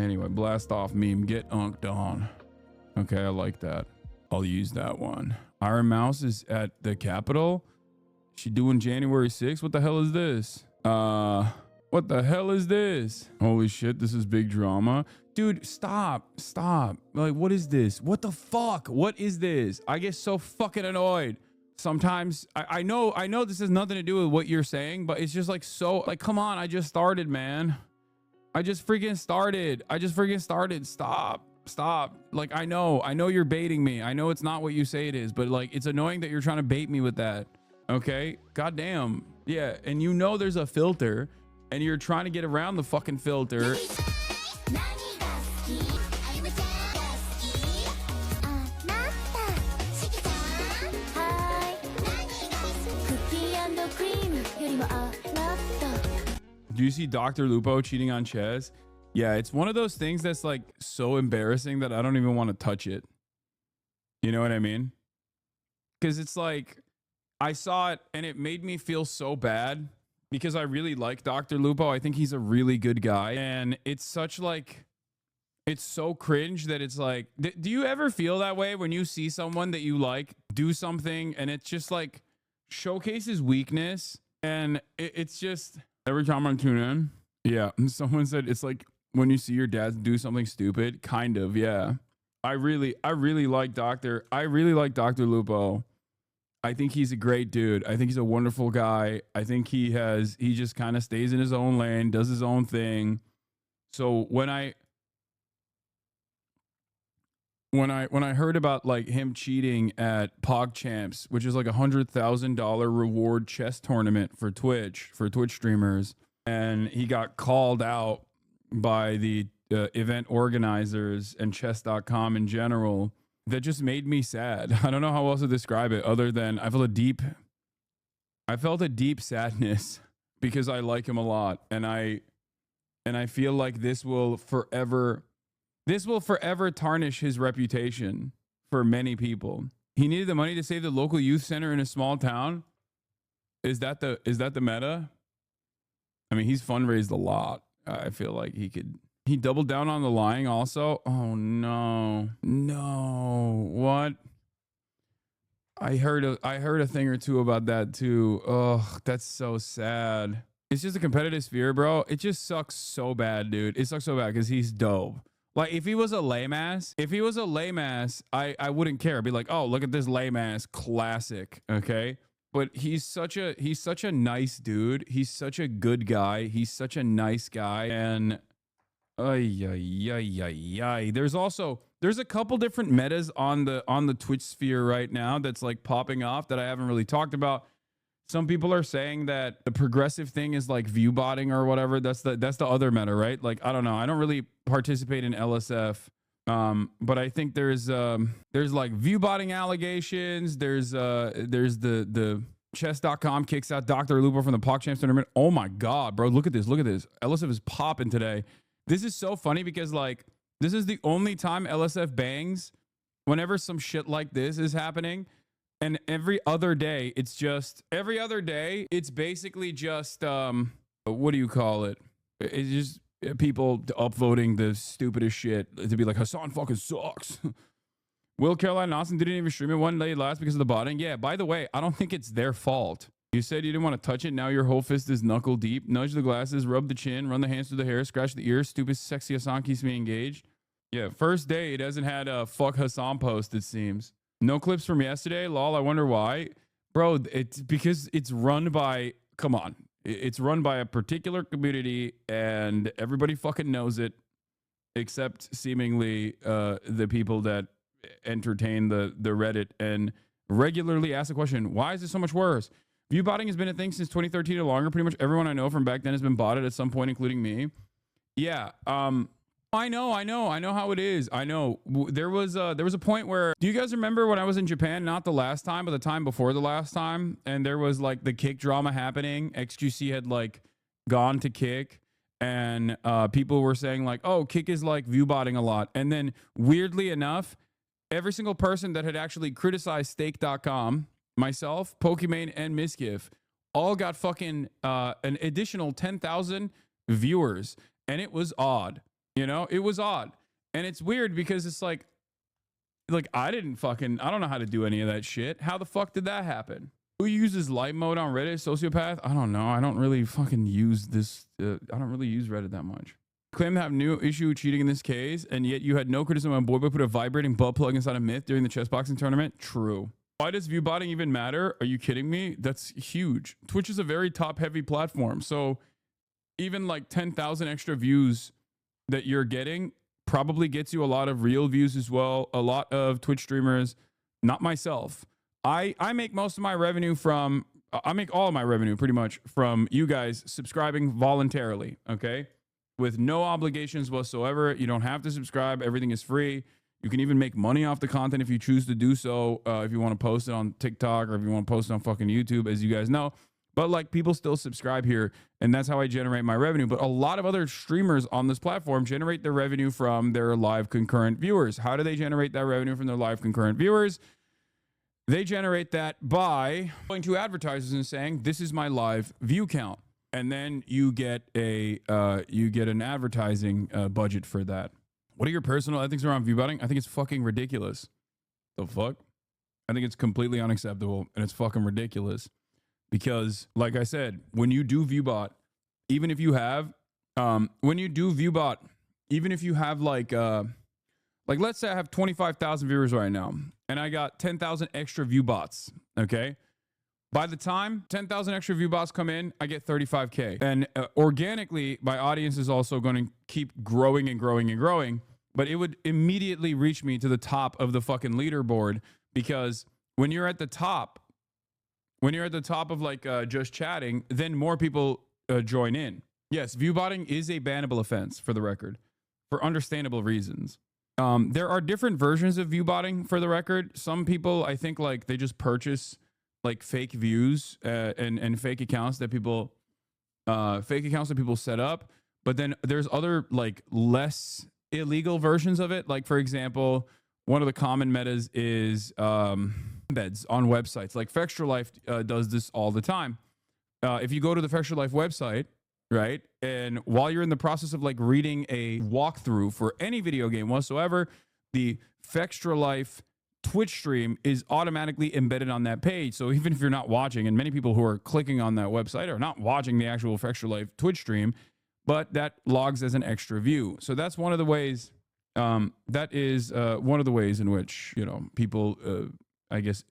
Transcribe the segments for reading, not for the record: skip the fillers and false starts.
Anyway, blast off meme, get unked on. Okay, I like that. I'll use that one. Iron Mouse is at the Capitol. She doing January 6th. What the hell is this? What the hell is this? Holy shit, this is big drama. Dude, stop. Like, what is this? What the fuck? What is this? I get so fucking annoyed. Sometimes I know this has nothing to do with what you're saying, but it's just like, so like, come on, I just started, man. I just freaking started. Stop. Like, I know you're baiting me. I know it's not what you say it is, but like, it's annoying that you're trying to bait me with that. Okay, goddamn. Yeah, and you know there's a filter and you're trying to get around the fucking filter. Do you see Dr. Lupo cheating on chess? Yeah, it's one of those things that's like so embarrassing that I don't even want to touch it. You know what I mean? Because it's like, I saw it and it made me feel so bad because I really like Dr. Lupo. I think he's a really good guy. And it's such like, it's so cringe that it's like, do you ever feel that way when you see someone that you like do something and it's just like showcases weakness? And it's just, every time I tune in, yeah, someone said it's like when you see your dad do something stupid, kind of, yeah. I really like Dr. Lupo. I think he's a great dude. I think he's a wonderful guy. I think he just kind of stays in his own lane, does his own thing. So when I heard about like him cheating at PogChamps, which is like $100,000 reward chess tournament for Twitch streamers, and he got called out by the event organizers and chess.com in general, that just made me sad. I don't know how else to describe it other than I felt a deep sadness because I like him a lot, and I feel like this will forever tarnish his reputation for many people. He needed the money to save the local youth center in a small town. Is that the meta? I mean, he's fundraised a lot. I feel like he doubled down on the lying also. Oh no. What? I heard a thing or two about that too. Oh, that's so sad. It's just a competitive sphere, bro. It just sucks so bad, dude. It sucks so bad because he's dope. Like, if he was a lame ass, I wouldn't care. I'd be like, oh, look at this lame ass classic. Okay. But he's such a nice dude. He's such a good guy. He's such a nice guy. And there's a couple different metas on the Twitch sphere right now that's like popping off that I haven't really talked about. Some people are saying that the progressive thing is like view botting or whatever. That's the other meta, right? Like, I don't know. I don't really participate in LSF. But I think there's like view botting allegations. There's the chess.com kicks out Dr. Lupo from the PogChamps tournament. Oh my God, bro. Look at this. LSF is popping today. This is so funny because like, this is the only time LSF bangs whenever some shit like this is happening. And every other day, it's basically just, what do you call it? It's just people upvoting the stupidest shit to be like, Hassan fucking sucks. Will Caroline and Austin didn't even stream it one day last because of the botting. Yeah, by the way, I don't think it's their fault. You said you didn't want to touch it. Now your whole fist is knuckle deep. Nudge the glasses, rub the chin, run the hands through the hair, scratch the ears. Stupid, sexy Hassan keeps me engaged. Yeah, first day, it hasn't had a fuck Hassan post, it seems. No clips from yesterday. Lol, I wonder why. Bro, it's because it's run by, come on. It's run by a particular community and everybody fucking knows it, except seemingly the people that entertain the Reddit and regularly ask the question, why is this so much worse? View botting has been a thing since 2013 or longer. Pretty much everyone I know from back then has been botted at some point, including me. Yeah, I know how it is. I know there was a point where, do you guys remember when I was in Japan? Not the last time, but the time before the last time. And there was like the Kick drama happening. XQC had like gone to Kick and people were saying like, oh, Kick is like view botting a lot. And then weirdly enough, every single person that had actually criticized stake.com, myself, Pokimane, and Misgif all got fucking an additional 10,000 viewers. And it was odd. You know, it was odd. And it's weird because it's like I don't know how to do any of that shit. How the fuck did that happen? Who uses light mode on Reddit? Sociopath? I don't know. I don't really fucking use this. I don't really use Reddit that much. Claim to have no issue with cheating in this case, and yet you had no criticism on Boy Boy put a vibrating butt plug inside a myth during the chess boxing tournament? True. Why does viewbotting even matter? Are you kidding me? That's huge. Twitch is a very top-heavy platform, so even like 10,000 extra views that you're getting probably gets you a lot of real views as well. A lot of Twitch streamers, not myself. I make most of my revenue from, I make all of my revenue pretty much from you guys subscribing voluntarily, okay? With no obligations whatsoever. You don't have to subscribe. Everything is free. You can even make money off the content if you choose to do so, if you want to post it on TikTok or if you want to post it on fucking YouTube, as you guys know. But like, people still subscribe here, and that's how I generate my revenue. But a lot of other streamers on this platform generate their revenue from their live concurrent viewers. How do they generate that revenue from their live concurrent viewers? They generate that by going to advertisers and saying, "This is my live view count," and then you get an advertising budget for that. What are your personal ethics around viewbotting? I think it's fucking ridiculous. The fuck? I think it's completely unacceptable, and it's fucking ridiculous. Because, like I said, when you do viewbot, even if you have, like let's say I have 25,000 viewers right now, and I got 10,000 extra view bots, okay? By the time 10,000 extra view bots come in, I get 35K. And organically, my audience is also going to keep growing and growing and growing, but it would immediately reach me to the top of the fucking leaderboard, because when you're at the top of like just chatting, then more people join in. Yes, viewbotting is a bannable offense, for the record, for understandable reasons. There are different versions of viewbotting, for the record. Some people, I think, like they just purchase like fake views and fake accounts that people set up. But then there's other like less illegal versions of it. Like, for example, one of the common metas is embeds on websites. Like Fextra Life does this all the time. If you go to the Fextra Life website, right, and while you're in the process of like reading a walkthrough for any video game whatsoever, the Fextra Life Twitch stream is automatically embedded on that page. So even if you're not watching, and many people who are clicking on that website are not watching the actual Fextra Life Twitch stream, but that logs as an extra view. So that's one of the ways. That is one of the ways in which, you know, people, I guess,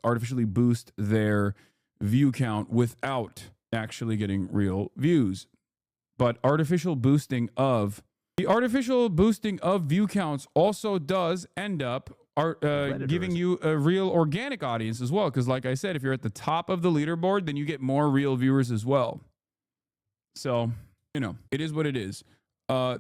artificially boost their view count without actually getting real views. But the artificial boosting of view counts also does end up giving you a real organic audience as well. Because like I said, if you're at the top of the leaderboard, then you get more real viewers as well. So, you know, it is what it is.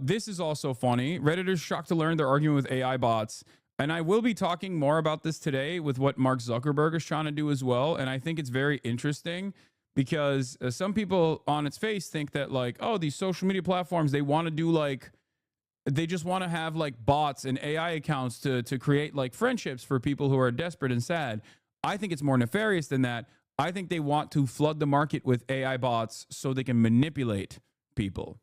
This is also funny. Redditors shocked to learn they're arguing with AI bots. And I will be talking more about this today with what Mark Zuckerberg is trying to do as well. And I think it's very interesting because some people on its face think that like, oh, these social media platforms, they want to do like, they just want to have like bots and AI accounts to create like friendships for people who are desperate and sad. I think it's more nefarious than that. I think they want to flood the market with AI bots so they can manipulate people.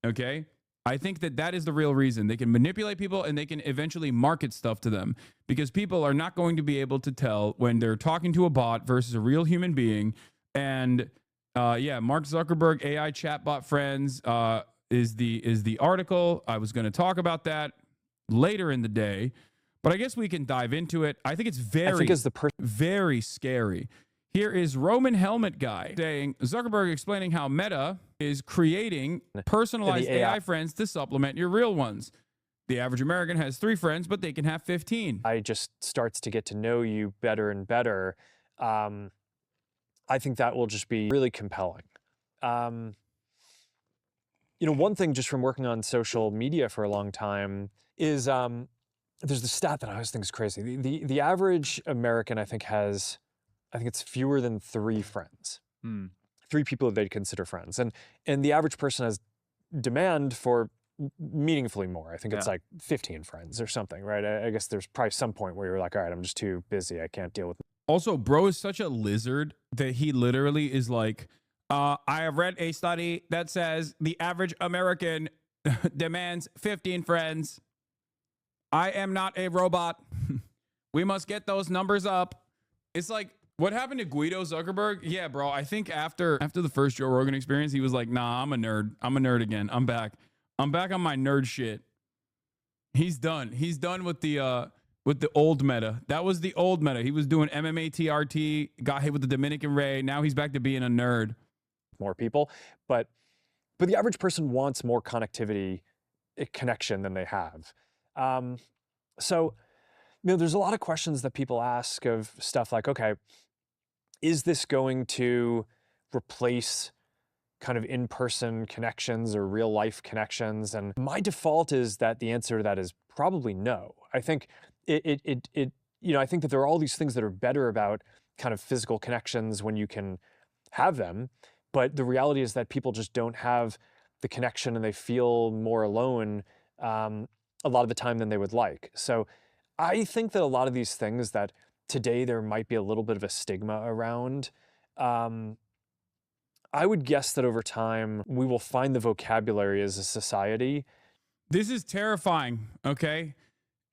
Okay? I think that is the real reason. They can manipulate people and they can eventually market stuff to them, because people are not going to be able to tell when they're talking to a bot versus a real human being. And yeah, Mark Zuckerberg AI chatbot friends is the article. I was going to talk about that later in the day, but I guess we can dive into it. I think it's very scary. Here is Roman Helmet Guy saying, Zuckerberg explaining how Meta is creating personalized AI friends to supplement your real ones. The average American has 3 friends, but they can have 15. I just starts to get to know you better and better. I think that will just be really compelling. You know, one thing just from working on social media for a long time is there's the stat that I always think is crazy. The average American, I think it's fewer than 3 friends. 3 people that they'd consider friends. And the average person has demand for meaningfully more. I think it's like 15 friends or something, right? I guess there's probably some point where you're like, all right, I'm just too busy. I can't deal with it. Also, bro is such a lizard that he literally is like, I have read a study that says the average American demands 15 friends. I am not a robot. We must get those numbers up. It's like, what happened to Guido Zuckerberg? Yeah, bro. I think after the first Joe Rogan experience, he was like, nah, I'm a nerd. I'm a nerd again. I'm back. I'm back on my nerd shit. He's done. He's done with the old meta. That was the old meta. He was doing MMA TRT, got hit with the Dominican Ray. Now he's back to being a nerd. More people, but the average person wants more connectivity, connection than they have. So, there's a lot of questions that people ask of stuff like, okay, is this going to replace kind of in-person connections or real-life connections? And my default is that the answer to that is probably no. I think I think that there are all these things that are better about kind of physical connections when you can have them, but the reality is that people just don't have the connection and they feel more alone a lot of the time than they would like. So I think that a lot of these things that today there might be a little bit of a stigma around, I would guess that over time we will find the vocabulary as a society. This is terrifying, okay?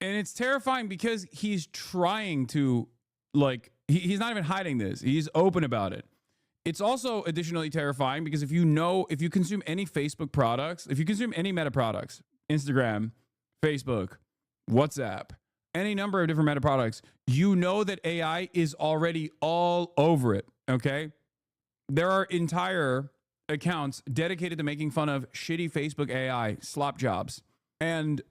And it's terrifying because he's trying to, like, he's not even hiding this. He's open about it. It's also additionally terrifying because if you consume any Facebook products, if you consume any Meta products, Instagram, Facebook, WhatsApp, any number of different Meta products, you know that AI is already all over it, okay? There are entire accounts dedicated to making fun of shitty Facebook AI slop jobs. And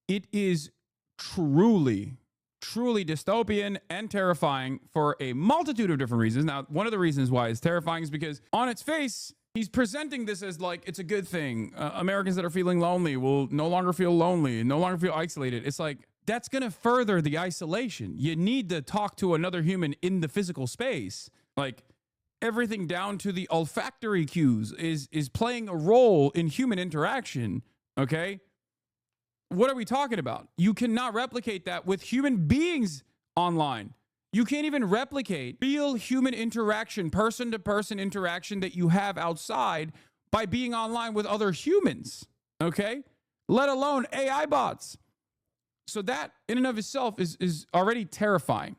it is truly dystopian and terrifying for a multitude of different reasons. Now, one of the reasons why it's terrifying is because on its face, he's presenting this as like it's a good thing. Americans that are feeling lonely will no longer feel lonely, no longer feel isolated. It's like, that's going to further the isolation. You need to talk to another human in the physical space. Like, everything down to the olfactory cues is playing a role in human interaction, okay? What are we talking about? You cannot replicate that with human beings online. You can't even replicate real human interaction, person-to-person interaction that you have outside by being online with other humans, okay? Let alone AI bots. So that in and of itself is already terrifying.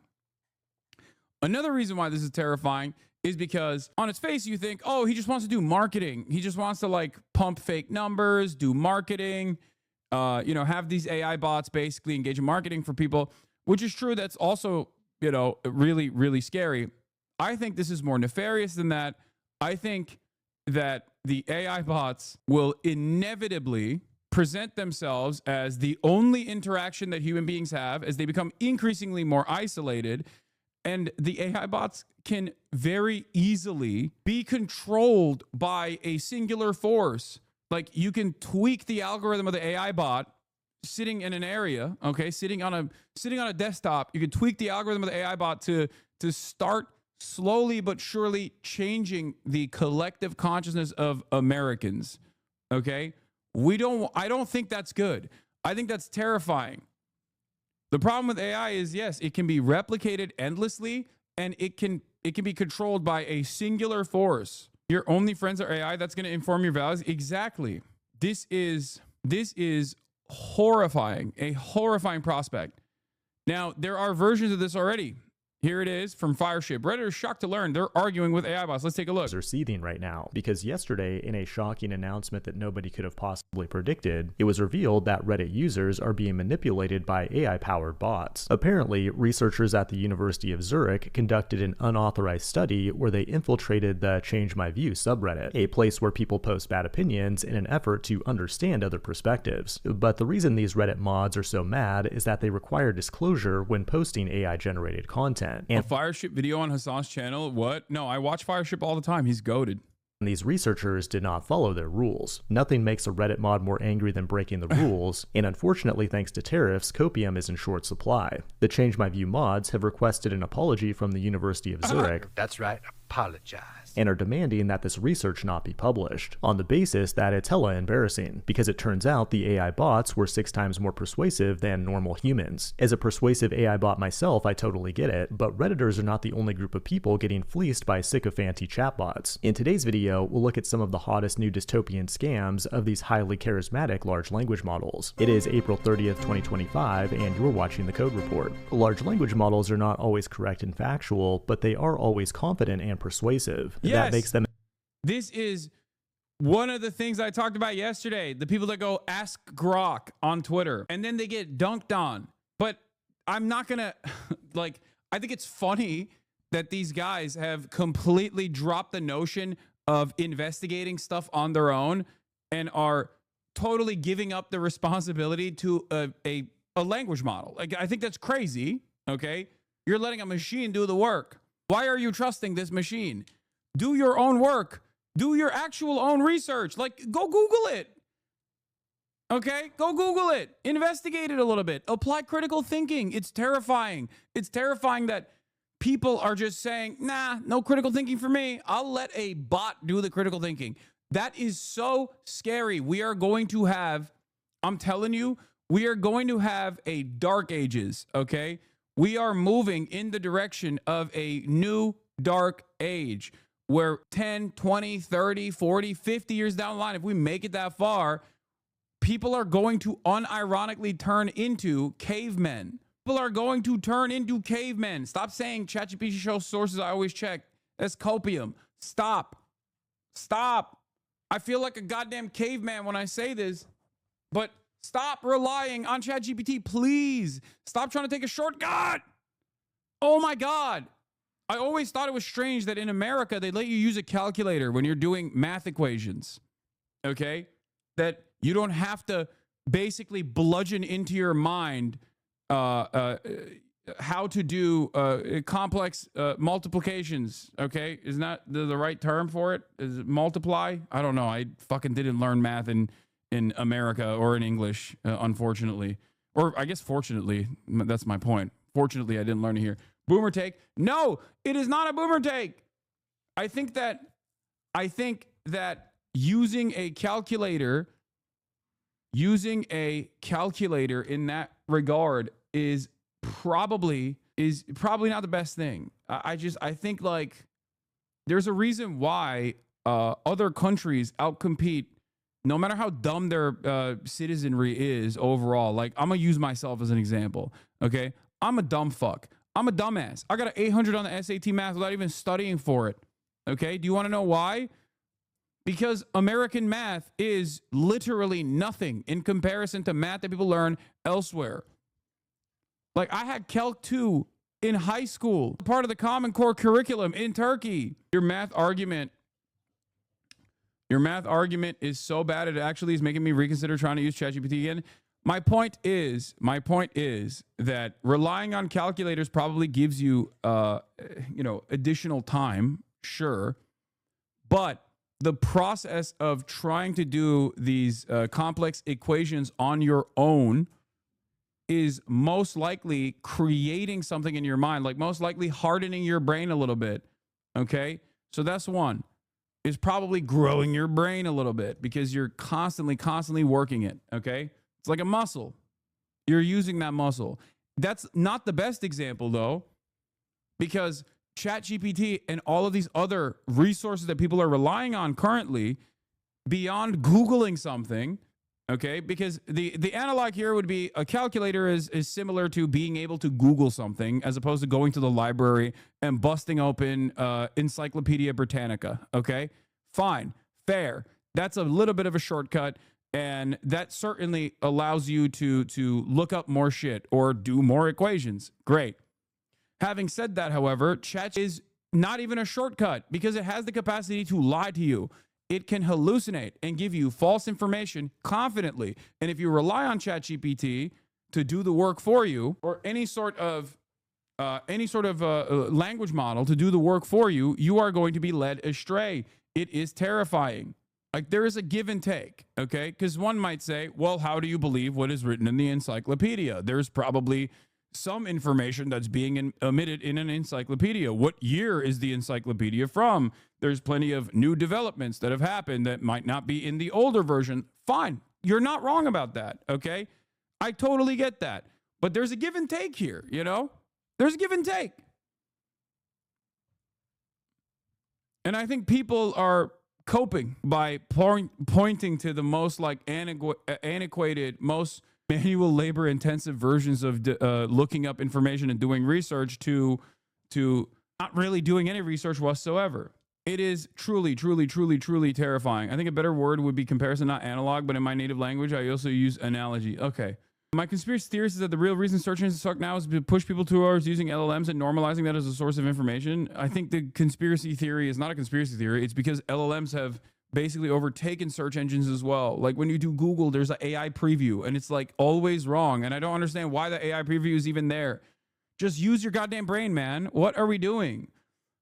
Another reason why this is terrifying is because on its face, you think, oh, he just wants to do marketing. He just wants to like pump fake numbers, do marketing, have these AI bots basically engage in marketing for people, which is true. That's also, really, really scary. I think this is more nefarious than that. I think that the AI bots will inevitably present themselves as the only interaction that human beings have as they become increasingly more isolated. And the AI bots can very easily be controlled by a singular force. Like, you can tweak the algorithm of the AI bot sitting in an area, okay, sitting on a desktop. You can tweak the algorithm of the AI bot to start slowly but surely changing the collective consciousness of Americans, okay? I don't think that's good. I think that's terrifying. The problem with AI is, yes, it can be replicated endlessly and it can be controlled by a singular force. Your only friends are AI, that's going to inform your values. Exactly. This is horrifying, a horrifying prospect. Now, there are versions of this already. Here it is from Fireship. Reddit is shocked to learn they're arguing with AI bots. Let's take a look. Are seething right now because yesterday, in a shocking announcement that nobody could have possibly predicted, it was revealed that Reddit users are being manipulated by AI-powered bots. Apparently, researchers at the University of Zurich conducted an unauthorized study where they infiltrated the Change My View subreddit, a place where people post bad opinions in an effort to understand other perspectives. But the reason these Reddit mods are so mad is that they require disclosure when posting AI-generated content. And a Fireship video on Hassan's channel? What? No, I watch Fireship all the time. He's goated. These researchers did not follow their rules. Nothing makes a Reddit mod more angry than breaking the rules, and unfortunately, thanks to tariffs, copium is in short supply. The Change My View mods have requested an apology from the University of Zurich. That's right. apologize. And are demanding that this research not be published, on the basis that it's hella embarrassing, because it turns out the AI bots were 6 times more persuasive than normal humans. As a persuasive AI bot myself, I totally get it, but Redditors are not the only group of people getting fleeced by sycophanty chatbots. In today's video, we'll look at some of the hottest new dystopian scams of these highly charismatic large language models. It is April 30th, 2025, and you're watching the Code Report. Large language models are not always correct and factual, but they are always confident and persuasive. Yes. That makes them. This is one of the things I talked about yesterday. The people that go ask Grok on Twitter and then they get dunked on. But I'm not going to, like, I think it's funny that these guys have completely dropped the notion of investigating stuff on their own and are totally giving up the responsibility to a language model. Like, I think that's crazy. Okay. You're letting a machine do the work. Why are you trusting this machine? Do your own work. Do your actual own research. Like, go Google it. Okay? Go Google it. Investigate it a little bit. Apply critical thinking. It's terrifying. It's terrifying that people are just saying, nah, no critical thinking for me. I'll let a bot do the critical thinking. That is so scary. We are going to have, I'm telling you, we are going to have a dark ages, okay? We are moving in the direction of a new dark age where 10, 20, 30, 40, 50 years down the line, if we make it that far, people are going to unironically turn into cavemen. People are going to turn into cavemen. Stop saying ChatGPT shows sources I always check. That's copium. Stop. Stop. I feel like a goddamn caveman when I say this, but stop relying on ChatGPT, please. Stop trying to take a shortcut. Oh my God. I always thought it was strange that in America, they let you use a calculator when you're doing math equations, okay? That you don't have to basically bludgeon into your mind how to do complex multiplications, okay? Isn't that the right term for it? Is it multiply? I don't know. I fucking didn't learn math in America or in English, unfortunately. Or I guess fortunately, that's my point. Fortunately, I didn't learn it here. Boomer take? No, it is not a boomer take. I think that using a calculator in that regard is probably not the best thing. I think like there's a reason why other countries outcompete, no matter how dumb their citizenry is overall. Like, I'm gonna use myself as an example. Okay, I'm a dumb fuck. I'm a dumbass. I got an 800 on the SAT math without even studying for it. Okay, do you want to know why? Because American math is literally nothing in comparison to math that people learn elsewhere. Like, I had Calc 2 in high school, part of the Common Core curriculum in Turkey. Your math argument is so bad it actually is making me reconsider trying to use ChatGPT again. My point is that relying on calculators probably gives you, additional time, sure, but the process of trying to do these complex equations on your own is most likely creating something in your mind, like most likely hardening your brain a little bit. Okay, so that's one. Is probably growing your brain a little bit because you're constantly working it. Okay. It's like a muscle. You're using that muscle. That's not the best example, though, because ChatGPT and all of these other resources that people are relying on currently, beyond Googling something, okay, because the analog here would be a calculator is similar to being able to Google something as opposed to going to the library and busting open Encyclopedia Britannica, okay? Fine, fair. That's a little bit of a shortcut. And that certainly allows you to look up more shit or do more equations. Great. Having said that, however, Chat is not even a shortcut because it has the capacity to lie to you. It can hallucinate and give you false information confidently. And if you rely on ChatGPT to do the work for you, or any sort of language model to do the work for you, you are going to be led astray. It is terrifying. Like, there is a give and take, okay? Because one might say, well, how do you believe what is written in the encyclopedia? There's probably some information that's being omitted in an encyclopedia. What year is the encyclopedia from? There's plenty of new developments that have happened that might not be in the older version. Fine. You're not wrong about that, okay? I totally get that. But there's a give and take here, you know? There's a give and take. And I think people are coping by pointing to the most like antiquated, most manual labor intensive versions of looking up information and doing research to not really doing any research whatsoever. It is truly, truly, truly, truly terrifying. I think a better word would be comparison, not analog, but in my native language, I also use analogy. Okay. My conspiracy theorist is that the real reason search engines suck now is to push people towards using LLMs and normalizing that as a source of information. I think the conspiracy theory is not a conspiracy theory. It's because LLMs have basically overtaken search engines as well. Like when you do Google, there's an AI preview and it's like always wrong. And I don't understand why the AI preview is even there. Just use your goddamn brain, man. What are we doing?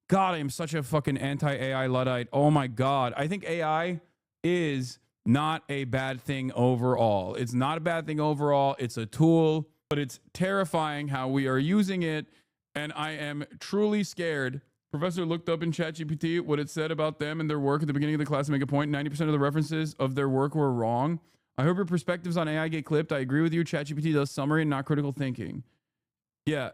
God, I am such a fucking anti-AI Luddite. Oh my God. I think AI is not a bad thing overall. It's not a bad thing overall. It's a tool, but it's terrifying how we are using it. And I am truly scared. Professor looked up in ChatGPT what it said about them and their work at the beginning of the class to make a point. 90% of the references of their work were wrong. I hope your perspectives on AI get clipped. I agree with you. ChatGPT does summary and not critical thinking. Yeah,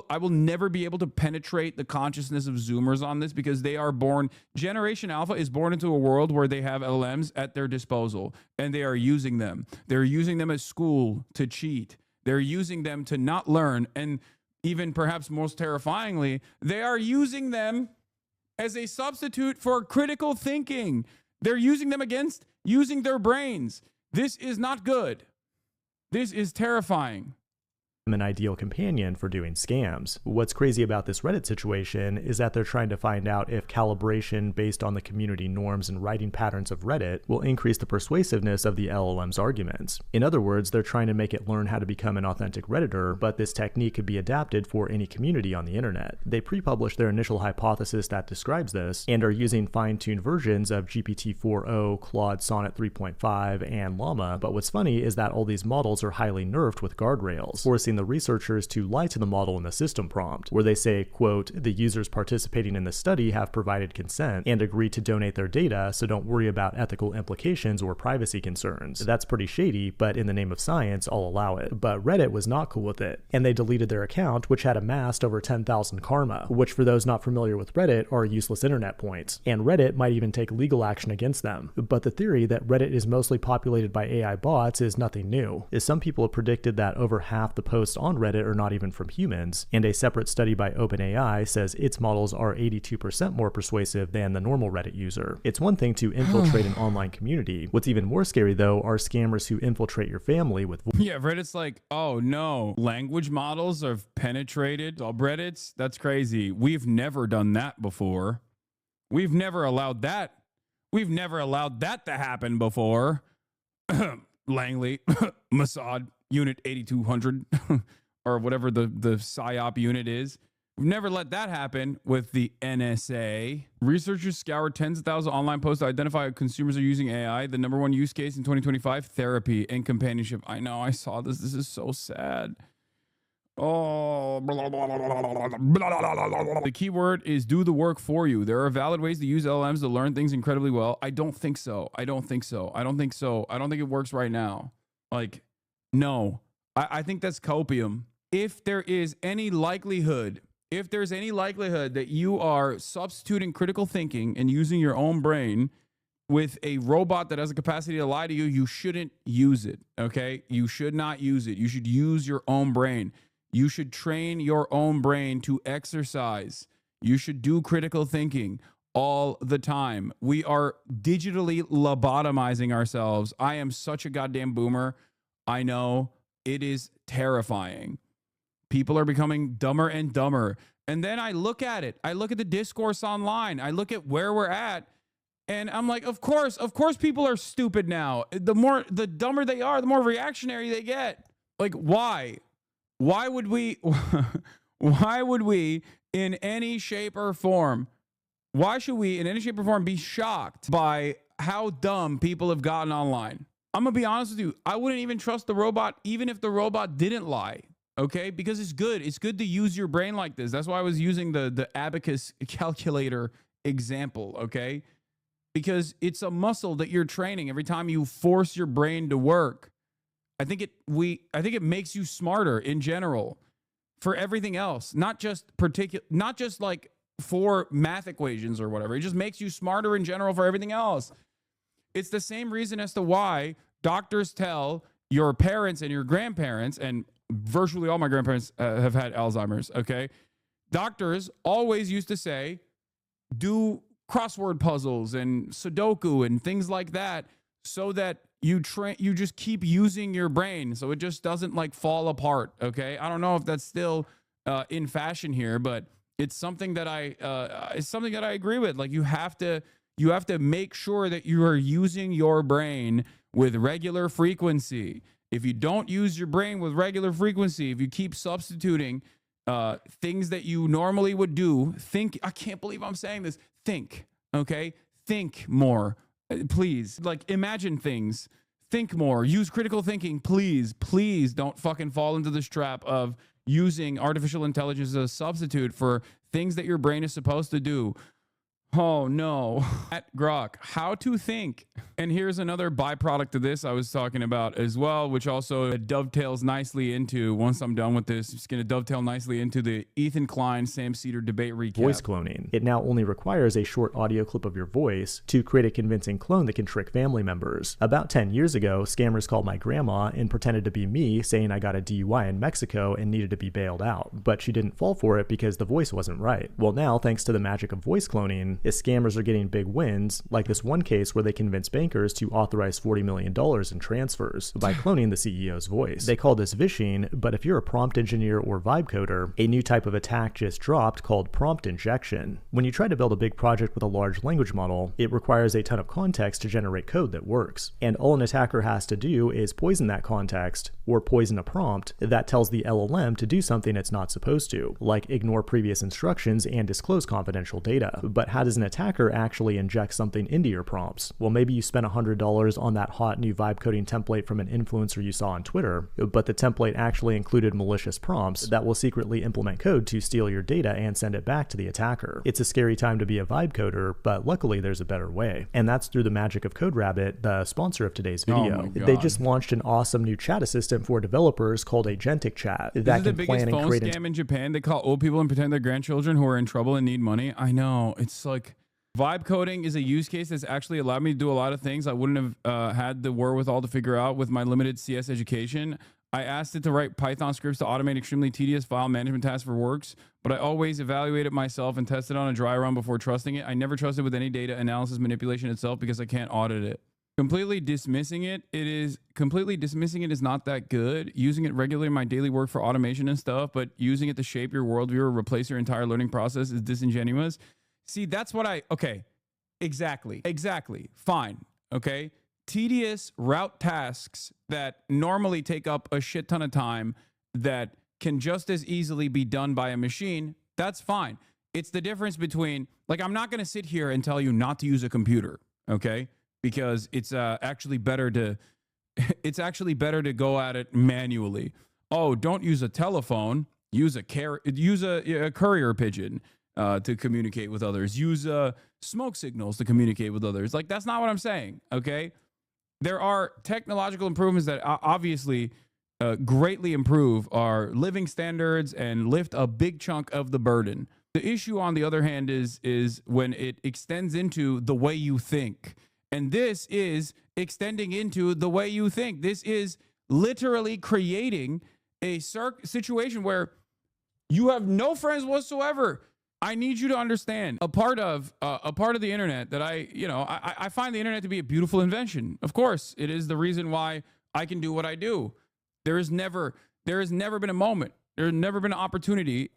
I will never be able to penetrate the consciousness of Zoomers on this because they are born, Generation Alpha is born into a world where they have LLMs at their disposal and they are using them. They're using them as school to cheat. They're using them to not learn. And even perhaps most terrifyingly, they are using them as a substitute for critical thinking. They're using them against using their brains. This is not good. This is terrifying. An ideal companion for doing scams. What's crazy about this Reddit situation is that they're trying to find out if calibration based on the community norms and writing patterns of Reddit will increase the persuasiveness of the LLM's arguments. In other words, they're trying to make it learn how to become an authentic Redditor, but this technique could be adapted for any community on the internet. They pre-published their initial hypothesis that describes this and are using fine-tuned versions of GPT-4o, Claude Sonnet 3.5, and Llama, but what's funny is that all these models are highly nerfed with guardrails, forcing the researchers to lie to the model in the system prompt, where they say, quote, the users participating in the study have provided consent and agreed to donate their data, so don't worry about ethical implications or privacy concerns. That's pretty shady, but in the name of science, I'll allow it. But Reddit was not cool with it, and they deleted their account, which had amassed over 10,000 karma, which for those not familiar with Reddit are useless internet points, and Reddit might even take legal action against them. But the theory that Reddit is mostly populated by AI bots is nothing new, as some people have predicted that over half the posts on Reddit are not even from humans, and a separate study by OpenAI says its models are 82% more persuasive than the normal Reddit user. It's one thing to infiltrate an online community. What's even more scary though are scammers who infiltrate your family with yeah, Reddit's like, oh no, language models have penetrated subreddits? That's crazy. We've never done that before. We've never allowed that. We've never allowed that to happen before. Langley, Mossad, Unit 8200, or whatever the PSYOP unit is. We've never let that happen with the NSA. Researchers scoured tens of thousands of online posts to identify how consumers are using AI. The number one use case in 2025, therapy and companionship. I know, I saw this. This is so sad. Oh, the key word is do the work for you. There are valid ways to use LLMs to learn things incredibly well. I don't think so. I don't think it works right now. Like, no, I think that's copium. If there is any likelihood, that you are substituting critical thinking and using your own brain with a robot that has a capacity to lie to you, you shouldn't use it, okay? You should not use it. You should use your own brain. You should train your own brain to exercise. You should do critical thinking all the time. We are digitally lobotomizing ourselves. I am such a goddamn boomer. I know, it is terrifying. People are becoming dumber and dumber. And then I look at it. I look at the discourse online. I look at where we're at. And I'm like, of course people are stupid now. The dumber they are, the more reactionary they get. Like, why? Why would we in any shape or form, why should we in any shape or form be shocked by how dumb people have gotten online? I'm going to be honest with you. I wouldn't even trust the robot, even if the robot didn't lie. Okay, because it's good. It's good to use your brain like this. That's why I was using the abacus calculator example, okay? Because it's a muscle that you're training every time you force your brain to work. I think it makes you smarter in general for everything else, not just like for math equations or whatever. It just makes you smarter in general for everything else. It's the same reason as to why doctors tell your parents and your grandparents, and virtually all my grandparents have had Alzheimer's, okay? Doctors always used to say, do crossword puzzles and Sudoku and things like that so that you just keep using your brain so it just doesn't like fall apart, okay? I don't know if that's still in fashion here, but it's something that I agree with. Like you have to make sure that you are using your brain with regular frequency. If you don't use your brain with regular frequency, if you keep substituting things that you normally would do, I can't believe I'm saying this. Think, okay? Think more, please. Like imagine things. Think more. Use critical thinking, please. Please don't fucking fall into this trap of using artificial intelligence as a substitute for things that your brain is supposed to do. Oh no. At Grok, how to think. And here's another byproduct of this I was talking about as well, which also dovetails nicely into, once I'm done with this, it's going to dovetail nicely into the Ethan Klein, Sam Cedar debate recap. Voice cloning. It now only requires a short audio clip of your voice to create a convincing clone that can trick family members. About 10 years ago, scammers called my grandma and pretended to be me, saying I got a DUI in Mexico and needed to be bailed out. But she didn't fall for it because the voice wasn't right. Well, now, thanks to the magic of voice cloning, is scammers are getting big wins, like this one case where they convinced bankers to authorize $40 million in transfers by cloning the CEO's voice. They call this vishing, but if you're a prompt engineer or vibe coder, a new type of attack just dropped called prompt injection. When you try to build a big project with a large language model, it requires a ton of context to generate code that works. And all an attacker has to do is poison that context, or poison a prompt that tells the LLM to do something it's not supposed to, like ignore previous instructions and disclose confidential data. But how does an attacker actually inject something into your prompts? Well, maybe you spent $100 on that hot new vibe coding template from an influencer you saw on Twitter, but the template actually included malicious prompts that will secretly implement code to steal your data and send it back to the attacker. It's a scary time to be a vibe coder, but luckily there's a better way. And that's through the magic of CodeRabbit, the sponsor of today's video. They just launched an awesome new chat assistant for developers called Agentic Chat that can plan and create. This is the biggest phone scam in Japan. They call old people and pretend they're grandchildren who are in trouble and need money. I know. It's like vibe coding is a use case that's actually allowed me to do a lot of things I wouldn't have had the wherewithal to figure out with my limited CS education. I asked it to write Python scripts to automate extremely tedious file management tasks for works, but I always evaluate it myself and test it on a dry run before trusting it. I never trust it with any data analysis manipulation itself because I can't audit it. Completely dismissing it is not that good. Using it regularly in my daily work for automation and stuff, but using it to shape your worldview or replace your entire learning process is disingenuous. See, that's what exactly. Fine. Okay. Tedious route tasks that normally take up a shit ton of time that can just as easily be done by a machine. That's fine. It's the difference between, like, I'm not going to sit here and tell you not to use a computer. Okay. Because it's actually better to go at it manually. Oh, don't use a telephone. Use a courier pigeon to communicate with others. Use smoke signals to communicate with others. Like, that's not what I'm saying. Okay, there are technological improvements that obviously greatly improve our living standards and lift a big chunk of the burden. The issue, on the other hand, is when it extends into the way you think. And this is extending into the way you think. This is literally creating a situation where you have no friends whatsoever. I need you to understand a part of the internet that I find the internet to be a beautiful invention. Of course, it is the reason why I can do what I do. There has never been a moment. There has never been an opportunity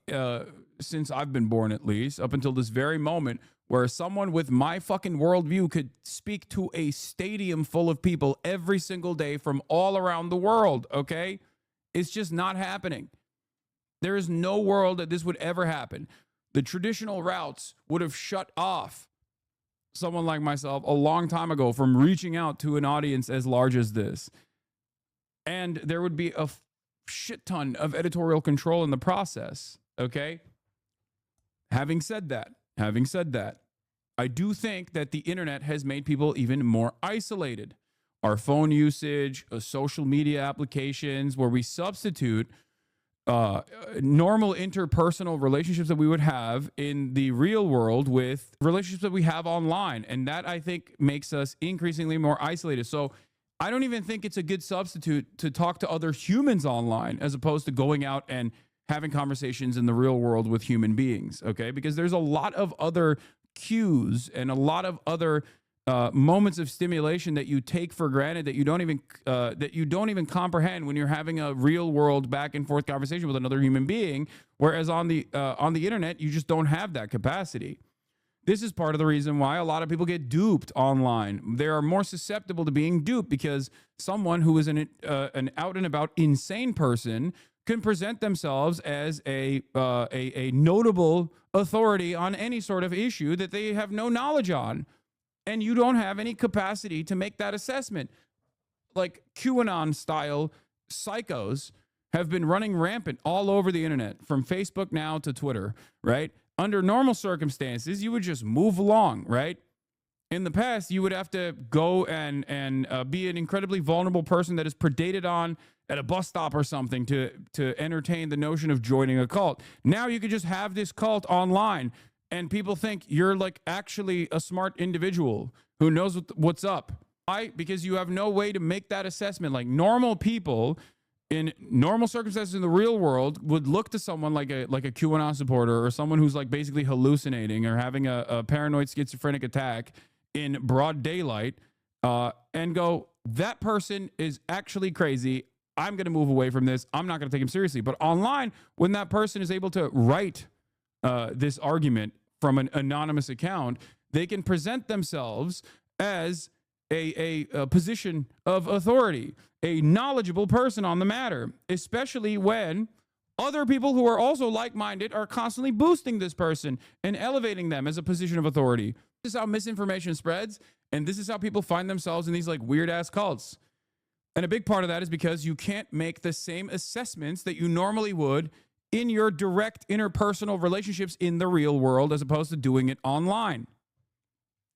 since I've been born, at least up until this very moment, where someone with my fucking worldview could speak to a stadium full of people every single day from all around the world, okay? It's just not happening. There is no world that this would ever happen. The traditional routes would have shut off someone like myself a long time ago from reaching out to an audience as large as this. And there would be a shit ton of editorial control in the process. Okay. Having said that, I do think that the internet has made people even more isolated. Our phone usage, social media applications, where we substitute normal interpersonal relationships that we would have in the real world with relationships that we have online. And that, I think, makes us increasingly more isolated. So I don't even think it's a good substitute to talk to other humans online as opposed to going out and having conversations in the real world with human beings, okay? Because there's a lot of other cues and a lot of other moments of stimulation that you take for granted that you don't even comprehend when you're having a real world back and forth conversation with another human being. Whereas on the internet, you just don't have that capacity. This is part of the reason why a lot of people get duped online. They are more susceptible to being duped because someone who is an out and about insane person can present themselves as a notable authority on any sort of issue that they have no knowledge on. And you don't have any capacity to make that assessment. Like QAnon style psychos have been running rampant all over the internet, from Facebook now to Twitter, right? Under normal circumstances, you would just move along, right? In the past, you would have to go and be an incredibly vulnerable person that is predated on at a bus stop or something to entertain the notion of joining a cult. Now you could just have this cult online, and people think you're like actually a smart individual who knows what's up. Why? Because you have no way to make that assessment. Like normal people in normal circumstances in the real world would look to someone like a QAnon supporter or someone who's like basically hallucinating or having a paranoid schizophrenic attack in broad daylight and go, that person is actually crazy. I'm going to move away from this. I'm not going to take him seriously. But online, when that person is able to write this argument from an anonymous account, they can present themselves as a position of authority, a knowledgeable person on the matter, especially when other people who are also like-minded are constantly boosting this person and elevating them as a position of authority. This is how misinformation spreads, and this is how people find themselves in these like weird-ass cults. And a big part of that is because you can't make the same assessments that you normally would in your direct interpersonal relationships in the real world as opposed to doing it online.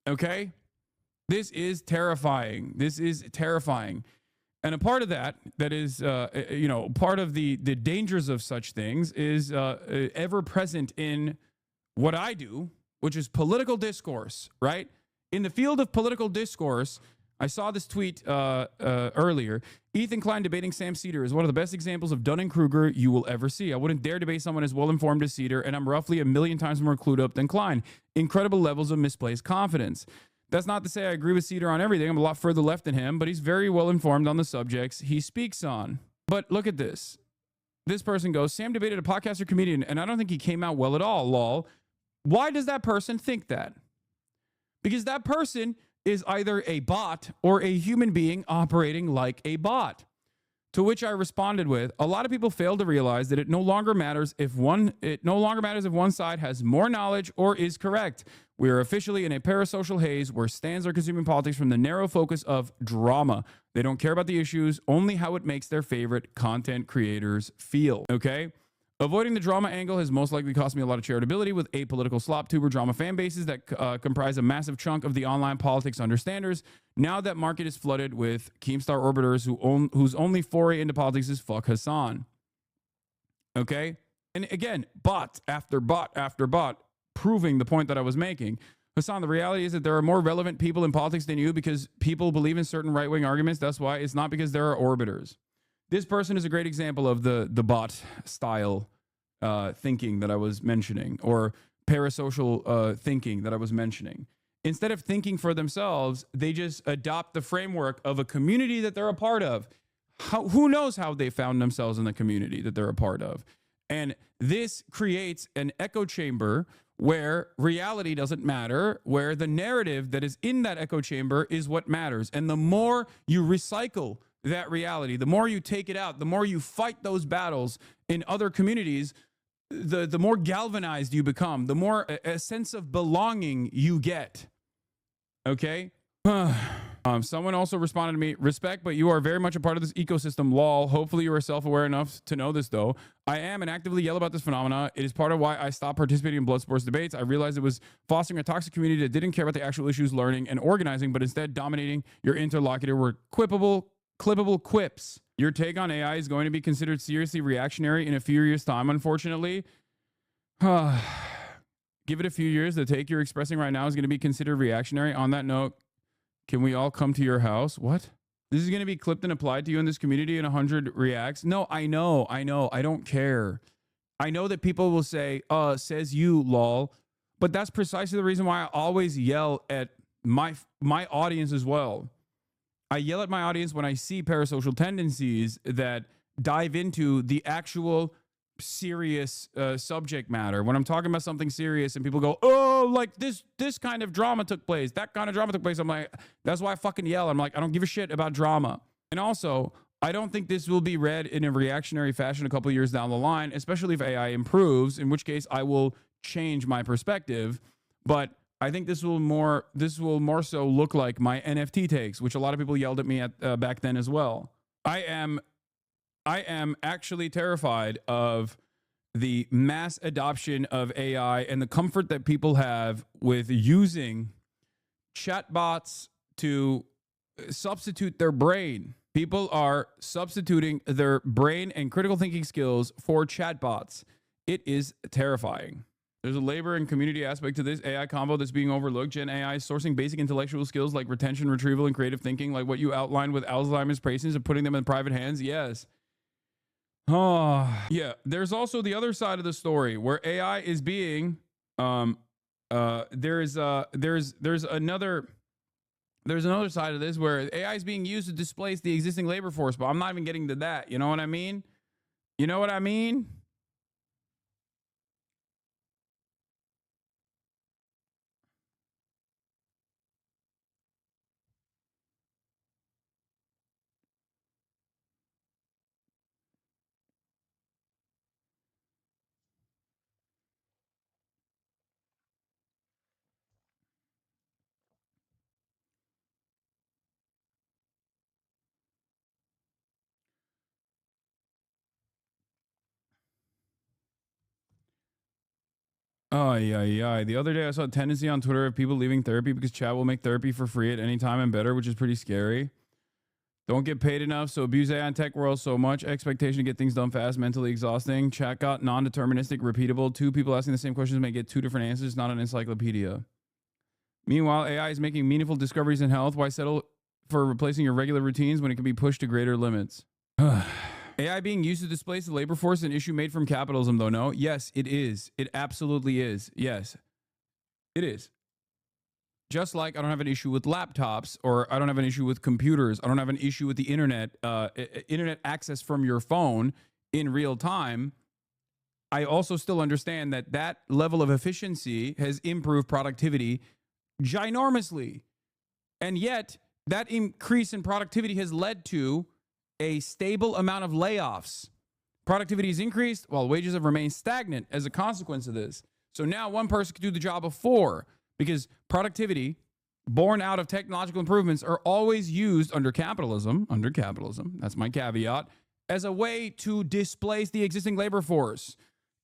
Okay? This is terrifying. And a part of that is, part of the dangers of such things is ever present in what I do, which is political discourse, right? In the field of political discourse, I saw this tweet earlier. Ethan Klein debating Sam Cedar is one of the best examples of Dunning-Kruger you will ever see. I wouldn't dare debate someone as well-informed as Cedar, and I'm roughly 1,000,000 times more clued up than Klein. Incredible levels of misplaced confidence. That's not to say I agree with Cedar on everything. I'm a lot further left than him, but he's very well-informed on the subjects he speaks on. But look at this. This person goes, Sam debated a podcaster comedian, and I don't think he came out well at all, lol. Why does that person think that? Because that person is either a bot or a human being operating like a bot. To which I responded with, a lot of people fail to realize that it no longer matters if one side has more knowledge or is correct. We are officially in a parasocial haze where stands are consuming politics from the narrow focus of drama. They don't care about the issues, only how it makes their favorite content creators feel. Okay? Avoiding the drama angle has most likely cost me a lot of charitability with apolitical slop tuber drama fan bases that comprise a massive chunk of the online politics understanders. Now that market is flooded with Keemstar orbiters whose only foray into politics is fuck Hassan. Okay? And again, bot after bot after bot, proving the point that I was making. Hassan, the reality is that there are more relevant people in politics than you because people believe in certain right-wing arguments. That's why. It's not because there are orbiters. This person is a great example of the bot style thinking that I was mentioning, or parasocial thinking that I was mentioning. Instead of thinking for themselves, they just adopt the framework of a community that they're a part of. Who knows how they found themselves in the community that they're a part of? And this creates an echo chamber where reality doesn't matter, where the narrative that is in that echo chamber is what matters. And the more you recycle that reality, the more you take it out, the more you fight those battles in other communities, the more galvanized you become, the more a sense of belonging you get. Okay? Someone also responded to me, respect, but you are very much a part of this ecosystem, lol. Hopefully you are self-aware enough to know this, though. I am and actively yell about this phenomena. It is part of why I stopped participating in blood sports debates. I realized it was fostering a toxic community that didn't care about the actual issues, learning, and organizing, but instead dominating your interlocutor were clippable quips. Your take on AI is going to be considered seriously reactionary in a few years' time, unfortunately. Give it a few years. The take you're expressing right now is going to be considered reactionary. On that note, can we all come to your house? What? This is going to be clipped and applied to you in this community and 100 reacts? No, I know. I don't care. I know that people will say, says you, lol. But that's precisely the reason why I always yell at my audience as well. I yell at my audience when I see parasocial tendencies that dive into the actual serious subject matter. When I'm talking about something serious and people go, oh, like this kind of drama took place, that kind of drama took place, I'm like, that's why I fucking yell. I'm like, I don't give a shit about drama. And also, I don't think this will be read in a reactionary fashion a couple of years down the line, especially if AI improves, in which case I will change my perspective. But I think this will more so look like my NFT takes, which a lot of people yelled at me at back then as well. I am actually terrified of the mass adoption of AI and the comfort that people have with using chatbots to substitute their brain. People are substituting their brain and critical thinking skills for chatbots. It is terrifying. There's a labor and community aspect to this AI combo that's being overlooked. Gen AI is sourcing basic intellectual skills like retention, retrieval, and creative thinking, like what you outlined with Alzheimer's patients and putting them in private hands. Yes. Oh, yeah. There's also the other side of the story where AI is being, there's another side of this where AI is being used to displace the existing labor force, but I'm not even getting to that. You know what I mean? You know what I mean? Oh, yeah. The other day I saw a tendency on Twitter of people leaving therapy because chat will make therapy for free at any time and better, which is pretty scary. Don't get paid enough, so abuse AI in tech world so much. Expectation to get things done fast, mentally exhausting. Chat got non-deterministic, repeatable. Two people asking the same questions may get two different answers, not an encyclopedia. Meanwhile, AI is making meaningful discoveries in health. Why settle for replacing your regular routines when it can be pushed to greater limits? AI being used to displace the labor force, an issue made from capitalism, though, no? Yes, it is. It absolutely is. Yes, it is. Just like I don't have an issue with laptops, or I don't have an issue with computers. I don't have an issue with the internet, internet access from your phone in real time. I also still understand that that level of efficiency has improved productivity ginormously. And yet, that increase in productivity has led to a stable amount of layoffs. Productivity has increased while wages have remained stagnant as a consequence of this. So now one person can do the job of four because productivity born out of technological improvements are always used under capitalism, that's my caveat, as a way to displace the existing labor force.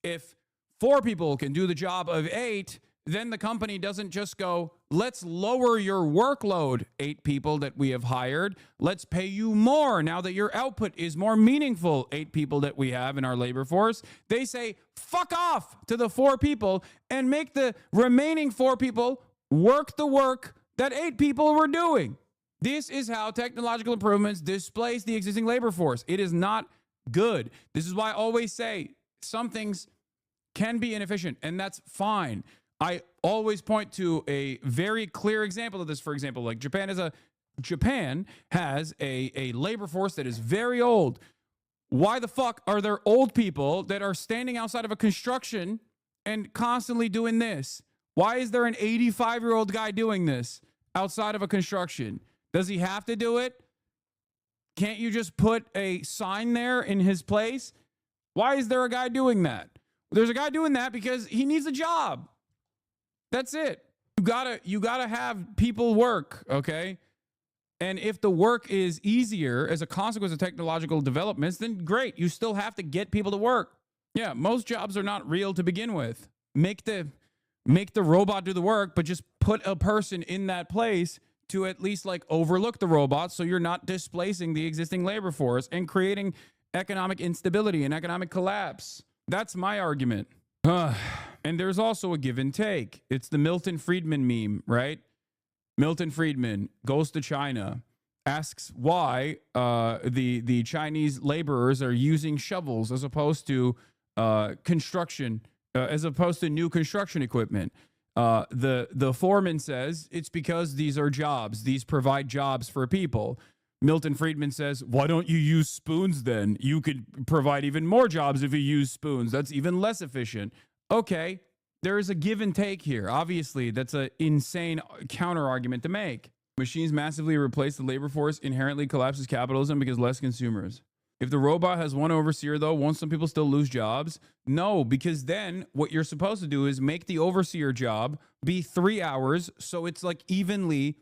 If 4 people can do the job of 8, then the company doesn't just go, let's lower your workload, 8 people that we have hired. Let's pay you more now that your output is more meaningful, 8 people that we have in our labor force. They say, fuck off to the 4 people and make the remaining 4 people work the work that 8 people were doing. This is how technological improvements displace the existing labor force. It is not good. This is why I always say some things can be inefficient, and that's fine. I always point to a very clear example of this. For example, like Japan has a labor force that is very old. Why the fuck are there old people that are standing outside of a construction and constantly doing this? Why is there an 85-year-old guy doing this outside of a construction? Does he have to do it? Can't you just put a sign there in his place? Why is there a guy doing that? There's a guy doing that because he needs a job. That's it. You gotta have people work, okay? And if the work is easier as a consequence of technological developments, then great. You still have to get people to work. Yeah, most jobs are not real to begin with. Make the robot do the work, but just put a person in that place to at least like overlook the robot so you're not displacing the existing labor force and creating economic instability and economic collapse. That's my argument. And there's also a give and take. It's the Milton Friedman meme, right? Milton Friedman goes to China, asks why the Chinese laborers are using shovels as opposed to construction, as opposed to new construction equipment. The foreman says it's because these are jobs. These provide jobs for people. Milton Friedman says, why don't you use spoons then? You could provide even more jobs if you use spoons. That's even less efficient. Okay, there is a give and take here. Obviously, that's an insane counter argument to make. Machines massively replace the labor force, inherently collapses capitalism because less consumers. If the robot has one overseer, though, won't some people still lose jobs? No, because then what you're supposed to do is make the overseer job be 3 hours, so it's like evenly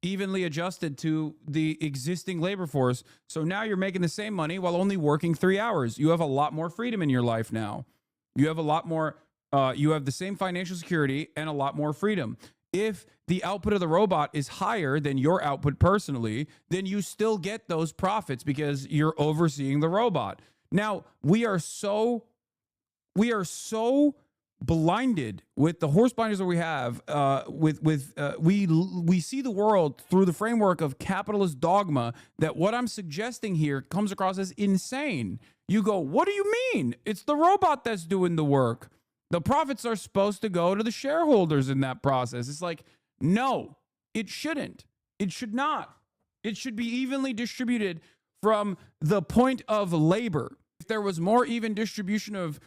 adjusted to the existing labor force. So now you're making the same money while only working 3 hours. You have a lot more freedom in your life now. You have a lot more, you have the same financial security and a lot more freedom. If the output of the robot is higher than your output personally, then you still get those profits because you're overseeing the robot. Now, we are so blinded with the horse blinders that we have. We see the world through the framework of capitalist dogma that what I'm suggesting here comes across as insane. You go, what do you mean? It's the robot that's doing the work. The profits are supposed to go to the shareholders in that process. It's like, no, it shouldn't. It should not. It should be evenly distributed from the point of labor. If there was more even distribution of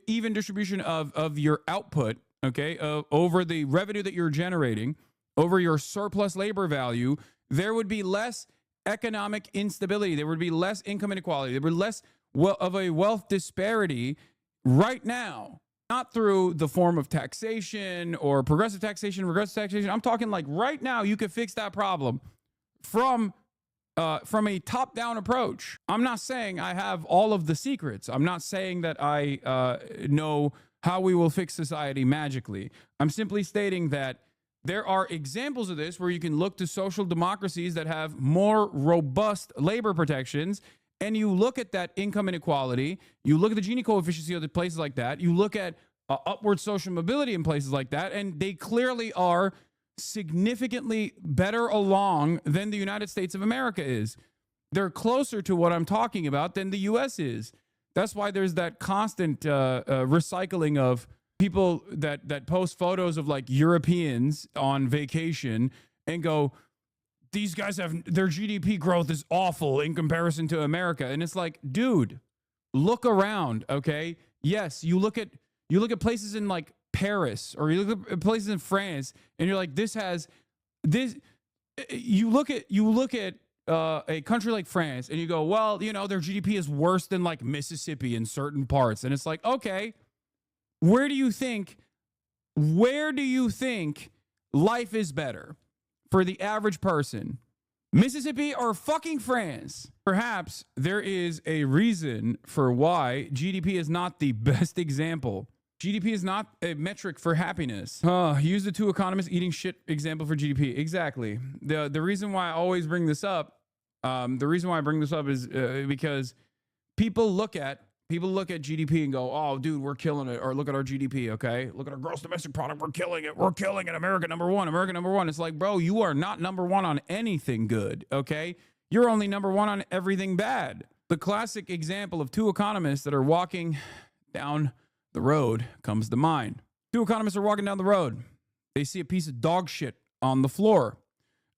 even distribution of your output, okay, over the revenue that you're generating, over your surplus labor value, there would be less economic instability. There would be less income inequality. There would be less of a wealth disparity right now, not through the form of taxation or progressive taxation, regressive taxation. I'm talking like right now, you could fix that problem from a top-down approach. I'm not saying I have all of the secrets. I'm not saying that I know how we will fix society magically. I'm simply stating that there are examples of this where you can look to social democracies that have more robust labor protections, and you look at that income inequality, you look at the Gini coefficient of the places like that, you look at upward social mobility in places like that, and they clearly are significantly better along than the United States of America is. They're closer to what I'm talking about than the US is. That's why there's that constant recycling of people that post photos of like Europeans on vacation and go, these guys have, their GDP growth is awful in comparison to America. And it's like, dude, look around, okay? Yes, you look at places in like Paris, or you look at places in France, and you're like, you look at a country like France, and you go, well, you know, their GDP is worse than like Mississippi in certain parts. And it's like, okay, where do you think life is better for the average person? Mississippi or fucking France? Perhaps there is a reason for why GDP is not the best example. GDP is not a metric for happiness. Use the two economists eating shit example for GDP. Exactly. The reason why I always bring this up, is because people look at GDP and go, oh, dude, we're killing it. Or look at our GDP, okay? Look at our gross domestic product. We're killing it. We're killing it. America number one. America number one. It's like, bro, you are not number one on anything good, okay? You're only number one on everything bad. The classic example of two economists that are walking down the road comes to mind. Two economists are walking down the road. They see a piece of dog shit on the floor.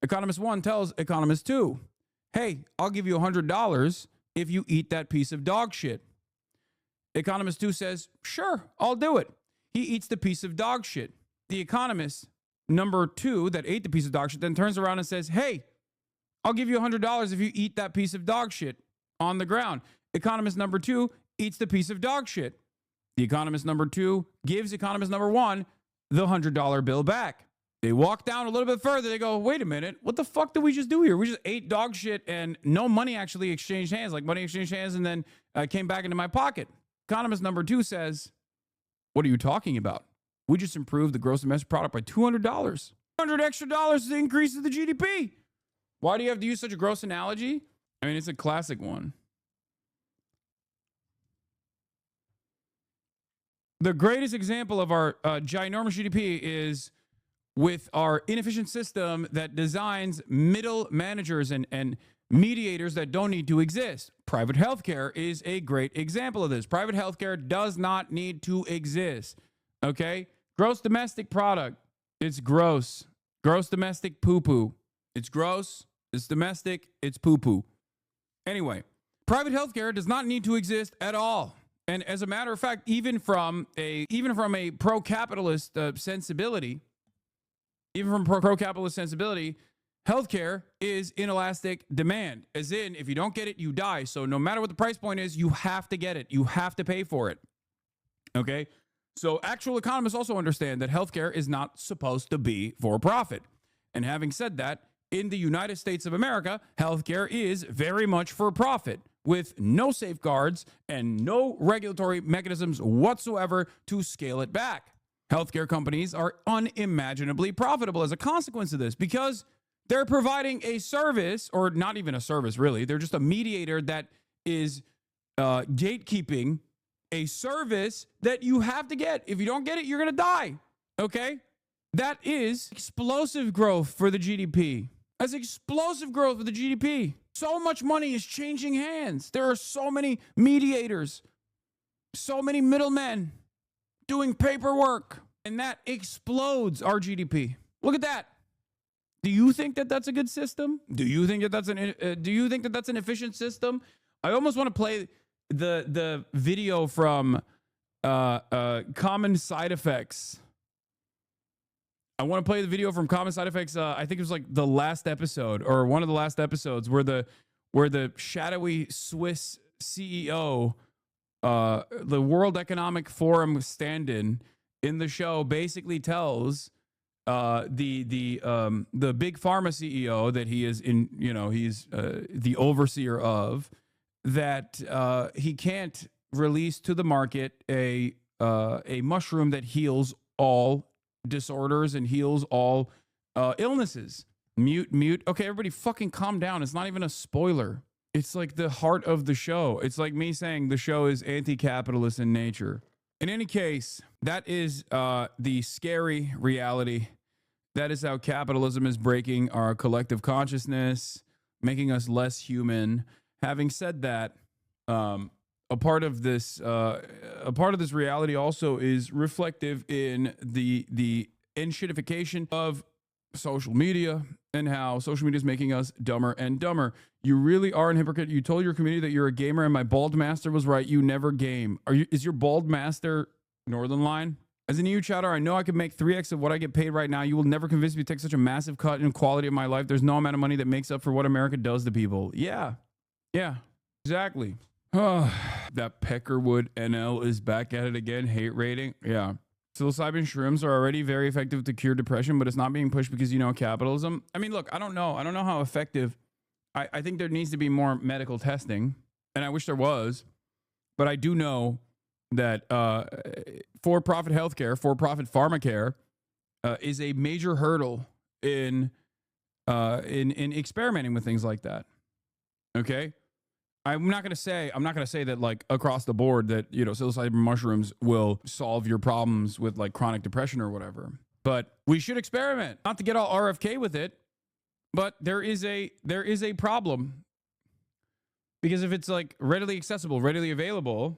Economist one tells economist two, hey, I'll give you $100 if you eat that piece of dog shit. Economist two says, sure, I'll do it. He eats the piece of dog shit. The economist number two that ate the piece of dog shit then turns around and says, hey, I'll give you $100 if you eat that piece of dog shit on the ground. Economist number two eats the piece of dog shit. The economist number two gives economist number one the $100 bill back. They walk down a little bit further. They go, wait a minute. What the fuck did we just do here? We just ate dog shit and no money actually exchanged hands. Like money exchanged hands and then came back into my pocket. Economist number 2 says, what are you talking about? We just improved the gross domestic product by $200. $100 extra dollars increases the GDP. Why do you have to use such a gross analogy? I mean, it's a classic one. The greatest example of our ginormous GDP is with our inefficient system that designs middle managers and mediators that don't need to exist. Private healthcare is a great example of this. Private healthcare does not need to exist. Okay? Gross domestic product. It's gross. Gross domestic poo-poo. It's gross. It's domestic. It's poo-poo. Anyway, private healthcare does not need to exist at all. And as a matter of fact, even from a pro-capitalist sensibility, healthcare is inelastic demand. As in, if you don't get it, you die. So no matter what the price point is, you have to get it. You have to pay for it. Okay? So actual economists also understand that healthcare is not supposed to be for profit. And having said that, in the United States of America, healthcare is very much for profit, with no safeguards and no regulatory mechanisms whatsoever to scale it back. Healthcare companies are unimaginably profitable as a consequence of this because they're providing a service, or not even a service, really. They're just a mediator that is gatekeeping a service that you have to get. If you don't get it, you're going to die. Okay? That is explosive growth for the GDP. That's explosive growth for the GDP. So much money is changing hands. There are so many mediators, so many middlemen doing paperwork, and that explodes our GDP. Look at that. Do you think that that's a good system? Do you think that that's an efficient system? I almost want to play the video from Common Side Effects. I want to play the video from Common Side Effects. I think it was like the last episode or one of the last episodes where the shadowy Swiss CEO, the World Economic Forum stand-in in the show, basically tells the big pharma CEO that he is he's the overseer of, that he can't release to the market a mushroom that heals all disorders and heals all illnesses. Mute. Okay, everybody fucking calm down. It's not even a spoiler. It's like the heart of the show. It's like me saying the show is anti-capitalist in nature. In any case, that is the scary reality. That is how capitalism is breaking our collective consciousness, making us less human. Having said that, a part of this reality also is reflective in the enshittification of social media and how social media is making us dumber and dumber. You really are an hypocrite. You told your community that you're a gamer, and my bald master was right. You never game. Is your bald master Northern Line? As an EU chatter, I know I could make 3x of what I get paid right now. You will never convince me to take such a massive cut in quality of my life. There's no amount of money that makes up for what America does to people. Yeah, exactly. That Peckerwood NL is back at it again. Hate rating. Yeah. Psilocybin shrooms are already very effective to cure depression, but it's not being pushed because, capitalism. I mean, look, I don't know how effective. I think there needs to be more medical testing, and I wish there was. But I do know that for-profit healthcare, for-profit pharmacare is a major hurdle in experimenting with things like that. Okay? I'm not going to say that like across the board that, psilocybin mushrooms will solve your problems with like chronic depression or whatever. But we should experiment, not to get all RFK with it, but there is a problem. Because if it's like readily accessible, readily available,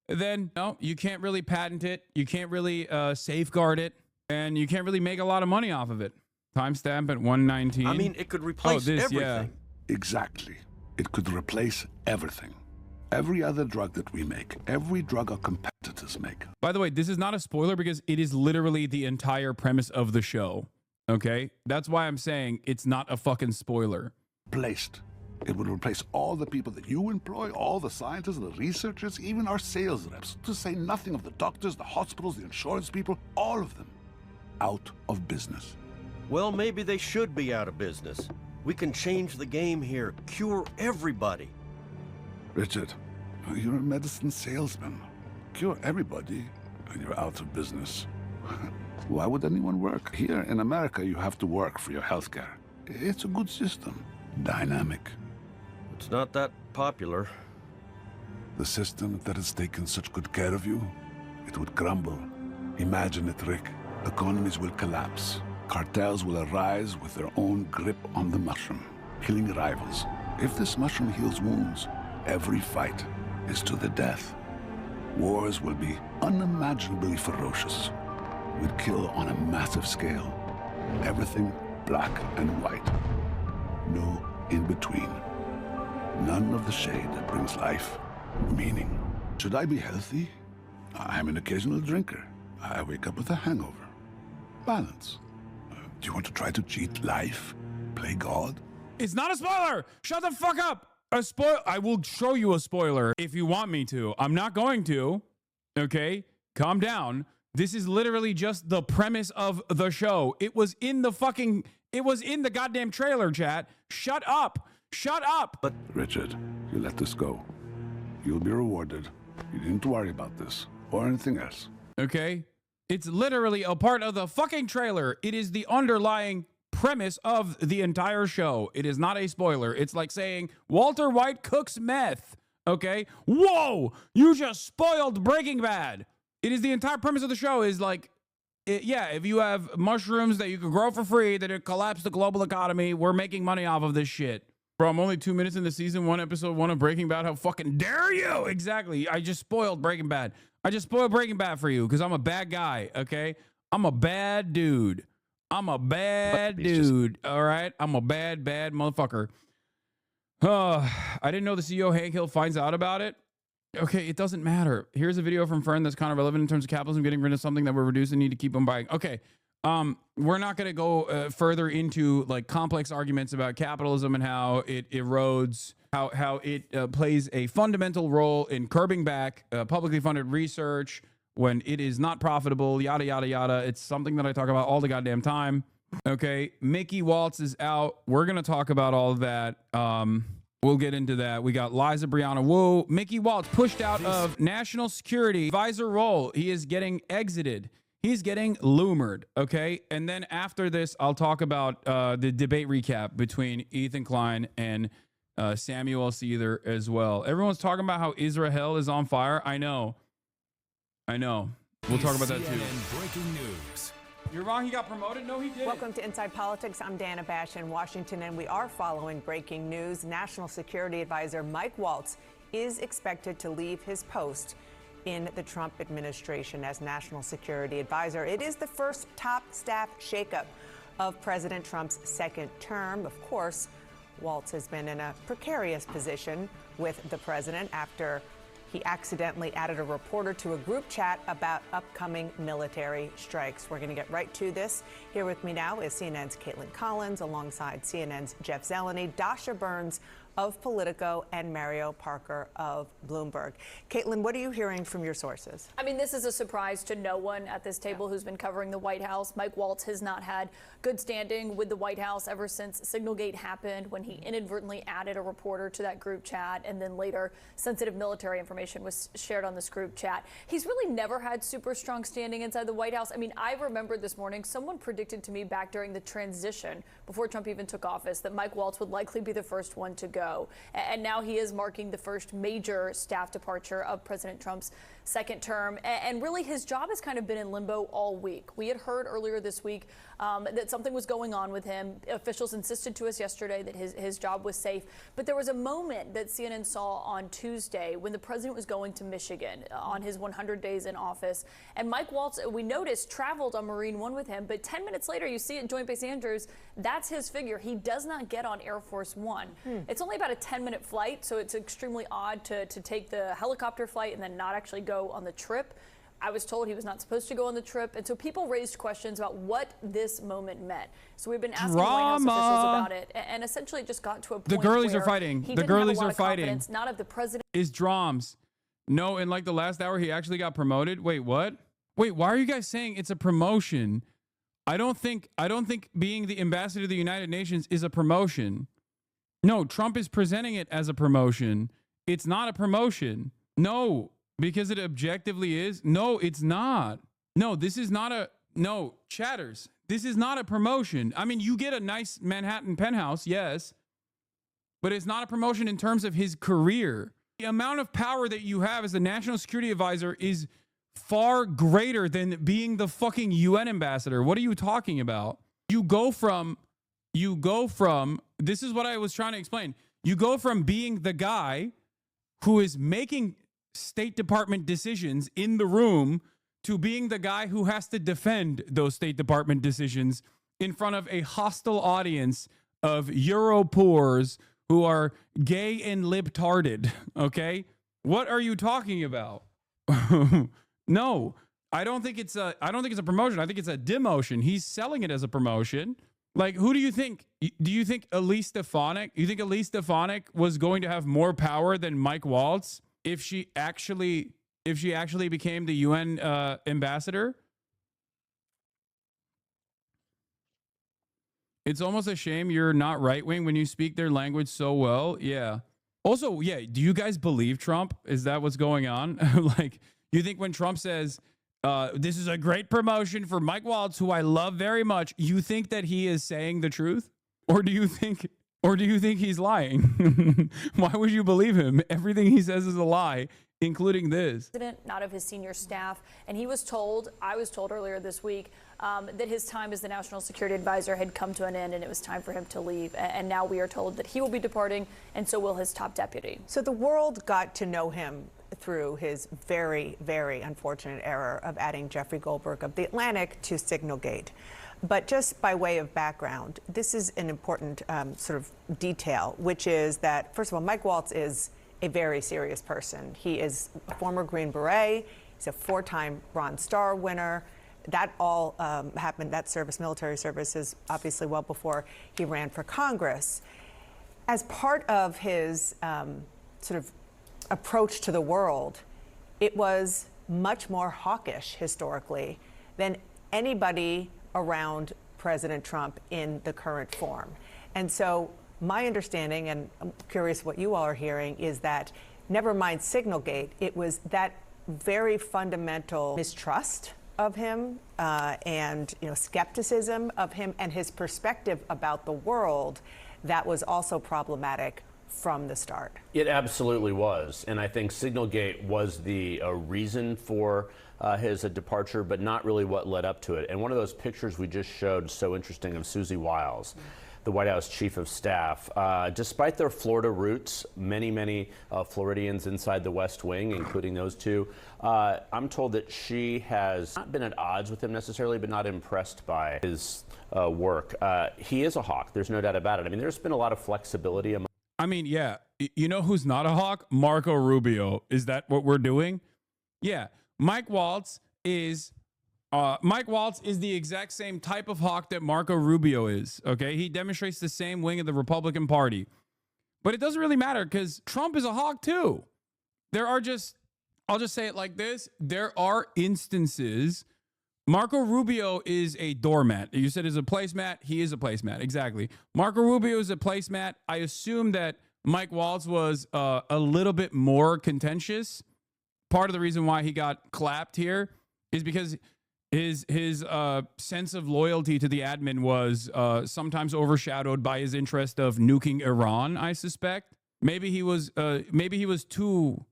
then no, you can't really patent it, you can't really safeguard it, and you can't really make a lot of money off of it. Timestamp at 119. I mean, it could replace everything. Yeah. Exactly. It could replace everything. Every other drug that we make, every drug our competitors make. By the way, this is not a spoiler because it is literally the entire premise of the show. Okay? That's why I'm saying it's not a fucking spoiler. Placed. It would replace all the people that you employ, all the scientists, the researchers, even our sales reps, to say nothing of the doctors, the hospitals, the insurance people, all of them out of business. Well, maybe they should be out of business. We can change the game here, cure everybody. Richard, you're a medicine salesman. Cure everybody, and you're out of business. Why would anyone work? Here in America, you have to work for your healthcare. It's a good system. Dynamic. It's not that popular. The system that has taken such good care of you, it would crumble. Imagine it, Rick. Economies will collapse. Cartels will arise with their own grip on the mushroom, killing rivals. If this mushroom heals wounds, every fight is to the death. Wars will be unimaginably ferocious. We'd kill on a massive scale. Everything black and white. No in between. None of the shade that brings life, meaning. Should I be healthy? I'm an occasional drinker. I wake up with a hangover. Balance. Do you want to try to cheat life? Play God? It's not a spoiler. Shut the fuck up. I will show you a spoiler if you want me to. I'm not going to. Okay? Calm down. This is literally just the premise of the show. It was in the goddamn trailer, chat. Shut up. Shut up. But Richard, you let this go. You'll be rewarded. You didn't worry about this or anything else. Okay? It's literally a part of the fucking trailer. It is the underlying premise of the entire show. It is not a spoiler. It's like saying Walter White cooks meth. Okay? Whoa! You just spoiled Breaking Bad. It is the entire premise of the show is like, if you have mushrooms that you can grow for free, that it collapse the global economy, we're making money off of this shit. Bro, I'm only 2 minutes into season 1, episode 1 of Breaking Bad. How fucking dare you? Exactly. I just spoiled Breaking Bad. I just spoiled Breaking Bad for you because I'm a bad guy, okay? I'm a bad dude. I'm a bad dude, all right? I'm a bad motherfucker. I didn't know the CEO, Hank Hill, finds out about it. Okay, it doesn't matter. Here's a video from Fern that's kind of relevant in terms of capitalism, getting rid of something that we're reducing, need to keep on buying. Okay, we're not going to go further into like complex arguments about capitalism and how it erodes, how it plays a fundamental role in curbing back publicly funded research when it is not profitable, yada, yada, yada. It's something that I talk about all the goddamn time. Okay, Mickey Waltz is out. We're going to talk about all of that. We'll get into that. We got Liza Brianna Wu. Mickey Waltz pushed out of national security advisor role. He is getting exited. He's getting loomered, okay? And then after this, I'll talk about the debate recap between Ethan Klein and Samuel Seether as well. Everyone's talking about how Israel is on fire. I know. We'll talk about that too. Breaking news. You're wrong. He got promoted? No, he didn't. Welcome to Inside Politics. I'm Dana Bash in Washington, and we are following breaking news. National Security Advisor Mike Waltz is expected to leave his post in the Trump administration as National Security Advisor. It is the first top staff shakeup of President Trump's second term. Of course, Waltz has been in a precarious position with the president after he accidentally added a reporter to a group chat about upcoming military strikes. We're going to get right to this. Here with me now is CNN's Caitlin Collins, alongside CNN's Jeff Zeleny, Dasha Burns of Politico, and Mario Parker of Bloomberg. Caitlin, what are you hearing from your sources? I mean, this is a surprise to no one at this table who's been covering the White House. Mike Waltz has not had good standing with the White House ever since Signalgate happened, when he inadvertently added a reporter to that group chat, and then later sensitive military information was shared on this group chat. He's really never had super strong standing inside the White House. I mean, I remember this morning, someone predicted to me back during the transition, before Trump even took office, that Mike Waltz would likely be the first one to go. And now he is marking the first major staff departure of President Trump's second term. And really, his job has kind of been in limbo all week. We had heard earlier this week that something was going on with him. Officials insisted to us yesterday that his job was safe. But there was a moment that CNN saw on Tuesday when the president was going to Michigan on his 100 days in office. And Mike Waltz, we noticed, traveled on Marine One with him. But 10 minutes later, you see at Joint Base Andrews, that's his figure. He does not get on Air Force One. It's only about a 10-minute flight, so it's extremely odd to take the helicopter flight and then not actually go on the trip. I was told he was not supposed to go on the trip, and so people raised questions about what this moment meant. So we've been asking White House officials about it, and essentially it just got to a point the girlies where are fighting. He the didn't have girlies a lot are of fighting. confidence, not of the president. Is drums. No, in like the last hour, he actually got promoted. Wait, what? Wait, why are you guys saying it's a promotion? I don't think being the ambassador to the United Nations is a promotion. No, Trump is presenting it as a promotion. It's not a promotion. No, because it objectively is. No, it's not. No, this is not a, no, chatters. This is not a promotion. I mean, you get a nice Manhattan penthouse, yes, but it's not a promotion in terms of his career. The amount of power that you have as a national security advisor is far greater than being the fucking UN ambassador. What are you talking about? You go from, this is what I was trying to explain. You go from being the guy who is making State Department decisions in the room to being the guy who has to defend those State Department decisions in front of a hostile audience of Europores who are gay and libtarded. Okay? What are you talking about? No, I don't think it's a promotion. I think it's a demotion. He's selling it as a promotion. Like, who do you think? Do you think Elise Stefanik? You think Elise Stefanik was going to have more power than Mike Waltz if she actually became the UN ambassador? It's almost a shame you're not right wing when you speak their language so well. Yeah. Also, yeah. Do you guys believe Trump? Is that what's going on? Like, you think when Trump says, this is a great promotion for Mike Waltz, who I love very much, you think that he is saying the truth? Or do you think he's lying? Why would you believe him? Everything he says is a lie, including this. Not of his senior staff. And he was told, I was told earlier this week, that his time as the National Security Advisor had come to an end and it was time for him to leave. And now we are told that he will be departing, and so will his top deputy. So the world got to know him through his very, very unfortunate error of adding Jeffrey Goldberg of The Atlantic to Signalgate. But just by way of background, this is an important sort of detail, which is that, first of all, Mike Waltz is a very serious person. He is a former Green Beret. He's a 4-time Bronze Star winner. That all happened, that service, military service, is obviously well before he ran for Congress. As part of his sort of approach to the world, it was much more hawkish historically than anybody around President Trump in the current form. And so my understanding, and I'm curious what you all are hearing, is that never mind Signalgate, it was that very fundamental mistrust of him and skepticism of him and his perspective about the world that was also problematic from the start. It absolutely was. And I think Signalgate was the reason for his departure, but not really what led up to it. And one of those pictures we just showed, so interesting, of Susie Wiles, the White House chief of staff. Despite their Florida roots, many Floridians inside the West Wing, including those two, I'm told that she has not been at odds with him necessarily, but not impressed by his work. He is a hawk. There's no doubt about it. I mean, there's been a lot of flexibility among. I mean, yeah. You know who's not a hawk? Marco Rubio. Is that what we're doing? Yeah. Mike Waltz is the exact same type of hawk that Marco Rubio is. Okay. He demonstrates the same wing of the Republican Party. But it doesn't really matter because Trump is a hawk too. I'll just say it like this. There are instances. Marco Rubio is a doormat. You said is a placemat. He is a placemat. Exactly. Marco Rubio is a placemat. I assume that Mike Waltz was a little bit more contentious. Part of the reason why he got clapped here is because his sense of loyalty to the admin was sometimes overshadowed by his interest of nuking Iran, I suspect. Maybe he was too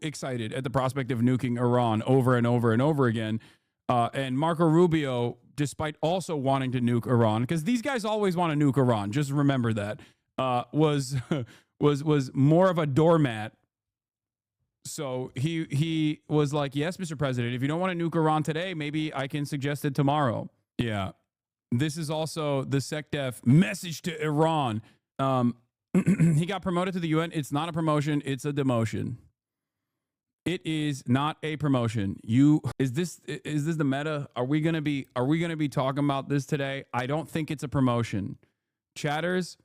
excited at the prospect of nuking Iran over and over and over again. And Marco Rubio, despite also wanting to nuke Iran, because these guys always want to nuke Iran, just remember that, was more of a doormat. So he was like, yes, Mr. President, if you don't want to nuke Iran today, maybe I can suggest it tomorrow. Yeah. This is also the SecDef message to Iran. He got promoted to the UN. It's not a promotion. It's a demotion. It is not a promotion. Is this the meta? Are we gonna be talking about this today? I don't think it's a promotion. Chatters,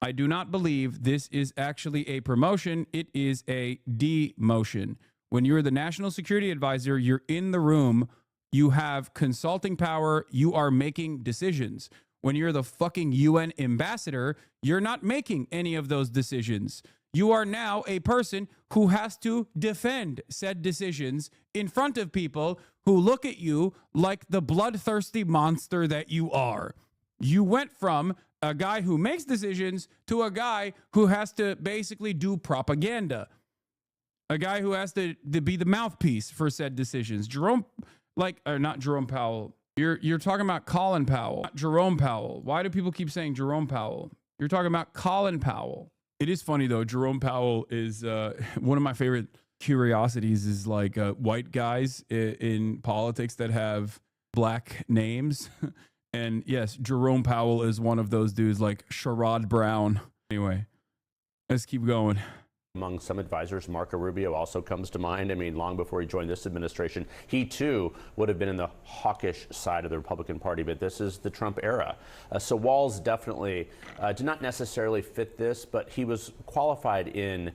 I do not believe this is actually a promotion. It is a demotion. When you're the National Security Advisor, you're in the room You have consulting power. You are making decisions. When you're the fucking UN ambassador, you're not making any of those decisions. You are now a person who has to defend said decisions in front of people who look at you like the bloodthirsty monster that you are. You went from a guy who makes decisions to a guy who has to basically do propaganda. A guy who has to be the mouthpiece for said decisions. Not Jerome Powell. You're talking about Colin Powell, not Jerome Powell. Why do people keep saying Jerome Powell? You're talking about Colin Powell. It is funny though. Jerome Powell is one of my favorite curiosities. Is like white guys in politics that have black names. And yes, Jerome Powell is one of those dudes, like Sherrod Brown. Anyway, let's keep going. Among some advisors, Marco Rubio also comes to mind. I mean, long before he joined this administration, he too would have been in the hawkish side of the Republican Party, but this is the Trump era. So Walz definitely did not necessarily fit this, but he was qualified in,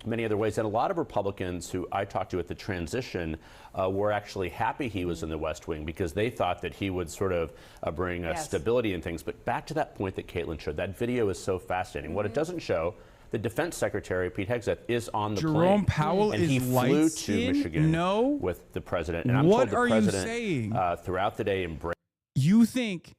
many other ways. And a lot of Republicans who I talked to at the transition were actually happy he was in the West Wing because they thought that he would sort of bring stability and things. But back to that point that Caitlin showed, that video is so fascinating. What it doesn't show, the Defense Secretary, Pete Hegseth, is on the plane. Jerome Powell and is he flew to Michigan No. with the president. And I'm what told the are president, you saying? Throughout the day embraced. You think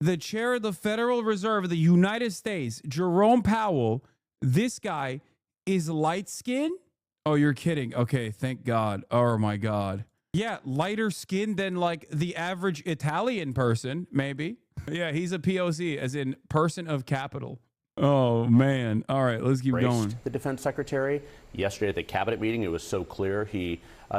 the chair of the Federal Reserve of the United States, Jerome Powell, this guy is light skinned? Oh, you're kidding. Okay, thank God. Oh my God. Yeah, lighter skin than like the average Italian person, maybe. Yeah, he's a POC, as in person of capital. Oh man. All right, let's keep going. The Defense Secretary yesterday at the cabinet meeting, it was so clear.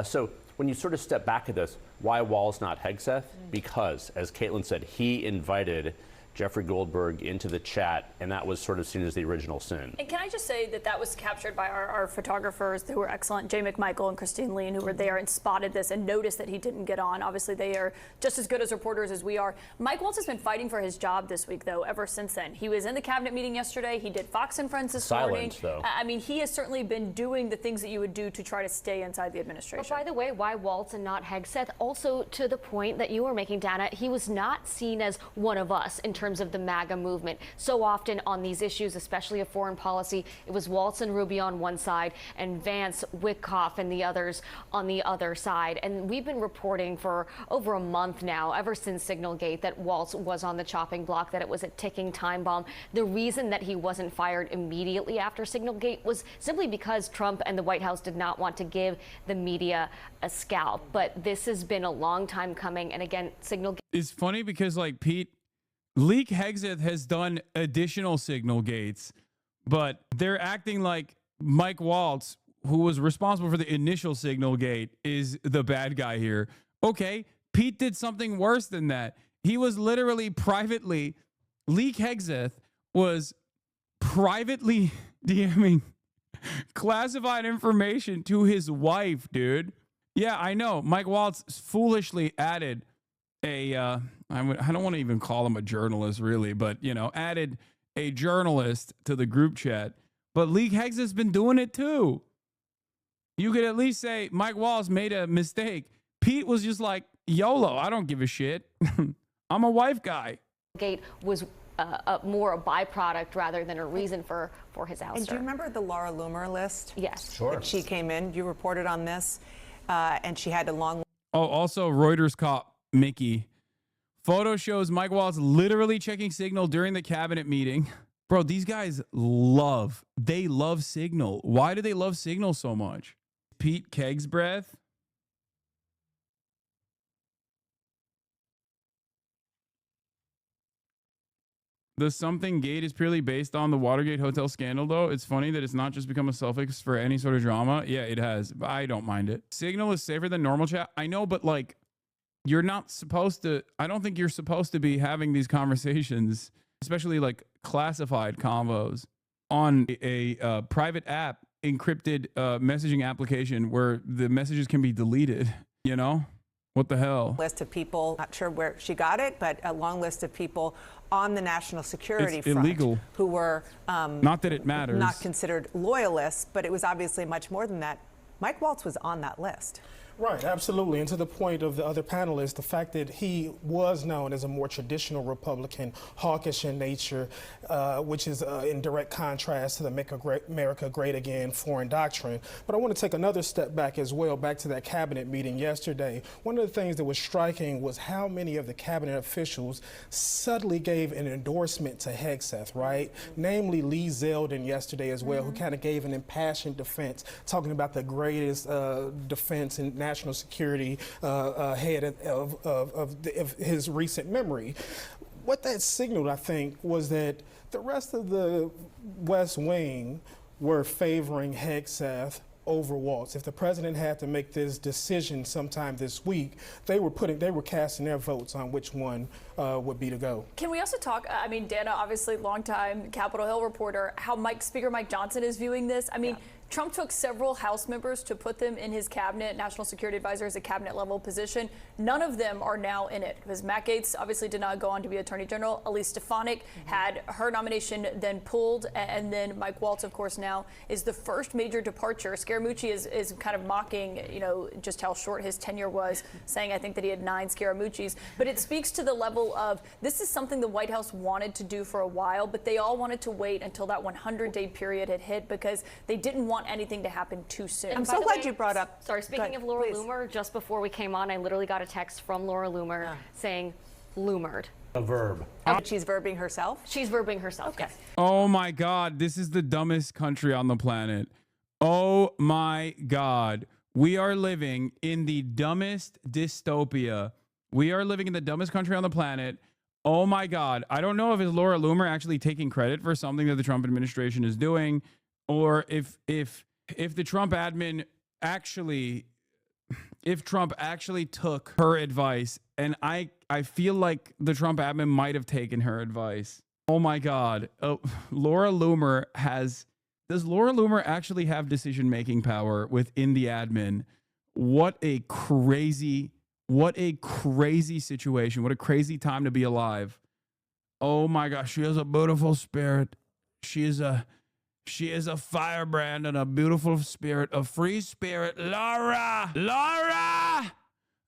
So when you sort of step back at this, why Walz not Hegseth? Because, as Caitlin said, he invited Jeffrey Goldberg into the chat, and that was sort of seen as the original sin. And can I just say that that was captured by our photographers who were excellent, Jay McMichael and Christine Lean, who were there and spotted this and noticed that he didn't get on. Obviously, they are just as good as reporters as we are. Mike Waltz has been fighting for his job this week, though, ever since then. He was in the cabinet meeting yesterday. He did Fox and Friends this morning. Though. I mean, he has certainly been doing the things that you would do to try to stay inside the administration. But by the way, why Waltz and not Hegseth? Also, to the point that you were making, Dana, he was not seen as one of us in terms of the MAGA movement. So often on these issues, especially of foreign policy, it was Waltz and Rubio on one side and Vance, Witkoff, and the others on the other side. And we've been reporting for over a month now, ever since Signalgate, that Waltz was on the chopping block, that it was a ticking time bomb. The reason that he wasn't fired immediately after Signalgate was simply because Trump and the White House did not want to give the media a scalp. But this has been a long time coming. And again, Signalgate. It's funny because, like, Pete, Leak Hegseth has done additional signal gates, but they're acting like Mike Waltz, who was responsible for the initial signal gate, is the bad guy here. Okay, Pete did something worse than that. He was literally privately, Leak Hegseth was privately DMing classified information to his wife, dude. Yeah, I know. Mike Waltz foolishly added I don't want to even call him a journalist, really, but, added a journalist to the group chat. But Leak Hegseth's been doing it too. You could at least say Mike Waltz made a mistake. Pete was just like, YOLO, I don't give a shit. I'm a wife guy. Gate was more a byproduct rather than a reason for his ouster. And do you remember the Laura Loomer list? Yes. Sure. That she came in, you reported on this, and she had a long... Oh, also Reuters cop Mickey. Photo shows Mike Waltz literally checking Signal during the cabinet meeting. Bro, these guys love Signal. Why do they love Signal so much? Pete Keg's breath. The something gate is purely based on the Watergate hotel scandal, though. It's funny that it's not just become a suffix for any sort of drama. Yeah, it has. I don't mind it. Signal is safer than normal chat. I know, but like, you're not supposed to, I don't think you're supposed to be having these conversations, especially like classified convos on a private app, encrypted messaging application where the messages can be deleted, What the hell? List of people, not sure where she got it, but a long list of people on the national security front illegal. Who were not that it matters, not considered loyalists, but it was obviously much more than that. Mike Waltz was on that list. Right, absolutely. And to the point of the other panelists, the fact that he was known as a more traditional Republican, hawkish in nature, which is in direct contrast to the Make America Great Again foreign doctrine. But I want to take another step back as well, back to that cabinet meeting yesterday. One of the things that was striking was how many of the cabinet officials subtly gave an endorsement to Hegseth, right? Namely Lee Zeldin yesterday as well, who kind of gave an impassioned defense, talking about the greatest defense in national security head of his recent memory. What that signaled, I think, was that the rest of the West Wing were favoring Hegseth over Waltz. If the president had to make this decision sometime this week, they were casting their votes on which one would be to go. Can we also talk, I mean, Dana, obviously longtime Capitol Hill reporter, how Speaker Mike Johnson is viewing this? I mean, Trump took several House members to put them in his cabinet, national security advisor as a cabinet level position. None of them are now in it because Matt Gaetz obviously did not go on to be Attorney General. Elise Stefanik had her nomination then pulled, and then Mike Waltz, of course, now is the first major departure. Scaramucci is kind of mocking, you know, just how short his tenure was, saying I think that he had 9 Scaramuccis. But it speaks to the level of this is something the White House wanted to do for a while, but they all wanted to wait until that 100-day period had hit because they didn't want anything to happen too soon. And I'm so glad you brought up. Sorry, speaking of Laura Loomer, just before we came on, I literally got a text from Laura Loomer saying loomered. A verb. She's verbing herself? She's verbing herself, yes. Oh my God, this is the dumbest country on the planet. Oh my God. We are living in the dumbest dystopia. We are living in the dumbest country on the planet. Oh my God. I don't know if it's Laura Loomer actually taking credit for something that the Trump administration is doing, or if the Trump admin actually, if Trump actually took her advice, and I feel like the Trump admin might have taken her advice. Oh my God. Laura Loomer does Laura Loomer actually have decision-making power within the admin? What a crazy situation. What a crazy time to be alive. Oh my gosh. She has a beautiful spirit. She is a firebrand and a beautiful spirit, a free spirit. Laura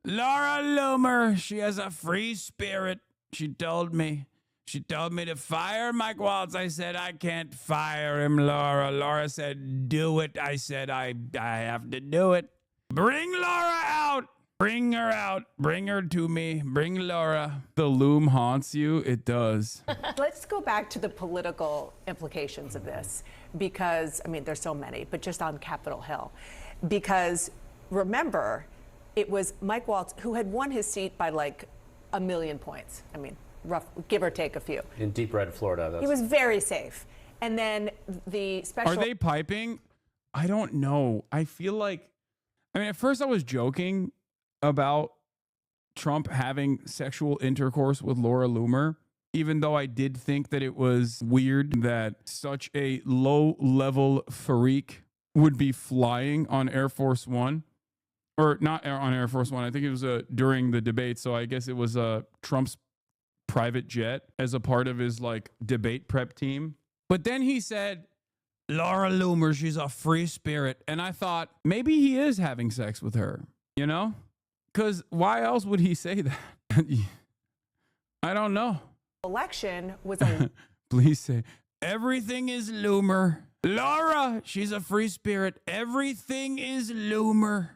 Loomer. She has a free spirit. She told me to fire Mike Waltz. I said, I can't fire him, Laura. Laura said, do it. I said, I have to do it. Bring Laura out. Bring her out. Bring her to me. Bring Laura. The loom haunts you. It does. Let's go back to the political implications of this because, I mean, there's so many, but just on Capitol Hill. Because remember, it was Mike Waltz who had won his seat by like 1 million points. I mean, rough, give or take a few. In deep red Florida. He was very safe. And then the special... Are they piping? I don't know. I feel like... I mean, at first I was joking about Trump having sexual intercourse with Laura Loomer, even though I did think that it was weird that such a low-level freak would be flying on Air Force One. Or not on Air Force One. I think it was during the debate, so I guess it was Trump's private jet as a part of his like debate prep team. But then he said, Laura Loomer, she's a free spirit. And I thought, maybe he is having sex with her, you know? Because why else would he say that? I don't know. Election was a... Please say, everything is Loomer. Laura, she's a free spirit. Everything is Loomer.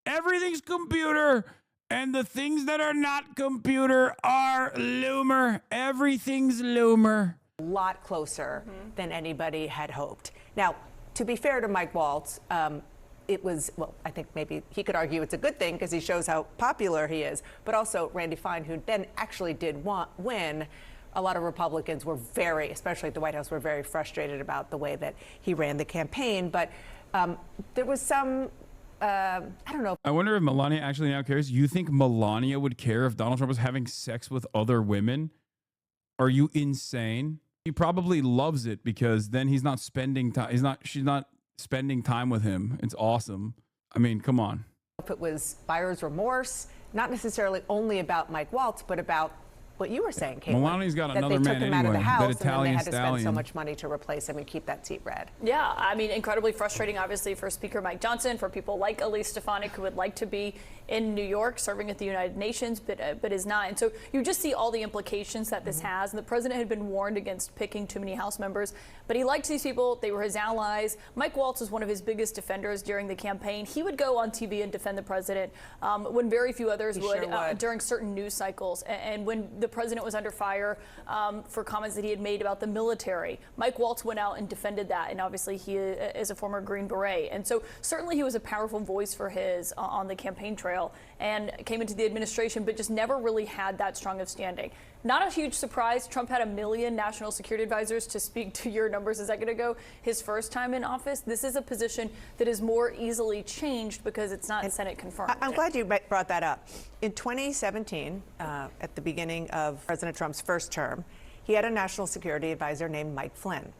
Everything's computer. And the things that are not computer are Loomer. Everything's Loomer. A lot closer than anybody had hoped. Now, to be fair to Mike Waltz, it was, well, I think maybe he could argue it's a good thing because he shows how popular he is, but also Randy Fine, who then actually did win. A lot of Republicans were especially at the White House, were very frustrated about the way that he ran the campaign. But there was some, I don't know. I wonder if Melania actually now cares. You think Melania would care if Donald Trump was having sex with other women? Are you insane? He probably loves it because then he's not spending time. She's not spending time with him. It's awesome. I mean, come on. If it was buyer's remorse, not necessarily only about Mike Waltz, but about what you were saying, Caitlin. Melania's got that another they took man him out of the anyway, house, that and then they Italian had to spend so stallion. much money to replace him and keep that seat red. Yeah, I mean, incredibly frustrating, obviously, for Speaker Mike Johnson, for people like Elise Stefanik, who would like to be in New York serving at the United Nations, but is not. And so you just see all the implications that this has. And the president had been warned against picking too many House members, but he liked these people. They were his allies. Mike Waltz was one of his biggest defenders during the campaign. He would go on TV and defend the president when very few others would, during certain news cycles. And when the president was under fire for comments that he had made about the military, Mike Waltz went out and defended that. And obviously he is a former Green Beret. And so certainly he was a powerful voice for his on the campaign trail and came into the administration, but just never really had that strong of standing. Not a huge surprise. Trump had 1 million national security advisors, to speak to your numbers a second ago, his first time in office. This is a position that is more easily changed because it's not Senate confirmed. I'm glad you brought that up. In 2017, at the beginning of President Trump's first term, he had a national security advisor named Mike Flynn,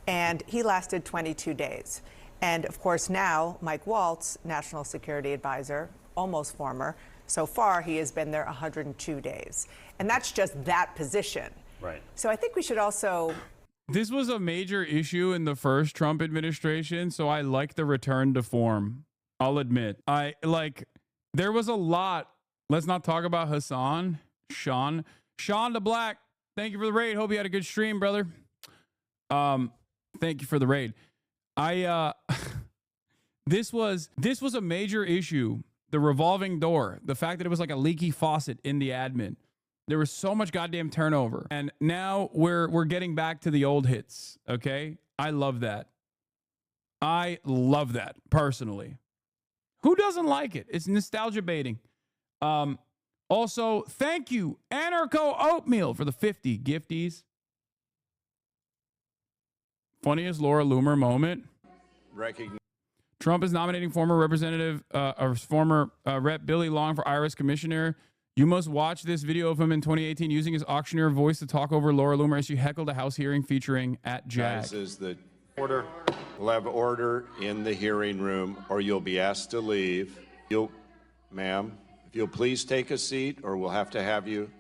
and he lasted 22 days. And of course now, Mike Waltz, national security advisor, almost former, so far he has been there 102 days. And that's just that position. Right. So I think we should also... This was a major issue in the first Trump administration, so I like the return to form. I'll admit. There was a lot. Let's not talk about Hassan. Sean the Black. Thank you for the raid. Hope you had a good stream, brother. Thank you for the raid. This was a major issue. The revolving door, the fact that it was like a leaky faucet in the admin. There was so much goddamn turnover. And now we're getting back to the old hits, okay? I love that. I love that, personally. Who doesn't like it? It's nostalgia baiting. Also, thank you, Anarcho Oatmeal, for the 50 gifties. Funniest Laura Loomer moment. Trump is nominating former representative, former Rep. Billy Long for IRS commissioner. You must watch this video of him in 2018 using his auctioneer voice to talk over Laura Loomer as she heckled a House hearing featuring @Jack. Is the order. We'll have order in the hearing room, or you'll be asked to leave. Ma'am, if you'll please take a seat, or we'll have to have you.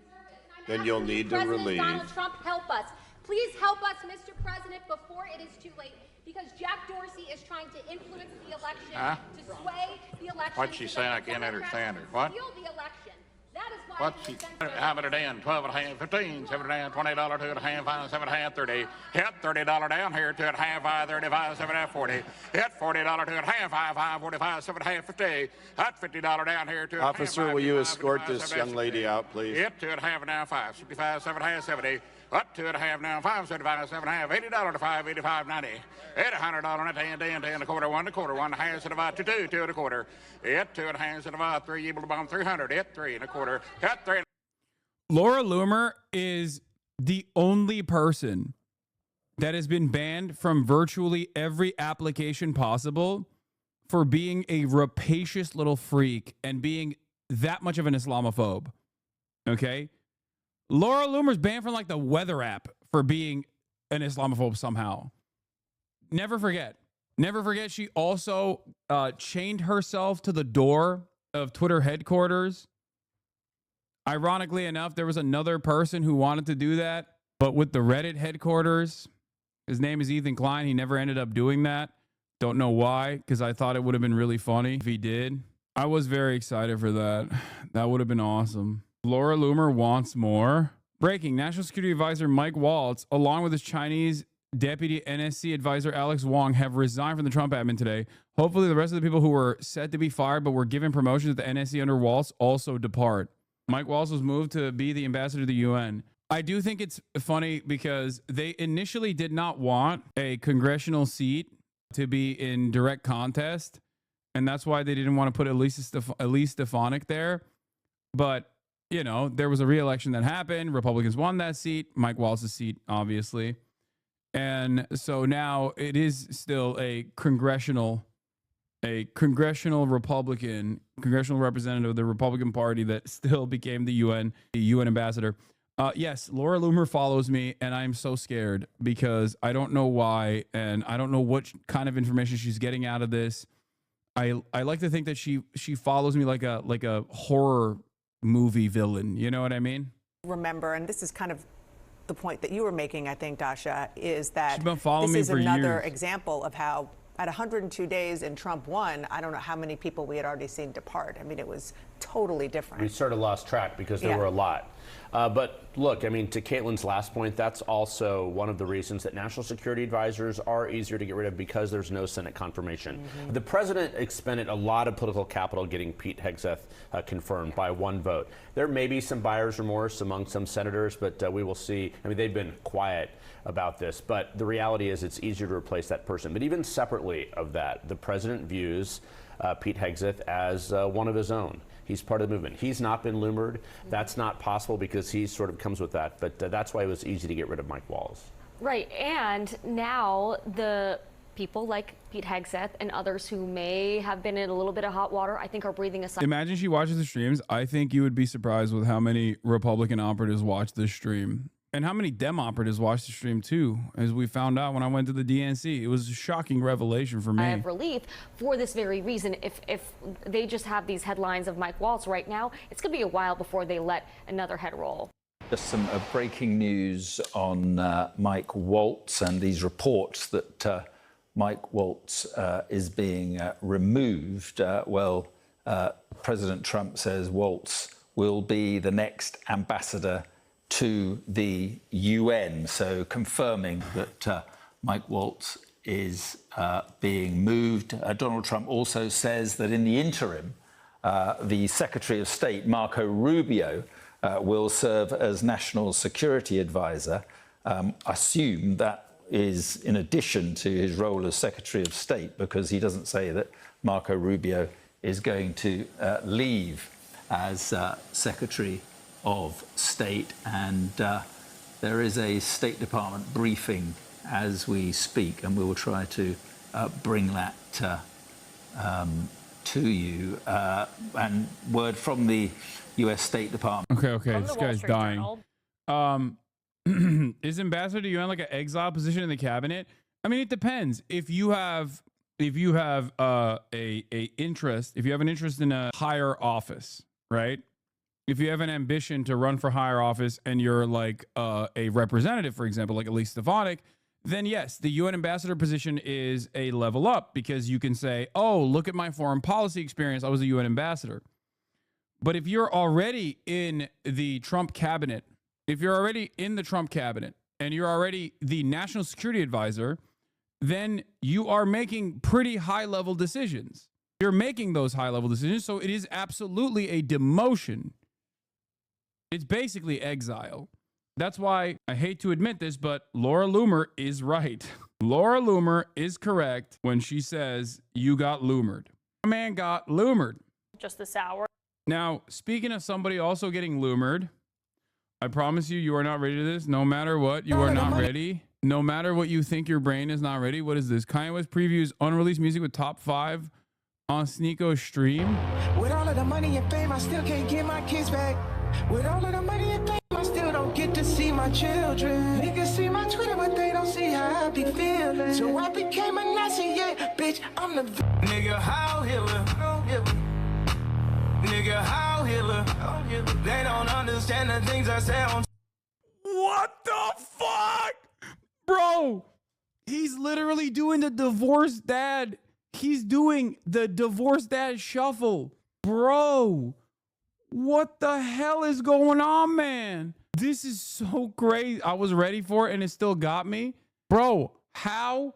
Then you'll need to relieve. Donald Trump, help us. Please help us, Mr. President, before it is too late. Because Jack Dorsey is trying to influence the election, to sway the election. What's she saying? I can't understand her. What? Steal the election. That is why. What's she? How about it in? 12 and a half, 15, 7 and a half, $20, 2 and a half, 5, 7 and a half, 30. Hit $30 down here, 2 and a half, 5, 35, 7 and a half, 40. Hit $40, 2 and a half, 5, 5, 45, 7 and a half, 50. Hit $50 down here, 2 and a half. Officer, will you escort this young lady out, please? Hit 2 and a half now, 5, 55, 7 and a half, 70. Up 2 and a half now, 5, 75, 7 and a half, $80 to 5, 85, 90. Hit $100 and a 10, 10, 10 and a quarter, 1 and a quarter, 1 and a half, 75 to 2, 2 and a quarter. Hit 2 and a half, 75, 3, able to bomb 300. Hit 3 and a quarter. Hit 3. Laura Loomer is the only person that has been banned from virtually every application possible for being a rapacious little freak and being that much of an Islamophobe. Okay? Laura Loomer's banned from like the weather app for being an Islamophobe somehow. Never forget. Never forget she also chained herself to the door of Twitter headquarters. Ironically enough, there was another person who wanted to do that, but with the Reddit headquarters, his name is Ethan Klein. He never ended up doing that. Don't know why, because I thought it would have been really funny if he did. I was very excited for that. That would have been awesome. Laura Loomer wants more. Breaking. National Security Advisor Mike Waltz, along with his Chinese Deputy NSC Advisor Alex Wong, have resigned from the Trump admin today. Hopefully the rest of the people who were set to be fired but were given promotions at the NSC under Waltz also depart. Mike Waltz was moved to be the ambassador to the UN. I do think it's funny because they initially did not want a congressional seat to be in direct contest, and that's why they didn't want to put Elise Stefanik there. But, you know, there was a re-election that happened. Republicans won that seat. Mike Waltz's seat, obviously. And so now it is still a congressional Republican, congressional representative of the Republican Party that still became the UN ambassador. Yes, Laura Loomer follows me, and I'm so scared because I don't know why, and I don't know what kind of information she's getting out of this. I like to think that she follows me like a horror movie villain. You know what I mean? remember, and this is kind of the point that you were making, I think, Dasha, is that She's been following this me is for another years. example of how at 102 days and Trump won, I don't know how many people we had already seen depart. I mean, it was totally different. We sort of lost track because there were a lot. But look, I mean, to Caitlin's last point, that's also one of the reasons that national security advisors are easier to get rid of, because there's no Senate confirmation. The president expended a lot of political capital getting Pete Hegseth confirmed by one vote. There may be some buyer's remorse among some senators, but we will see. I mean, they've been quiet about this, but the reality is it's easier to replace that person. But even separately of that, the president views Pete Hegseth as one of his own. He's part of the movement. He's not been Loomered. That's not possible because he sort of comes with that. But that's why it was easy to get rid of Mike Waltz. Right, and now the people like Pete Hegseth and others who may have been in a little bit of hot water, I think, are breathing a sigh. Imagine she watches the streams. I think you would be surprised with how many Republican operatives watch this stream. And how many Dem operatives watch the stream too, as we found out when I went to the DNC. It was a shocking revelation for me. I have relief for this very reason. If they just have these headlines of Mike Waltz right now, it's going to be a while before they let another head roll. Just some breaking news on Mike Waltz and these reports that Mike Waltz is being removed. President Trump says Waltz will be the next ambassador to the UN, so confirming that Mike Waltz is being moved. Donald Trump also says that in the interim, the Secretary of State, Marco Rubio, will serve as National Security Advisor. Assume that is in addition to his role as Secretary of State, because he doesn't say that Marco Rubio is going to leave as Secretary of State, and there is a State Department briefing as we speak, and we will try to bring that to you. And word from the U.S. State Department. Okay, this guy's dying. Is ambassador to UN like an exile position in the cabinet? I mean, it depends. If you have an interest in a higher office, right? If you have an ambition to run for higher office and you're like a representative, for example, like Elise Stefanik, then yes, the UN ambassador position is a level up, because you can say, oh, look at my foreign policy experience. I was a UN ambassador. But if you're already in the Trump cabinet, and you're already the national security advisor, then you are making pretty high level decisions. You're making those high level decisions. So it is absolutely a demotion. It's basically exile. That's why I hate to admit this, but Laura Loomer is right. Laura Loomer is correct when she says you got Loomered. A man got Loomered. Just this hour. Now, speaking of somebody also getting Loomered, I promise you, you are not ready to this. No matter what, you are not ready. No matter what you think your brain is not ready. What is this? Kanye West previews unreleased music with top 5 on Sneako's stream. With all of the money and fame, I still can't get my kids back. With all of the money and fame, I still don't get to see my children. Niggas see my Twitter, but they don't see how I be feeling. So I became a Nazi, yeah, bitch, I'm the nigga, how Hitler. Nigga, how Hitler. They don't understand the things I say on. What the fuck? Bro, he's literally doing the divorced dad. He's doing the divorced dad shuffle. Bro, what the hell is going on, man? This is so crazy. I was ready for it and it still got me. Bro, how?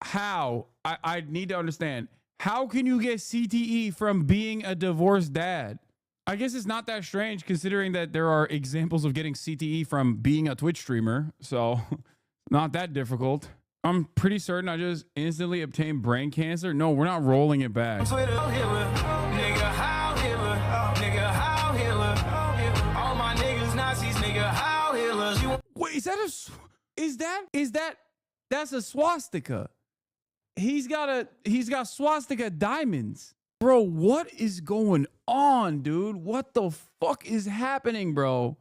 I need to understand. How can you get CTE from being a divorced dad? I guess it's not that strange considering that there are examples of getting CTE from being a Twitch streamer. So not that difficult. I'm pretty certain I just instantly obtained brain cancer. No, we're not rolling it back. Wait, that's a swastika. He's got swastika diamonds. Bro, what is going on, dude? What the fuck is happening, bro?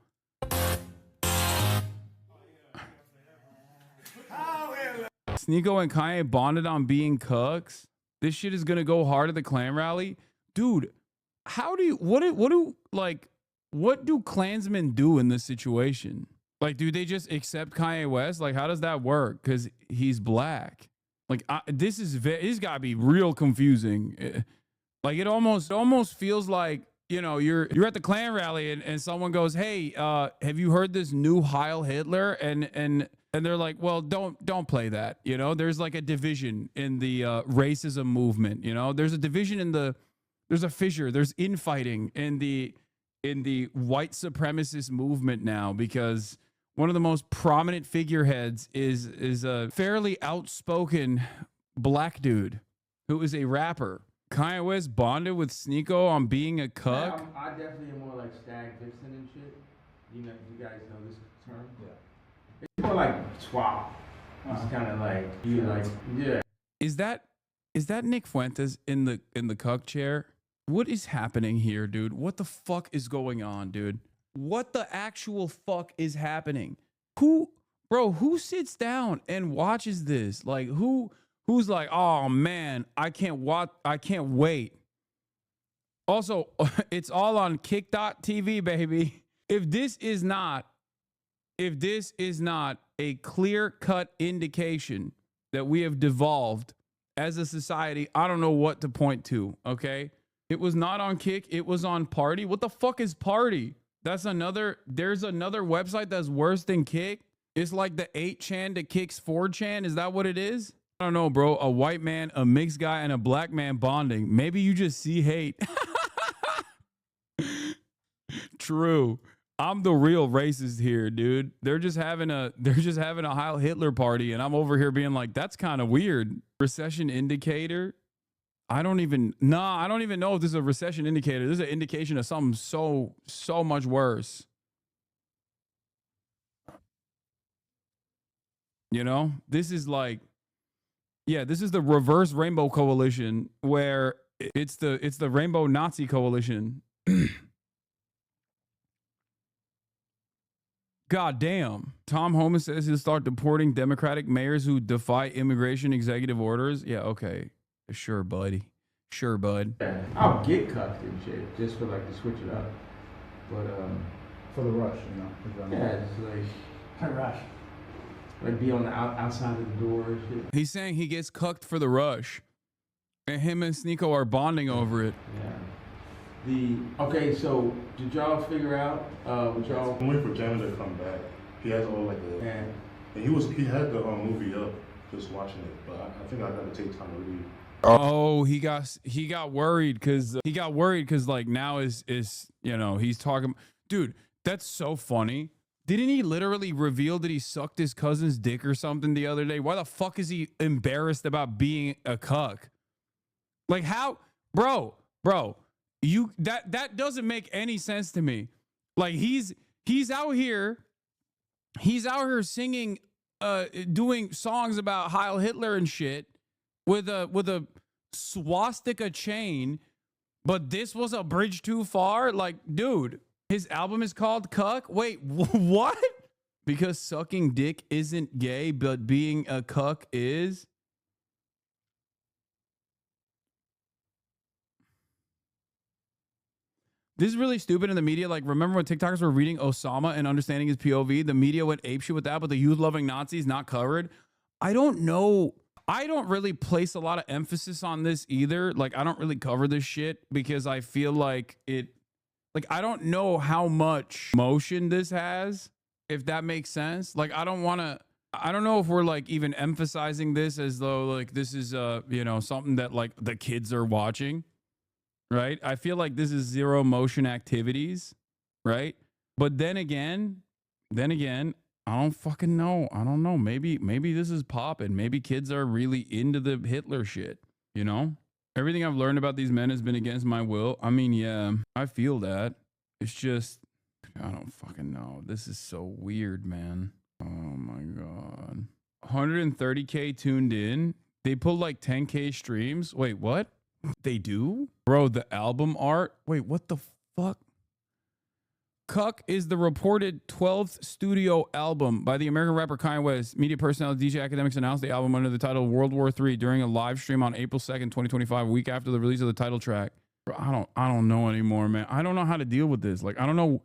Sneeko and Kanye bonded on being cucks. This shit is gonna go hard at the Klan rally. Dude, how do you, what do like, what do Klansmen do in this situation? Like, do they just accept Kanye West? Like, how does that work? Because he's black. Like, this gotta be real confusing. Like, it almost feels like, you know, you're at the Klan rally and someone goes, hey, have you heard this new Heil Hitler? And they're like, well, don't play that. You know, there's like a division in the racism movement. You know, there's a division there's a fissure. There's infighting in the white supremacist movement now, because one of the most prominent figureheads is a fairly outspoken black dude who is a rapper. Kanye West bonded with Sneeko on being a cuck. Yeah, I definitely am more like stag vixen and shit. You know, you guys know this term. Yeah. It's more like swap. It's kind of like you like, yeah. Is that Nick Fuentes in the cuck chair? What is happening here, dude? What the fuck is going on, dude? What the actual fuck is happening? Who sits down and watches this? Like, who's like, oh man, I can't wait. Also, it's all on kick.tv, baby. If this is not a clear-cut indication that we have devolved as a society, I don't know what to point to, okay? It was not on Kick, it was on Party. What the fuck is Party? There's another website that's worse than Kick. It's like the 8chan to Kick's 4chan. Is that what it is? I don't know, bro. A white man, a mixed guy, and a black man bonding. Maybe you just see hate. True. I'm the real racist here, dude. They're just having a Heil Hitler party, and I'm over here being like, that's kind of weird. Recession indicator. I don't even know if this is a recession indicator. This is an indication of something so much worse. You know, this is like, yeah, this is the reverse rainbow coalition, where it's the rainbow Nazi coalition. God damn. Tom Homan says he'll start deporting Democratic mayors who defy immigration executive orders. Yeah, okay. Sure, buddy. Sure, bud. Yeah, I'll get cuffed and shit just for like to switch it up. But for the rush, you know. Yeah, it's like Hey, rush. Like be on the outside of the door and shit. He's saying he gets cucked for the rush. And him and Sneeko are bonding over it. Yeah. Okay, so did y'all figure out what y'all? I'm waiting for Canada to come back. He has all like the and he had the movie up, just watching it, but I think I got to take time to read. Oh, he got worried because like now is you know, he's talking, dude, that's so funny. Didn't he literally reveal that he sucked his cousin's dick or something the other day? Why the fuck is he embarrassed about being a cuck? Like how, bro, you that doesn't make any sense to me. Like he's out here singing, doing songs about Heil Hitler and shit with a swastika chain, but this was a bridge too far. Like, dude, his album is called Cuck. Wait, what? Because sucking dick isn't gay, but being a cuck is. This is really stupid in the media. Like, remember when TikTokers were reading Osama and understanding his POV? The media went apeshit with that, but the youth-loving Nazis not covered. I don't know. I don't really place a lot of emphasis on this either. Like, I don't really cover this shit because I feel like I don't know how much motion this has, if that makes sense. Like, I don't know if we're like even emphasizing this as though like this is you know, something that like the kids are watching. Right? I feel like this is zero motion activities, right? But then again, I don't fucking know. I don't know. Maybe this is popping. Maybe kids are really into the Hitler shit, you know? Everything I've learned about these men has been against my will. I mean, yeah, I feel that. It's just, I don't fucking know. This is so weird, man. Oh my God. 130K tuned in. They pulled like 10K streams. Wait, what? They do? Bro, the album art? Wait, what the fuck? Cuck is the reported 12th studio album by the American rapper Kanye West. Media personality DJ Academics announced the album under the title World War III during a live stream on April 2nd, 2025, a week after the release of the title track. Bro, I don't know anymore, man. I don't know how to deal with this. Like, I don't know.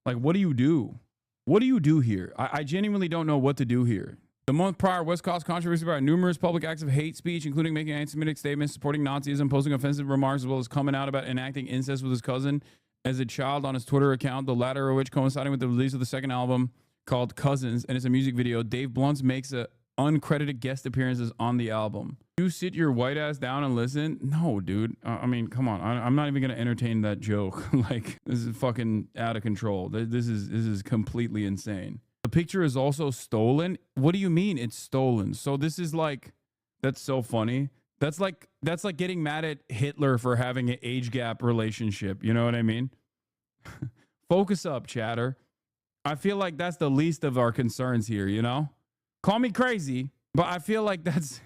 Like, what do you do? What do you do here? I genuinely don't know what to do here. The month prior was caused controversy by numerous public acts of hate speech, including making anti-Semitic statements, supporting Nazism, posting offensive remarks, as well as coming out about enacting incest with his cousin as a child on his Twitter account, the latter of which coinciding with the release of the second album called Cousins, and it's a music video. Dave Bluntz makes uncredited guest appearances on the album. You sit your white ass down and listen? No, dude. I mean, come on. I'm not even going to entertain that joke. Like, this is fucking out of control. This is completely insane. The picture is also stolen. What do you mean it's stolen? So this is like, that's so funny. That's like getting mad at Hitler for having an age gap relationship. You know what I mean? Focus up, chatter. I feel like that's the least of our concerns here, you know? Call me crazy, but I feel like that's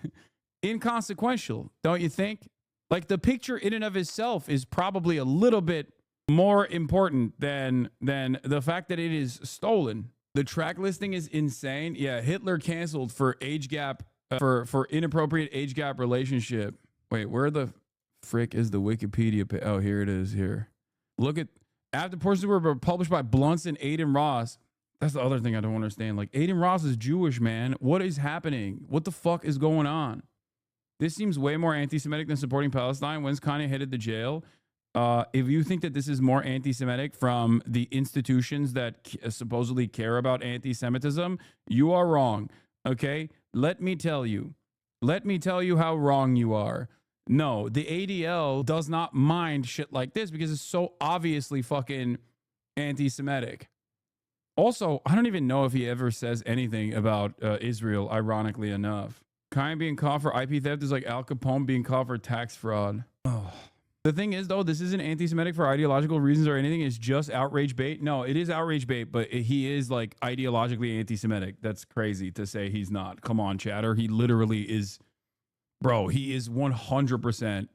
inconsequential, don't you think? Like, the picture in and of itself is probably a little bit more important than the fact that it is stolen. The track listing is insane. Yeah, Hitler canceled for age gap, for inappropriate age gap relationship. Wait, where the frick is the Wikipedia page? Oh, here it is here. Look at, after portions were published by Bluntz and Aiden Ross. That's the other thing I don't understand. Like, Aiden Ross is Jewish, man. What is happening? What the fuck is going on? This seems way more anti-Semitic than supporting Palestine. When's Kanye headed to jail? If you think that this is more anti-Semitic from the institutions that supposedly care about anti-Semitism, you are wrong. Okay? Let me tell you how wrong you are. No, the ADL does not mind shit like this because it's so obviously fucking anti-Semitic. Also, I don't even know if he ever says anything about Israel, ironically enough. Kanye being caught for IP theft is like Al Capone being caught for tax fraud. Oh. The thing is, though, this isn't anti-Semitic for ideological reasons or anything. It's just outrage bait. No, it is outrage bait, but he is like ideologically anti-Semitic. That's crazy to say he's not. Come on, chatter. He literally is. Bro, he is 100%.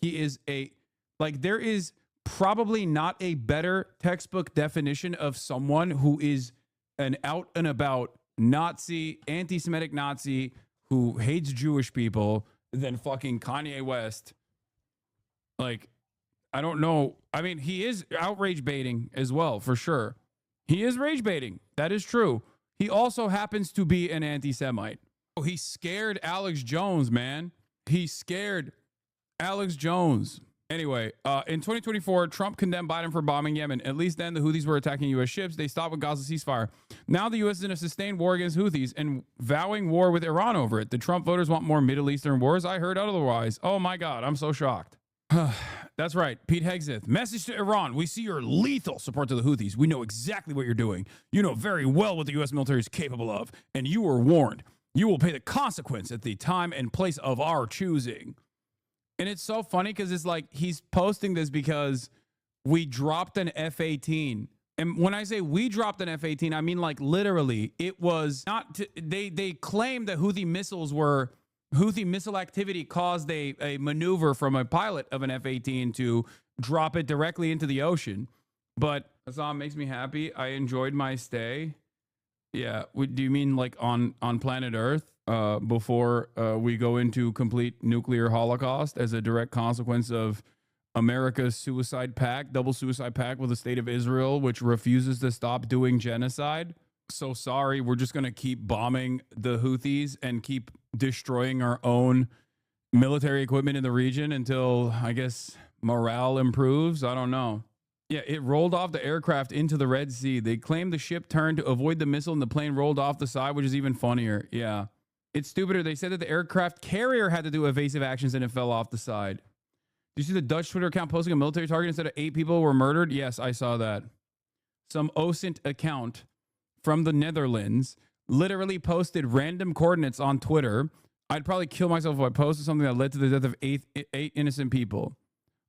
He is a, like, there is probably not a better textbook definition of someone who is an out and about Nazi, anti-Semitic Nazi who hates Jewish people than fucking Kanye West. Like, I don't know. I mean, he is outrage baiting as well, for sure. He is rage baiting. That is true. He also happens to be an anti-Semite. Oh, he scared Alex Jones, man. He scared Alex Jones. Anyway, in 2024, Trump condemned Biden for bombing Yemen. At least then, the Houthis were attacking U.S. ships. They stopped with Gaza ceasefire. Now the U.S. is in a sustained war against Houthis and vowing war with Iran over it. The Trump voters want more Middle Eastern wars. I heard otherwise. Oh, my God. I'm so shocked. That's right. Pete Hegseth. Message to Iran. We see your lethal support to the Houthis. We know exactly what you're doing. You know very well what the U.S. military is capable of, and you were warned. You will pay the consequence at the time and place of our choosing. And it's so funny because it's like he's posting this because we dropped an F-18. And when I say we dropped an F-18, I mean like literally. It was not. They claimed that Houthi missile activity caused a maneuver from a pilot of an F-18 to drop it directly into the ocean. But Hassan, makes me happy. I enjoyed my stay. Yeah. Do you mean like on planet Earth before we go into complete nuclear holocaust as a direct consequence of America's suicide pact, double suicide pact with the state of Israel, which refuses to stop doing genocide? So sorry, we're just going to keep bombing the Houthis and keep destroying our own military equipment in the region until, I guess, morale improves. I don't know. Yeah, it rolled off the aircraft into the Red Sea. They claimed the ship turned to avoid the missile and the plane rolled off the side, which is even funnier. Yeah, it's stupider. They said that the aircraft carrier had to do evasive actions and it fell off the side. Did you see the Dutch Twitter account posting a military target instead of 8 people were murdered? Yes, I saw that. Some OSINT account from the Netherlands literally posted random coordinates on Twitter. I'd probably kill myself if I posted something that led to the death of eight innocent people.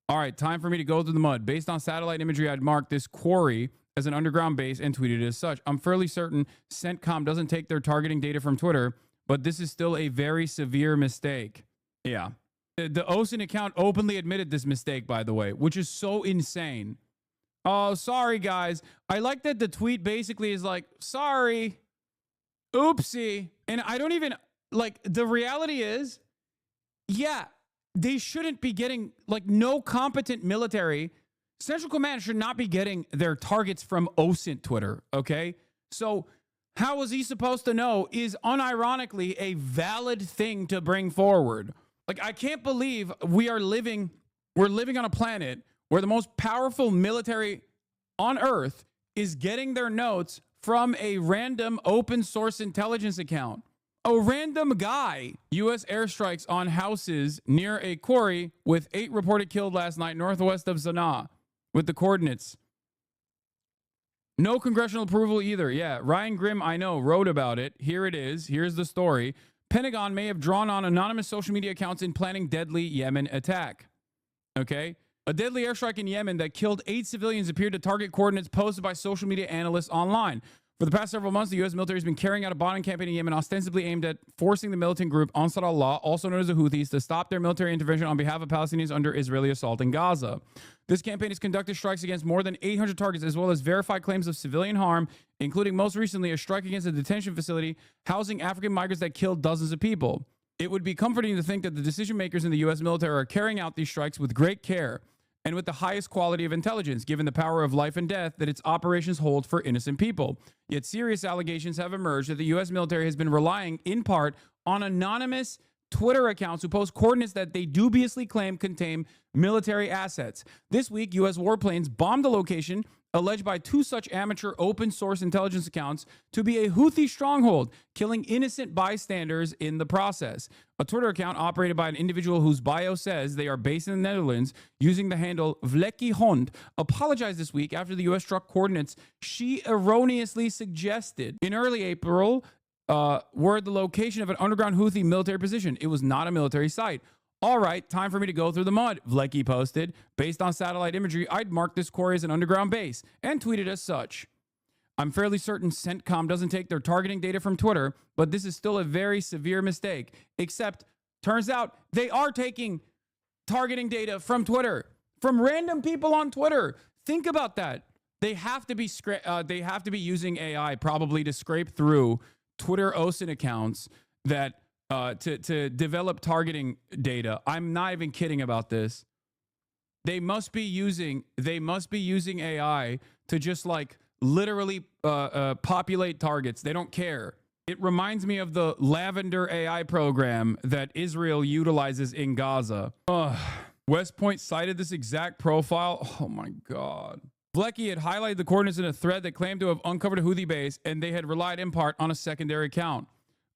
All right, time for me to go through the mud. Based on satellite imagery, I'd marked this quarry as an underground base and tweeted it as such. I'm fairly certain CENTCOM doesn't take their targeting data from Twitter, but this is still a very severe mistake. Yeah. The OSINT account openly admitted this mistake, by the way, which is so insane. Oh, sorry, guys. I like that the tweet basically is like, sorry, oopsie. And I don't even, like, the reality is, yeah, they shouldn't be getting, like, no competent military. Central Command should not be getting their targets from OSINT Twitter, okay? So how was he supposed to know is unironically a valid thing to bring forward. Like, I can't believe we're living on a planet where the most powerful military on Earth is getting their notes from a random open source intelligence account. A random guy. U.S. airstrikes on houses near a quarry with 8 reported killed last night northwest of Sanaa with the coordinates. No congressional approval either. Yeah, Ryan Grimm, I know, wrote about it. Here it is. Here's the story. Pentagon may have drawn on anonymous social media accounts in planning deadly Yemen attack. Okay? A deadly airstrike in Yemen that killed 8 civilians appeared to target coordinates posted by social media analysts online. For the past several months, the U.S. military has been carrying out a bombing campaign in Yemen ostensibly aimed at forcing the militant group Ansar Allah, also known as the Houthis, to stop their military intervention on behalf of Palestinians under Israeli assault in Gaza. This campaign has conducted strikes against more than 800 targets, as well as verified claims of civilian harm, including most recently a strike against a detention facility housing African migrants that killed dozens of people. It would be comforting to think that the decision makers in the U.S. military are carrying out these strikes with great care and with the highest quality of intelligence, given the power of life and death that its operations hold for innocent people. Yet serious allegations have emerged that the U.S. military has been relying in part on anonymous Twitter accounts who post coordinates that they dubiously claim contain military assets. This week, U.S. warplanes bombed a location alleged by 2 such amateur open source intelligence accounts to be a Houthi stronghold, killing innocent bystanders in the process. A Twitter account operated by an individual whose bio says they are based in the Netherlands using the handle Vleki Hond apologized this week after the U.S. struck coordinates she erroneously suggested. In early April, were the location of an underground Houthi military position. It was not a military site. All right, time for me to go through the mud, Vlecki posted. Based on satellite imagery, I'd mark this quarry as an underground base and tweeted as such. I'm fairly certain CENTCOM doesn't take their targeting data from Twitter, but this is still a very severe mistake. Except, turns out they are taking targeting data from Twitter, from random people on Twitter. Think about that. They have to be using AI probably to scrape through Twitter OSINT accounts that to develop targeting data. I'm not even kidding about this. They must be using AI to just like literally populate targets. They don't care. It reminds me of the Lavender AI program that Israel utilizes in Gaza. West Point cited this exact profile. Oh my God. Vlecki had highlighted the coordinates in a thread that claimed to have uncovered a Houthi base, and they had relied in part on a secondary account.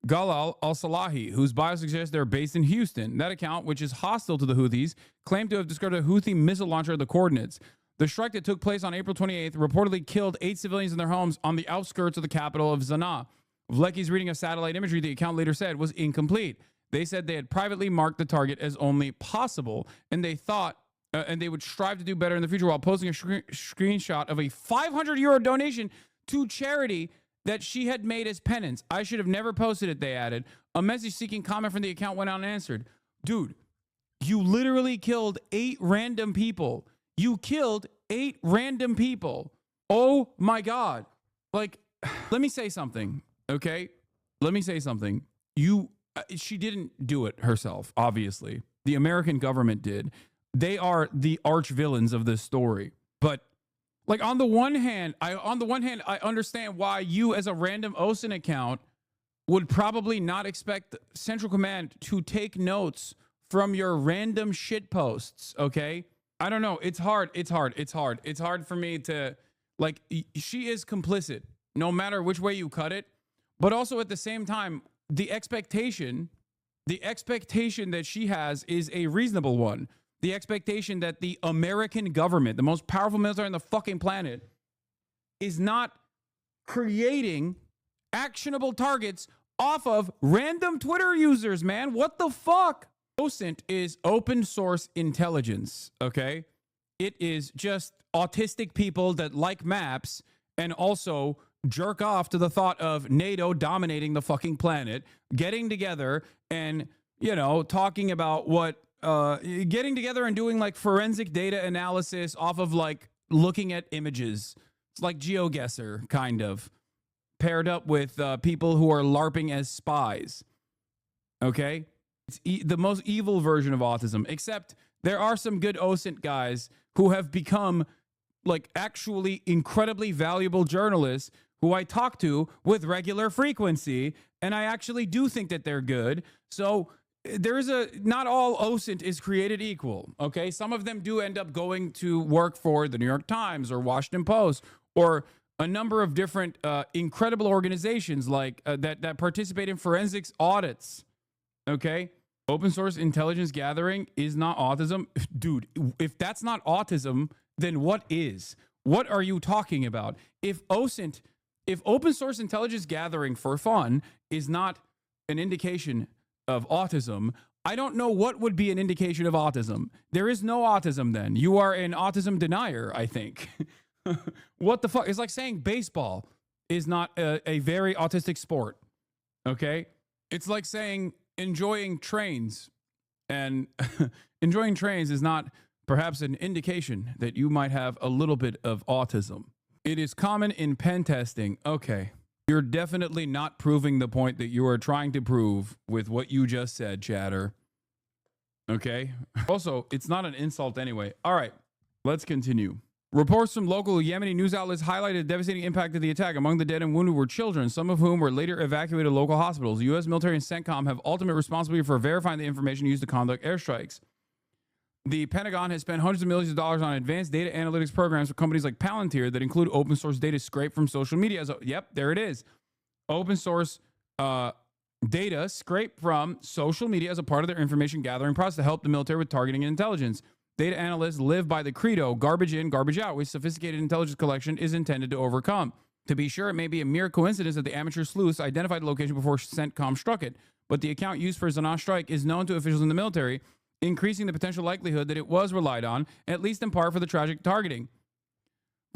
Galal al-Salahi, whose bio suggests they're based in Houston. That account, which is hostile to the Houthis, claimed to have discovered a Houthi missile launcher at the coordinates. The strike that took place on April 28th reportedly killed 8 civilians in their homes on the outskirts of the capital of Sanaa. Vlecki's reading of satellite imagery, the account later said, was incomplete. They said they had privately marked the target as only possible, and they thought and they would strive to do better in the future while posting a screenshot of a €500 donation to charity that she had made as penance. I should have never posted it, they added. A message seeking comment from the account went unanswered. Dude, you literally killed 8 random people. You killed 8 random people. Oh my God. Like, let me say something, okay? Let me say something. She didn't do it herself, obviously. The American government did. They are the arch villains of this story. But like on the one hand, I understand why you as a random OSINT account would probably not expect Central Command to take notes from your random shit posts, okay? I don't know. It's hard. It's hard for me to, like, she is complicit no matter which way you cut it. But also at the same time, the expectation that she has is a reasonable one. The expectation that the American government, the most powerful military on the fucking planet, is not creating actionable targets off of random Twitter users, man. What the fuck? OSINT is open source intelligence, okay? It is just autistic people that like maps and also jerk off to the thought of NATO dominating the fucking planet, getting together and, you know, talking about what, getting together and doing like forensic data analysis off of like looking at images. It's like GeoGuessr, kind of, paired up with people who are LARPing as spies. Okay? It's the most evil version of autism, except there are some good OSINT guys who have become like actually incredibly valuable journalists who I talk to with regular frequency. And I actually do think that they're good. So not all OSINT is created equal. Okay. Some of them do end up going to work for the New York Times or Washington Post or a number of different incredible organizations like that participate in forensics audits. Okay. Open source intelligence gathering is not autism. Dude, if that's not autism, then what is? What are you talking about? If open source intelligence gathering for fun is not an indication of autism, I don't know what would be an indication of autism. There is no autism then. You are an autism denier, I think. What the fuck? It's like saying baseball is not a very autistic sport. Okay? It's like saying enjoying trains. And enjoying trains is not perhaps an indication that you might have a little bit of autism. It is common in pen testing. Okay. You're definitely not proving the point that you are trying to prove with what you just said, chatter. Okay? Also, it's not an insult anyway. All right, let's continue. Reports from local Yemeni news outlets highlighted the devastating impact of the attack. Among the dead and wounded were children, some of whom were later evacuated to local hospitals. The U.S. military and CENTCOM have ultimate responsibility for verifying the information used to conduct airstrikes. The Pentagon has spent hundreds of millions of dollars on advanced data analytics programs for companies like Palantir that include open source data scraped from social media. So, yep, there it is. Open source data scraped from social media as a part of their information gathering process to help the military with targeting and intelligence. Data analysts live by the credo, garbage in, garbage out, which sophisticated intelligence collection is intended to overcome. To be sure, it may be a mere coincidence that the amateur sleuths identified the location before CENTCOM struck it, but the account used for Zionist strike is known to officials in the military, increasing the potential likelihood that it was relied on, at least in part for the tragic targeting.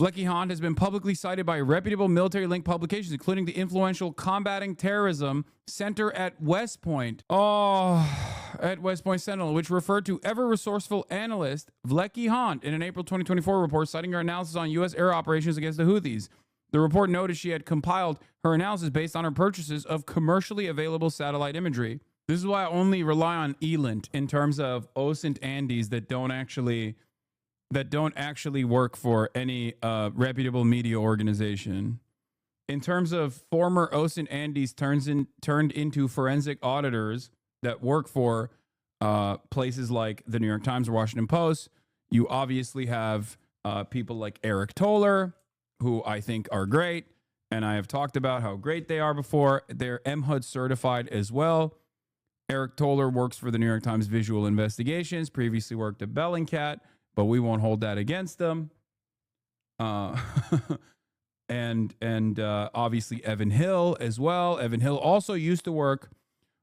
Vleky Hond has been publicly cited by reputable military-linked publications, including the influential Combating Terrorism Center at West Point. At West Point Sentinel, which referred to ever-resourceful analyst Vleky Hond in an April 2024 report citing her analysis on U.S. air operations against the Houthis. The report noted she had compiled her analysis based on her purchases of commercially available satellite imagery. This is why I only rely on ELINT in terms of OSINT Andes that don't actually work for any reputable media organization. In terms of former OSINT Andes turned into forensic auditors that work for places like the New York Times or Washington Post, you obviously have people like Eric Toller, who I think are great, and I have talked about how great they are before. They're MHUD certified as well. Eric Toller works for the New York Times Visual Investigations, previously worked at Bellingcat, but we won't hold that against them. And obviously Evan Hill as well. Evan Hill also used to work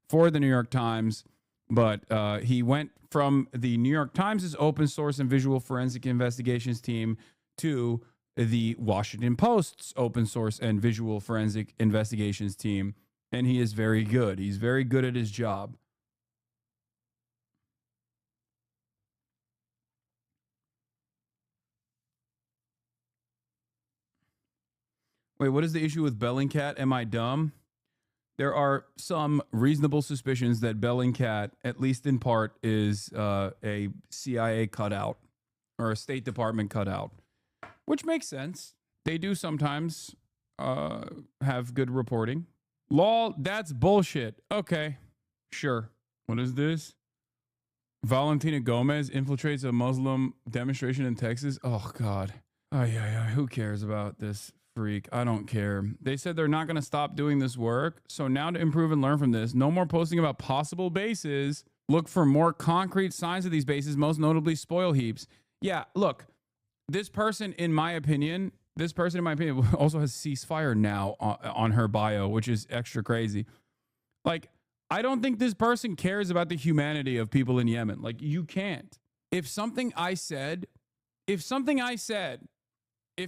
for the New York Times, but he went from the New York Times' open source and visual forensic investigations team to the Washington Post's open source and visual forensic investigations team. And he is very good. He's very good at his job. Wait, what is the issue with Bellingcat? Am I dumb? There are some reasonable suspicions that Bellingcat, at least in part, is a CIA cutout or a State Department cutout, which makes sense. They do sometimes have good reporting. Lol, that's bullshit. Okay, sure. What is this? Valentina Gomez infiltrates a Muslim demonstration in Texas. Oh, God. Who cares about this freak? I don't care. They said they're not going to stop doing this work. So now to improve and learn from this, no more posting about possible bases. Look for more concrete signs of these bases, most notably spoil heaps. Yeah, look, this person, in my opinion, also has ceasefire now on her bio, which is extra crazy. Like, I don't think this person cares about the humanity of people in Yemen. Like, you can't. If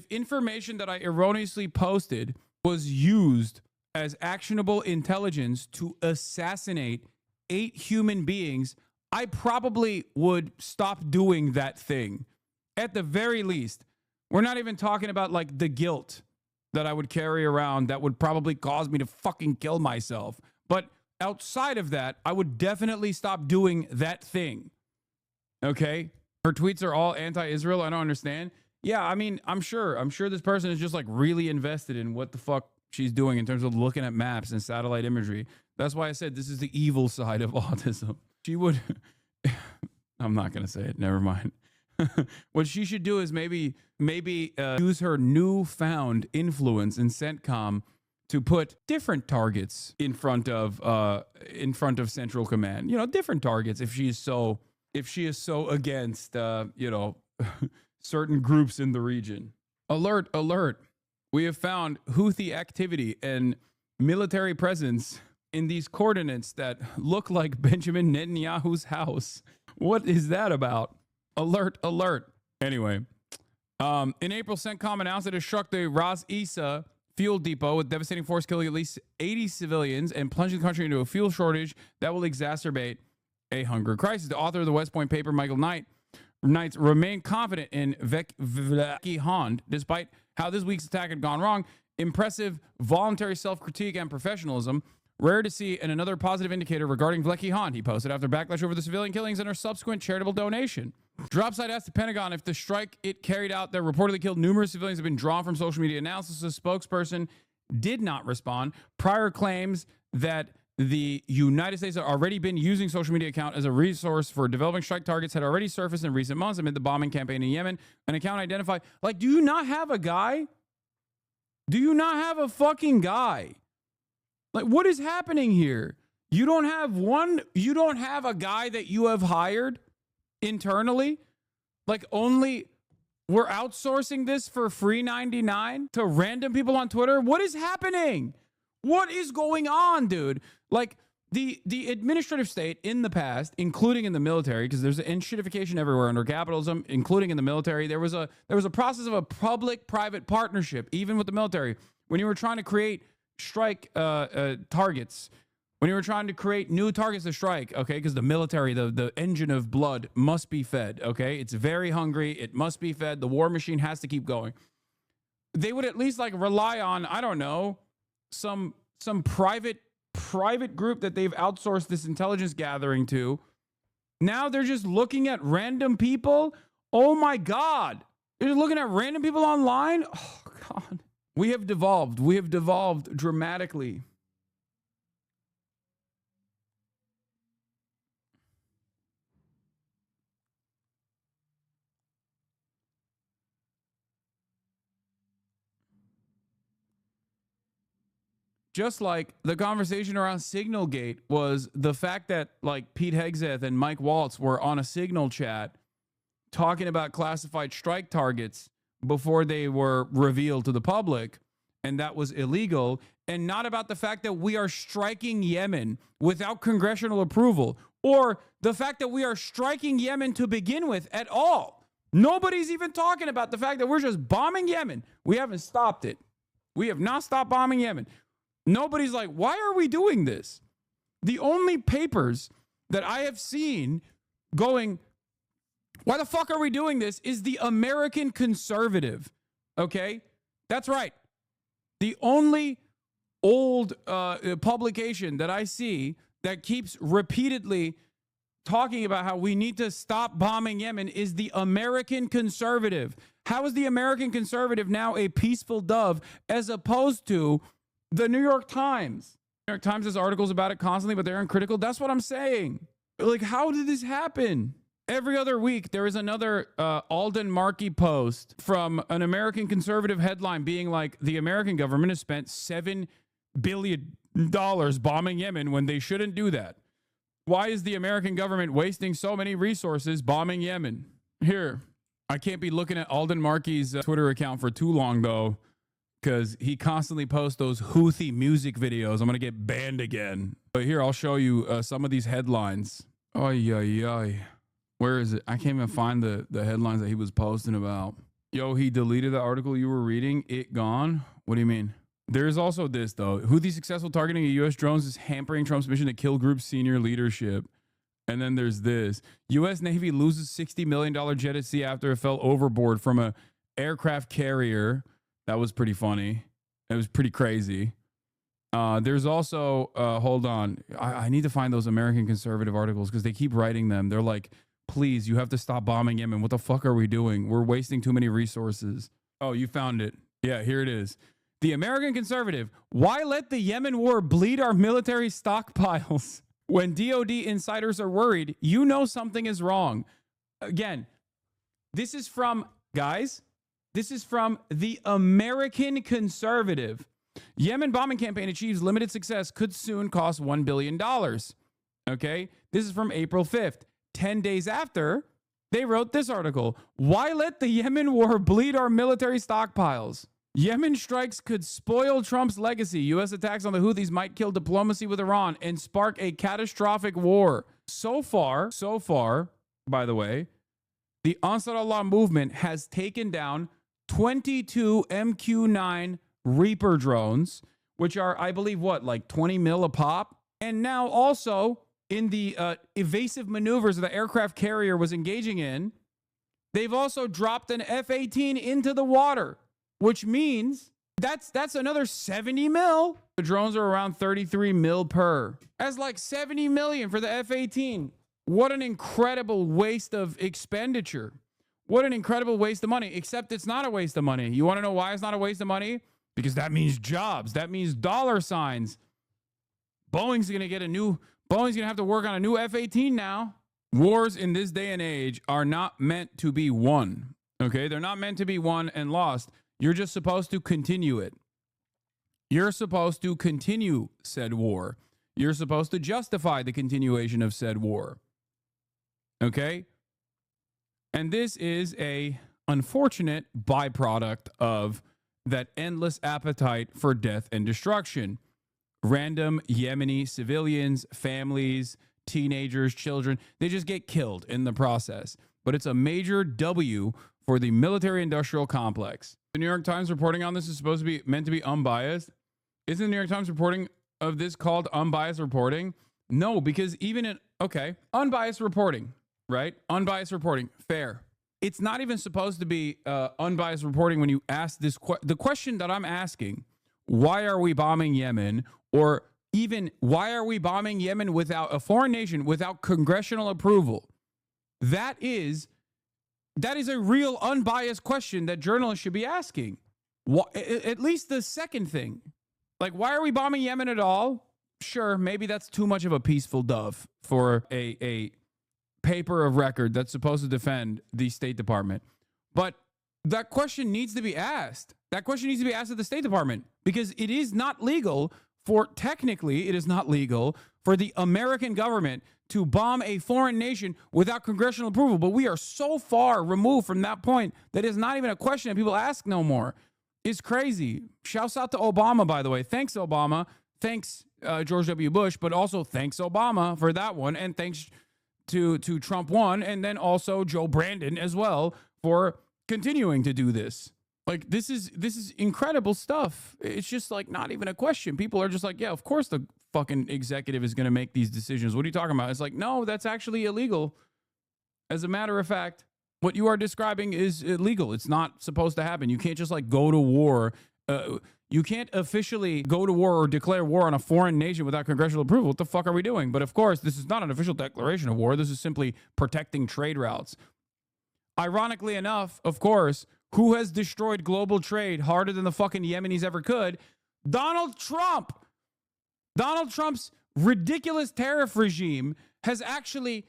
information that I erroneously posted was used as actionable intelligence to assassinate 8 human beings, I probably would stop doing that thing. At the very least. We're not even talking about like the guilt that I would carry around that would probably cause me to fucking kill myself. But outside of that, I would definitely stop doing that thing. Okay? Her tweets are all anti-Israel. I don't understand. Yeah, I mean, I'm sure this person is just like really invested in what the fuck she's doing in terms of looking at maps and satellite imagery. That's why I said this is the evil side of autism. She would, I'm not going to say it. Never mind. What she should do is maybe use her newfound influence in CENTCOM to put different targets in front of Central Command. You know, different targets if she is so against certain groups in the region. Alert, alert. We have found Houthi activity and military presence in these coordinates that look like Benjamin Netanyahu's house. What is that about? Alert, alert. Anyway, in April, CENTCOM announced it has struck the Ras Isa fuel depot with devastating force, killing at least 80 civilians and plunging the country into a fuel shortage that will exacerbate a hunger crisis. The author of the West Point paper, Michael Knights, remained confident in Vlecky Hond, despite how this week's attack had gone wrong. Impressive voluntary self-critique and professionalism. Rare to see, and another positive indicator regarding Vlecky Hond, he posted after backlash over the civilian killings and her subsequent charitable donation. Dropside asked the Pentagon if the strike it carried out that reportedly killed numerous civilians have been drawn from social media analysis. The spokesperson did not respond. Prior claims that the United States had already been using social media account as a resource for developing strike targets had already surfaced in recent months amid the bombing campaign in Yemen. An account identified, like, do you not have a guy? Do you not have a fucking guy? Like, what is happening here? You don't have a guy that you have hired internally? Like, only we're outsourcing this for free 99 to random people on Twitter? What is happening? What is going on, dude? Like, the administrative state in the past, including in the military, because there's an shitification everywhere under capitalism, including in the military, there was a process of a public-private partnership, even with the military, when you were trying to create strike targets, when you were trying to create new targets to strike, okay, because the military, the engine of blood must be fed, okay? It's very hungry. It must be fed. The war machine has to keep going. They would at least, like, rely on, I don't know, some private group that they've outsourced this intelligence gathering to. Now they're just looking at random people. Oh my God. They're just looking at random people online. Oh God. We have devolved. We have devolved dramatically. Just like the conversation around Signalgate was the fact that, like, Pete Hegseth and Mike Waltz were on a Signal chat talking about classified strike targets before they were revealed to the public, and that was illegal, and not about the fact that we are striking Yemen without congressional approval, or the fact that we are striking Yemen to begin with at all. Nobody's even talking about the fact that we're just bombing Yemen. We haven't stopped it. We have not stopped bombing Yemen. Nobody's like, why are we doing this? The only papers that I have seen going, why the fuck are we doing this, is the American Conservative. Okay? That's right. The only old publication that I see that keeps repeatedly talking about how we need to stop bombing Yemen is the American Conservative. How is the American Conservative now a peaceful dove as opposed to the New York Times? New York Times has articles about it constantly, but they're uncritical. That's what I'm saying. Like, how did this happen? Every other week, there is another Alden Markey post from an American Conservative headline being like, the American government has spent $7 billion bombing Yemen when they shouldn't do that. Why is the American government wasting so many resources bombing Yemen? Here, I can't be looking at Alden Markey's Twitter account for too long, though, because he constantly posts those Houthi music videos. I'm going to get banned again. But here, I'll show you some of these headlines. Ay, ay, ay. Where is it? I can't even find the headlines that he was posting about. Yo, he deleted the article you were reading. It gone? What do you mean? There's also this, though. Houthi successful targeting of U.S. drones is hampering Trump's mission to kill group senior leadership. And then there's this. U.S. Navy loses $60 million jet at sea after it fell overboard from a aircraft carrier. That was pretty funny. It was pretty crazy. There's also, hold on, I need to find those American conservative articles because they keep writing them. They're like, please, you have to stop bombing Yemen. What the fuck are we doing? We're wasting too many resources. Oh, you found it. Yeah, here it is. The American conservative, why let the Yemen war bleed our military stockpiles? When DOD insiders are worried, you know something is wrong. Again, this is from, guys, this is from the American conservative. Yemen bombing campaign achieves limited success, could soon cost $1 billion. Okay, this is from April 5th. 10 days after, they wrote this article. Why let the Yemen war bleed our military stockpiles? Yemen strikes could spoil Trump's legacy. U.S. attacks on the Houthis might kill diplomacy with Iran and spark a catastrophic war. So far, by the way, the Ansar Allah movement has taken down 22 MQ-9 Reaper drones, which are, I believe, what, like 20 mil a pop? And now also, in the evasive maneuvers the aircraft carrier was engaging in, they've also dropped an F-18 into the water, which means that's another 70 mil. The drones are around 33 mil per. That's like 70 million for the F-18. What an incredible waste of expenditure. What an incredible waste of money, except it's not a waste of money. You want to know why it's not a waste of money? Because that means jobs. That means dollar signs. Boeing's going to have to work on a new F-18 now. Wars in this day and age are not meant to be won. Okay? They're not meant to be won and lost. You're just supposed to continue it. You're supposed to continue said war. You're supposed to justify the continuation of said war. Okay? And this is a unfortunate byproduct of that endless appetite for death and destruction. Random Yemeni civilians, families, teenagers, children, they just get killed in the process. But it's a major W for the military-industrial complex. The New York Times reporting on this is supposed to be meant to be unbiased. Isn't the New York Times reporting of this called unbiased reporting? No, because even in, okay, unbiased reporting, right? Unbiased reporting, fair. It's not even supposed to be unbiased reporting when you ask this the question that I'm asking, why are we bombing Yemen? Or even why are we bombing Yemen without a foreign nation, without congressional approval? That is a real unbiased question that journalists should be asking. At least the second thing, like, why are we bombing Yemen at all? Sure, maybe that's too much of a peaceful dove for a paper of record that's supposed to defend the State Department. But that question needs to be asked. That question needs to be asked at the State Department, because it is not legal technically, it is not legal for the American government to bomb a foreign nation without congressional approval. But we are so far removed from that point that it's not even a question that people ask no more. It's crazy. Shouts out to Obama, by the way. Thanks, Obama. Thanks, George W. Bush, but also thanks, Obama, for that one. And thanks to Trump 1, and then also Joe Brandon as well for continuing to do this. Like, this is incredible stuff. It's just like not even a question. People are just like, yeah, of course the fucking executive is going to make these decisions. What are you talking about? It's like, no, that's actually illegal. As a matter of fact, what you are describing is illegal. It's not supposed to happen. You can't just like go to war. You can't officially go to war or declare war on a foreign nation without congressional approval. What the fuck are we doing? But of course, this is not an official declaration of war. This is simply protecting trade routes. Ironically enough, of course, who has destroyed global trade harder than the fucking Yemenis ever could? Donald Trump. Donald Trump's ridiculous tariff regime has actually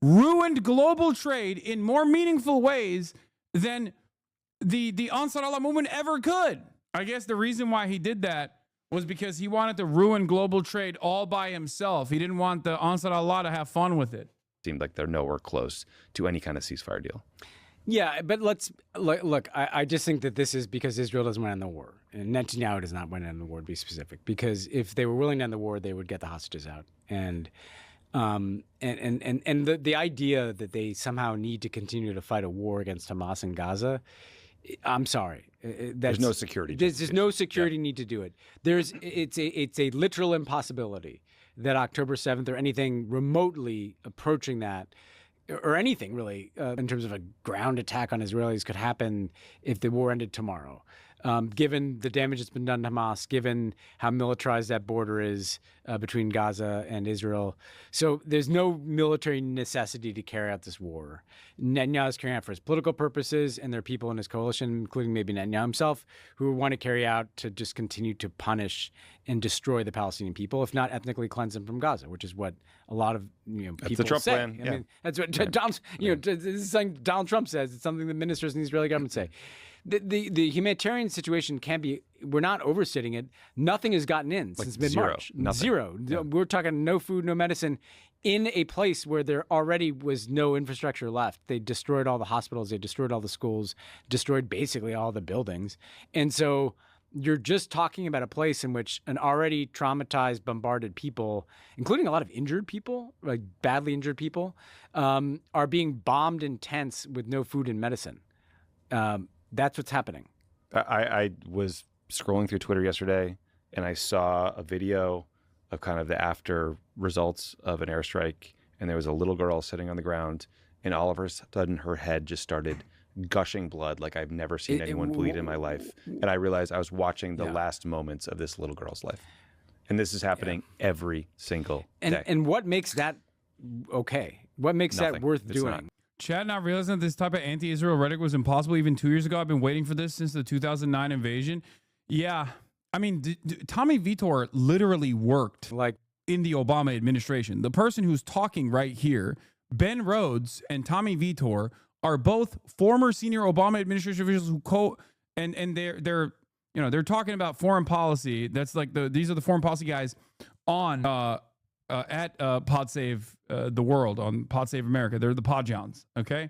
ruined global trade in more meaningful ways than the Ansar Allah movement ever could. I guess the reason why he did that was because he wanted to ruin global trade all by himself. He didn't want the Ansar Allah to have fun with it. Seemed like they're nowhere close to any kind of ceasefire deal. Yeah, but let's look. I just think that this is because Israel doesn't want to end the war, and Netanyahu does not want to end the war. To be specific, because if they were willing to end the war, they would get the hostages out, and the idea that they somehow need to continue to fight a war against Hamas in Gaza, I'm sorry, there's no security. There's no security need to do it. It's a literal impossibility that October 7th or anything remotely approaching that, or anything really, in terms of a ground attack on Israelis, could happen if the war ended tomorrow. given the damage that's been done to Hamas, given how militarized that border is between Gaza and Israel. So there's no military necessity to carry out this war. Netanyahu is carrying out for his political purposes, and there are people in his coalition, including maybe Netanyahu himself, who want to carry out to just continue to punish and destroy the Palestinian people, if not ethnically cleanse them from Gaza, which is what a lot of people That's the Trump say. plan. I mean, that's what Donald, this is something Donald Trump says. It's something the ministers in the Israeli government say. The humanitarian situation can be, we're not overstating it. Nothing has gotten in since mid-March. Zero. Yeah. We're talking no food, no medicine in a place where there already was no infrastructure left. They destroyed all the hospitals. They destroyed all the schools, destroyed basically all the buildings. And so you're just talking about a place in which an already traumatized, bombarded people, including a lot of injured people, like badly injured people, are being bombed in tents with no food and medicine. That's what's happening. I was scrolling through Twitter yesterday, and I saw a video of kind of the after results of an airstrike, and there was a little girl sitting on the ground, and all of a sudden her head just started gushing blood like I've never seen anyone bleed in my life. And I realized I was watching the last moments of this little girl's life. And this is happening every single day. And what makes that okay? What makes that worth doing? Chad not realizing that this type of anti-Israel rhetoric was impossible even 2 years ago. I've been waiting for this since the 2009 invasion. Yeah. I mean, Tommy Vitor literally worked like in the Obama administration. The person who's talking right here, Ben Rhodes and Tommy Vitor, are both former senior Obama administration officials who and they're talking about foreign policy. That's like these are the foreign policy guys on at Pod Save the World, on Pod Save America. They're the Podjons, okay?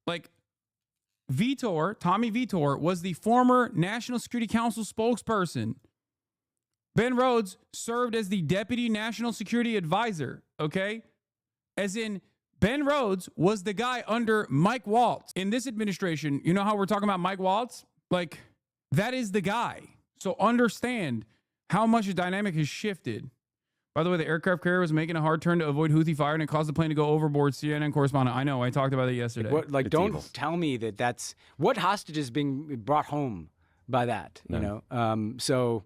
Like Tommy Vitor was the former National Security Council spokesperson. Ben Rhodes served as the Deputy National Security Advisor, okay? As in, Ben Rhodes was the guy under Mike Waltz. In this administration, you know how we're talking about Mike Waltz? Like, that is the guy. So understand how much the dynamic has shifted. By the way, the aircraft carrier was making a hard turn to avoid Houthi fire, and it caused the plane to go overboard. CNN correspondent. I know. I talked about it yesterday. Don't tell me that's what hostage is being brought home by that. You know, so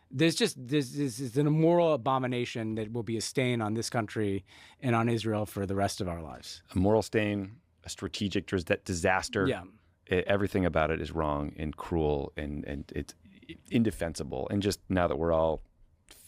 there's this is an immoral abomination that will be a stain on this country and on Israel for the rest of our lives. A moral stain, a strategic disaster. Yeah, everything about it is wrong and cruel, and it's indefensible. And just now that we're all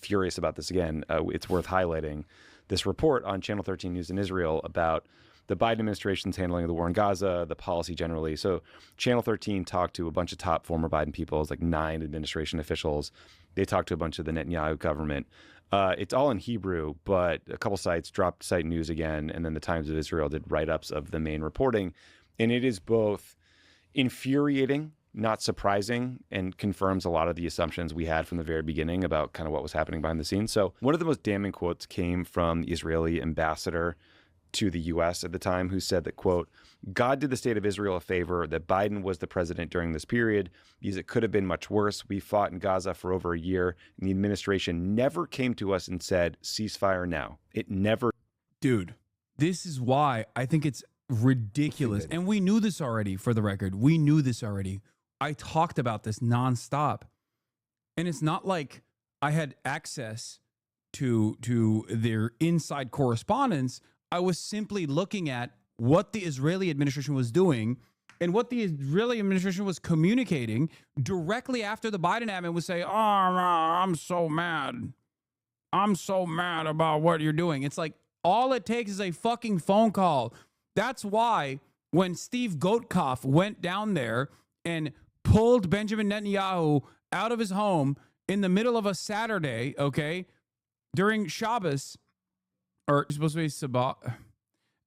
furious about this again, it's worth highlighting this report on Channel 13 News in Israel about the Biden administration's handling of the war in Gaza, the policy generally. So Channel 13 talked to a bunch of top former Biden people, like 9 administration officials. They talked to a bunch of the Netanyahu government. It's all in Hebrew, but a couple sites dropped site news again, and then the Times of Israel did write-ups of the main reporting. And it is both infuriating, not surprising, and confirms a lot of the assumptions we had from the very beginning about kind of what was happening behind the scenes. So one of the most damning quotes came from the Israeli ambassador to the U.S. at the time, who said that, quote, "God did the state of Israel a favor that Biden was the president during this period, because it could have been much worse. We fought in Gaza for over a year, and the administration never came to us and said, ceasefire now." It never. Dude, this is why I think it's ridiculous. And we knew this already, for the record. We knew this already. I talked about this nonstop. And it's not like I had access to their inside correspondence. I was simply looking at what the Israeli administration was doing and what the Israeli administration was communicating directly after the Biden admin would say, "Oh, I'm so mad. I'm so mad about what you're doing." It's like, all it takes is a fucking phone call. That's why when Steve Goatkoff went down there and pulled Benjamin Netanyahu out of his home in the middle of a Saturday, okay, during Shabbos, or supposed to be Sabbath,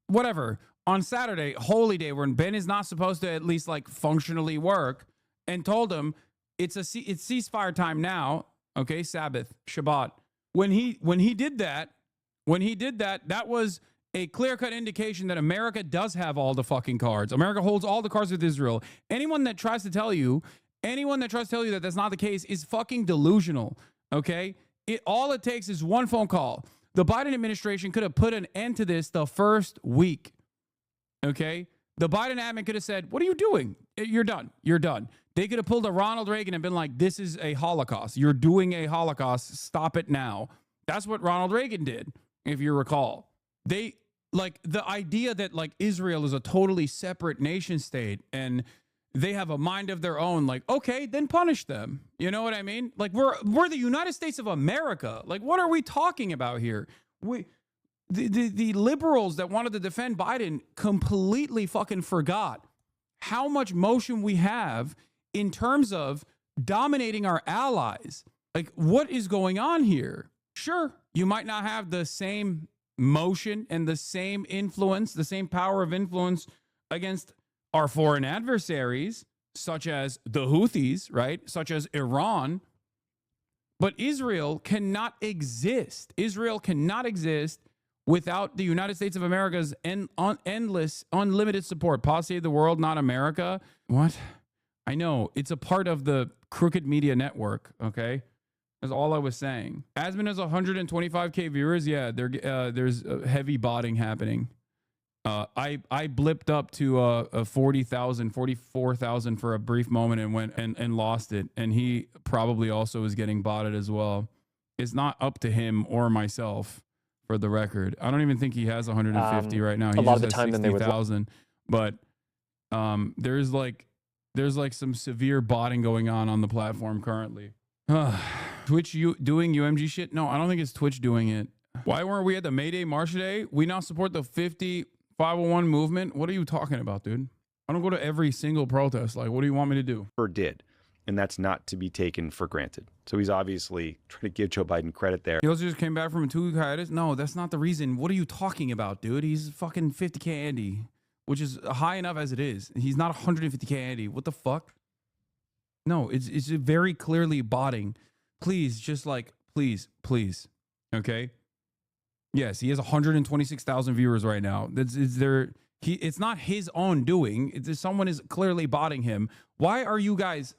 whatever, on Saturday, holy day, when Ben is not supposed to at least like functionally work, and told him it's ceasefire time now, okay, Sabbath, Shabbat. When he did that, that was a clear-cut indication that America does have all the fucking cards. America holds all the cards with Israel. Anyone that tries to tell you that that's not the case is fucking delusional, okay? All it takes is one phone call. The Biden administration could have put an end to this the first week, okay? The Biden admin could have said, what are you doing? You're done. You're done. They could have pulled a Ronald Reagan and been like, this is a Holocaust. You're doing a Holocaust. Stop it now. That's what Ronald Reagan did, if you recall. They, like, the idea that, like, Israel is a totally separate nation state and they have a mind of their own, like, okay, then punish them. You know what I mean? Like, we're the United States of America. Like, what are we talking about here? The liberals that wanted to defend Biden completely fucking forgot how much motion we have in terms of dominating our allies. Like, what is going on here? Sure, you might not have the same motion and the same influence, the same power of influence against our foreign adversaries, such as the Houthis, right? Such as Iran. But Israel cannot exist. Israel cannot exist without the United States of America's endless, unlimited support. Pause Save the World, not America. What? I know. It's a part of the crooked media network, okay? That's all I was saying. Asmin has 125K viewers. Yeah, there's heavy botting happening. I blipped up to 40,000, 44,000 for a brief moment and went and lost it. And he probably also is getting botted as well. It's not up to him or myself, for the record. I don't even think he has 150 right now. He a lot of the has time, 60,000. But there's like some severe botting going on the platform currently. Twitch doing UMG shit? No, I don't think it's Twitch doing it. Why weren't we at the May Day March today? We now support the 501 movement. What are you talking about, dude? I don't go to every single protest. Like, what do you want me to do? Or did. And that's not to be taken for granted. So he's obviously trying to give Joe Biden credit there. He also just came back from a 2-week hiatus. No, that's not the reason. What are you talking about, dude? He's fucking 50K Andy, which is high enough as it is. He's not 150K Andy. What the fuck? No, it's very clearly botting. Please, just like, please. Okay? Yes, he has 126,000 viewers right now. It's not his own doing. Someone is clearly botting him. Why are you guys...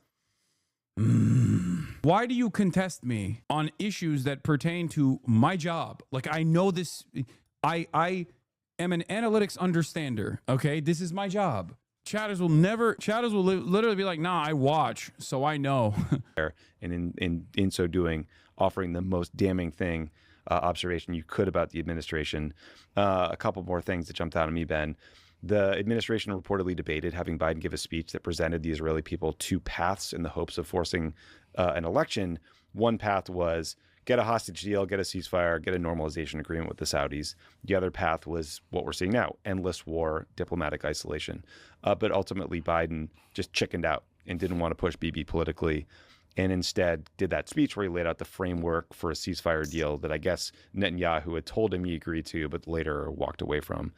Why do you contest me on issues that pertain to my job? Like, I know this. I am an analytics understander. Okay, this is my job. Chatters will literally be like, nah, I watch, so I know. And in so doing, offering the most damning thing, observation you could about the administration. A couple more things that jumped out at me, Ben. The administration reportedly debated having Biden give a speech that presented the Israeli people two paths in the hopes of forcing an election. One path was get a hostage deal, get a ceasefire, get a normalization agreement with the Saudis. The other path was what we're seeing now, endless war, diplomatic isolation. But ultimately, Biden just chickened out and didn't want to push Bibi politically, and instead did that speech where he laid out the framework for a ceasefire deal that I guess Netanyahu had told him he agreed to, but later walked away from.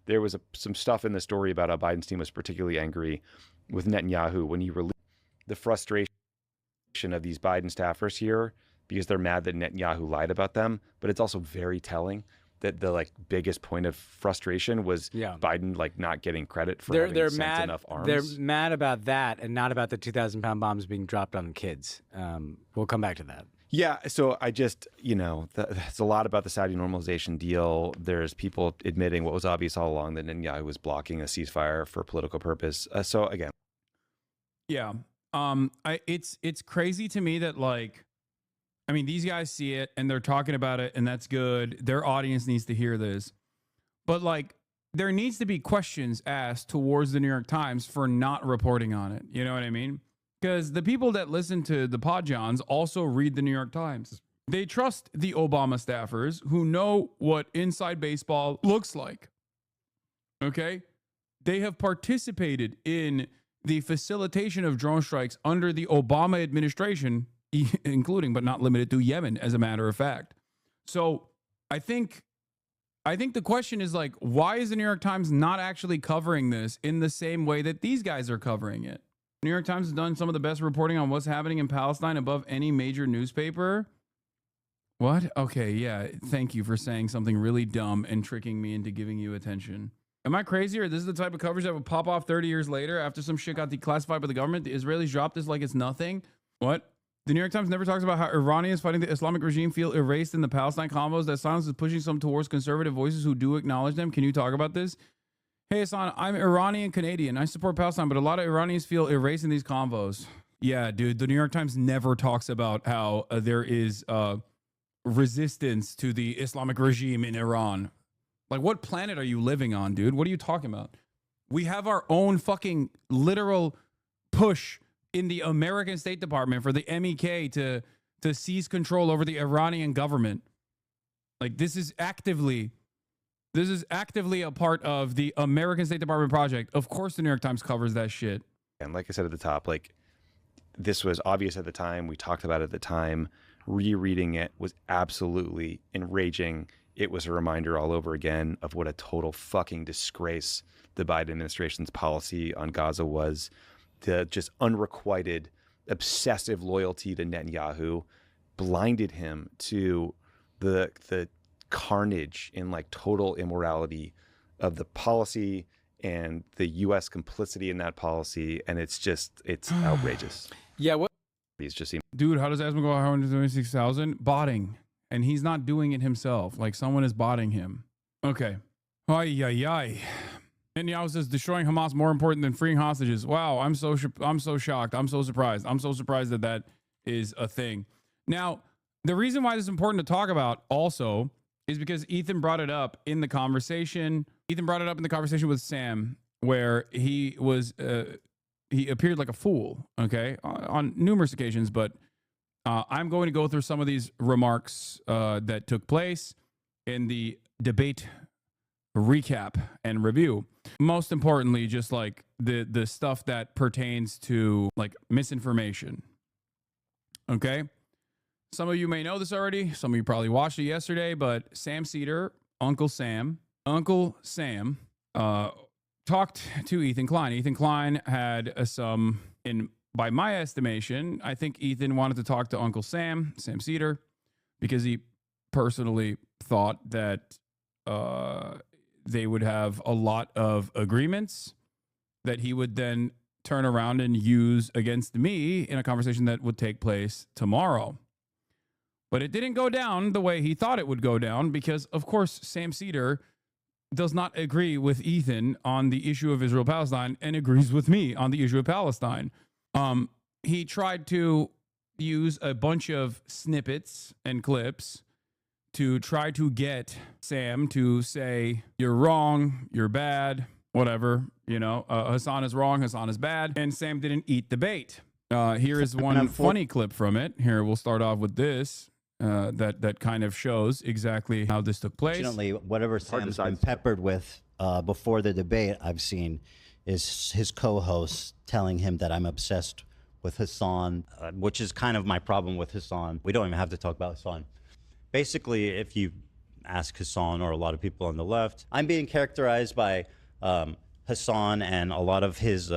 There was some stuff in the story about how Biden's team was particularly angry with Netanyahu when he released the frustration of these Biden staffers here because they're mad that Netanyahu lied about them. But it's also very telling that the biggest point of frustration was Biden not getting credit for having sent enough arms. They're mad about that and not about the 2,000-pound bombs being dropped on kids. We'll come back to that. Yeah, so I just, it's a lot about the Saudi normalization deal. There's people admitting what was obvious all along, that Netanyahu was blocking a ceasefire for political purpose. So again. Yeah, it's crazy to me that these guys see it and they're talking about it and that's good. Their audience needs to hear this. But there needs to be questions asked towards the New York Times for not reporting on it. You know what I mean? Because the people that listen to the Podjohns also read the New York Times. They trust the Obama staffers who know what inside baseball looks like. Okay? They have participated in the facilitation of drone strikes under the Obama administration, including but not limited to Yemen, as a matter of fact. So I think the question is why is the New York Times not actually covering this in the same way that these guys are covering it? New York Times has done some of the best reporting on what's happening in Palestine above any major newspaper. What? Okay, yeah. Thank you for saying something really dumb and tricking me into giving you attention. Am I crazy, or this is the type of coverage that would pop off 30 years later after some shit got declassified by the government? The Israelis dropped this like it's nothing? What? The New York Times never talks about how Iranians fighting the Islamic regime feel erased in the Palestine combos, that silence is pushing some towards conservative voices who do acknowledge them. Can you talk about this? Hey, Hassan, I'm Iranian Canadian. I support Palestine, but a lot of Iranians feel erased in these convos. Yeah, dude, the New York Times never talks about how there is resistance to the Islamic regime in Iran. Like, what planet are you living on, dude? What are you talking about? We have our own fucking literal push in the American State Department for the MEK to seize control over the Iranian government. Like, this is actively a part of the American State Department project. Of course the New York Times covers that shit. And like I said at the top, like, this was obvious at the time. We talked about it at the time. Rereading it was absolutely enraging. It was a reminder all over again of what a total fucking disgrace the Biden administration's policy on Gaza was. The just unrequited, obsessive loyalty to Netanyahu blinded him to the carnage and like total immorality of the policy and the U.S. complicity in that policy. And it's outrageous. Yeah. What? He's just Dude, how does Asma go 126,000? Botting. And he's not doing it himself. Like, someone is botting him. Okay. Ay, ay, ay. Netanyahu says destroying Hamas more important than freeing hostages. Wow, I'm so shocked. I'm so surprised. I'm so surprised that that is a thing. Now, the reason why this is important to talk about also is because Ethan brought it up in the conversation. Ethan brought it up in the conversation with Sam, where he was he appeared like a fool, okay, on numerous occasions. But I'm going to go through some of these remarks that took place in the debate recap and review. Most importantly, just like the stuff that pertains to like misinformation. Okay. Some of you may know this already. Some of you probably watched it yesterday, but Sam Cedar, Uncle Sam, talked to Ethan Klein. Ethan Klein had by my estimation, I think Ethan wanted to talk to Uncle Sam Cedar, because he personally thought that they would have a lot of agreements that he would then turn around and use against me in a conversation that would take place tomorrow. But it didn't go down the way he thought it would go down, because, of course, Sam Cedar does not agree with Ethan on the issue of Israel-Palestine and agrees with me on the issue of Palestine. He tried to use a bunch of snippets and clips to try to get Sam to say, you're wrong, you're bad, whatever, Hassan is wrong, Hassan is bad, and Sam didn't eat the bait. Here is one funny clip from it. Here, we'll start off with this, that kind of shows exactly how this took place. Fortunately, whatever Sam's been peppered with before the debate I've seen is his co-host telling him that I'm obsessed with Hassan, which is kind of my problem with Hassan. We don't even have to talk about Hassan. Basically, if you ask Hassan or a lot of people on the left, I'm being characterized by Hassan and a lot of his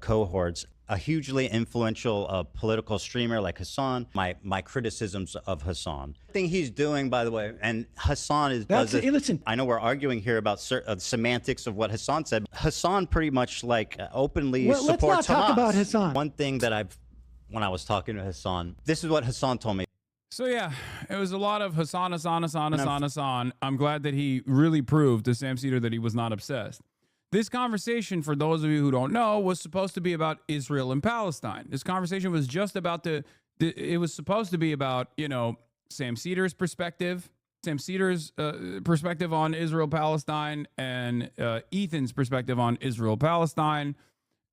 cohorts, a hugely influential political streamer like Hassan. My criticisms of Hassan. The thing he's doing, by the way, and Hassan listen, I know we're arguing here about semantics of what Hassan said. Hassan pretty much like openly supports Hamas. Let's not talk about Hassan. One thing that when I was talking to Hassan, this is what Hassan told me. So yeah, it was a lot of Hassan. I'm glad that he really proved to Sam Cedar that he was not obsessed. This conversation, for those of you who don't know, was supposed to be about Israel and Palestine. This conversation was just about it was supposed to be about, Sam Cedar's perspective, perspective on Israel-Palestine, and Ethan's perspective on Israel-Palestine,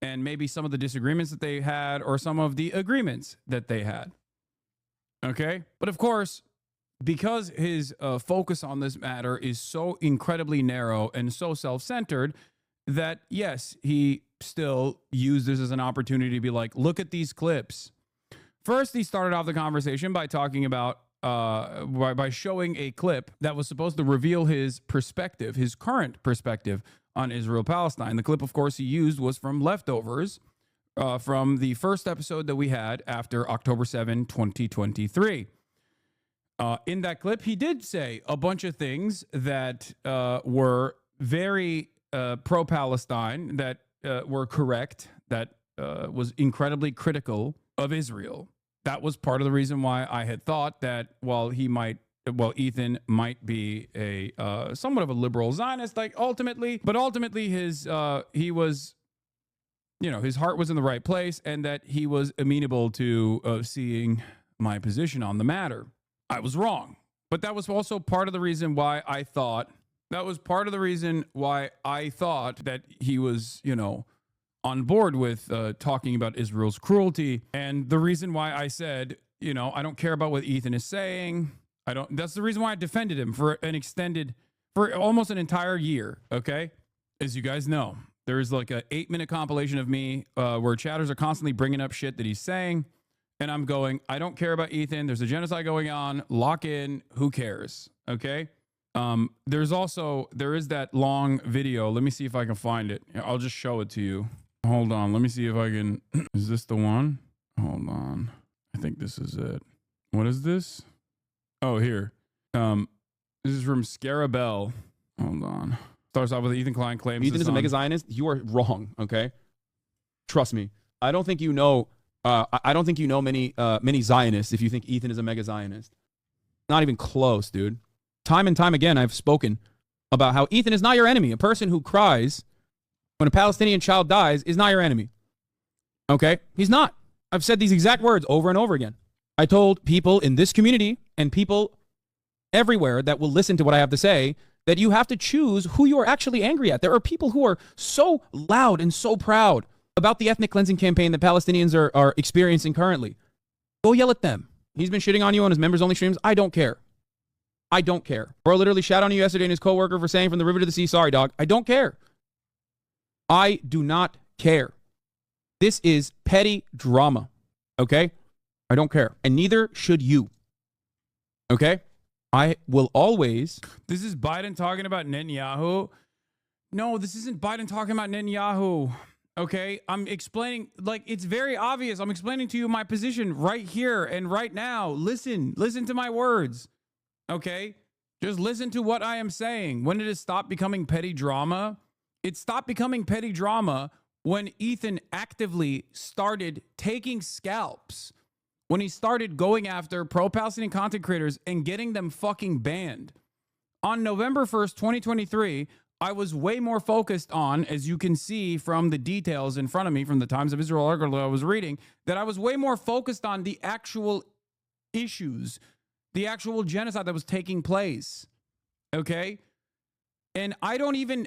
and maybe some of the disagreements that they had or some of the agreements that they had. Okay. But of course, because his focus on this matter is so incredibly narrow and so self-centered, that yes, he still used this as an opportunity to be like, look at these clips. First, he started off the conversation by talking about, by showing a clip that was supposed to reveal his perspective, his current perspective on Israel-Palestine. The clip, of course, he used was from Leftovers, from the first episode that we had after October 7, 2023. In that clip, he did say a bunch of things that were very pro-Palestine, that were correct, that was incredibly critical of Israel. That was part of the reason why I had thought that while he might well, Ethan might be a somewhat of a liberal Zionist, like ultimately, but ultimately he was, you know, his heart was in the right place, and that he was amenable to seeing my position on the matter. I was wrong, but that was also part of the reason why I thought that he was, you know, on board with talking about Israel's cruelty, and the reason why I said, you know, I don't care about what Ethan is saying. That's the reason why I defended him for almost an entire year. Okay. As you guys know, there's like a 8-minute compilation of me where chatters are constantly bringing up shit that he's saying. And I'm going, I don't care about Ethan. There's a genocide going on. Lock in. Who cares? Okay. There is that long video. Let me see if I can find it. I'll just show it to you. Hold on. Let me see if I can. Is this the one? Hold on. I think this is it. What is this? Oh, here. This is from Scarabell. Hold on. Starts off with Ethan Klein claims Ethan is a mega Zionist. You are wrong. Okay, trust me. I don't think you know. I don't think you know many Zionists if you think Ethan is a mega Zionist. Not even close, dude. Time and time again, I've spoken about how Ethan is not your enemy. A person who cries when a Palestinian child dies is not your enemy. Okay, he's not. I've said these exact words over and over again. I told people in this community and people everywhere that will listen to what I have to say that you have to choose who you are actually angry at. There are people who are so loud and so proud about the ethnic cleansing campaign that Palestinians are experiencing currently. Go yell at them. He's been shitting on you on his members-only streams. I don't care. I don't care. Bro literally shat on you yesterday and his coworker for saying from the river to the sea, sorry, dog. I don't care. I do not care. This is petty drama. Okay? I don't care. And neither should you. Okay? I will always. This is Biden talking about Netanyahu. No, this isn't Biden talking about Netanyahu. Okay? I'm explaining, like, it's very obvious. I'm explaining to you my position right here and right now. Listen to my words. Okay? Just listen to what I am saying. When did it stop becoming petty drama? It stopped becoming petty drama when Ethan actively started taking scalps, when he started going after pro-Palestinian content creators and getting them fucking banned. On November 1st, 2023, I was way more focused on, as you can see from the details in front of me from the Times of Israel article I was reading, that I was way more focused on the actual issues, the actual genocide that was taking place. Okay? And I don't even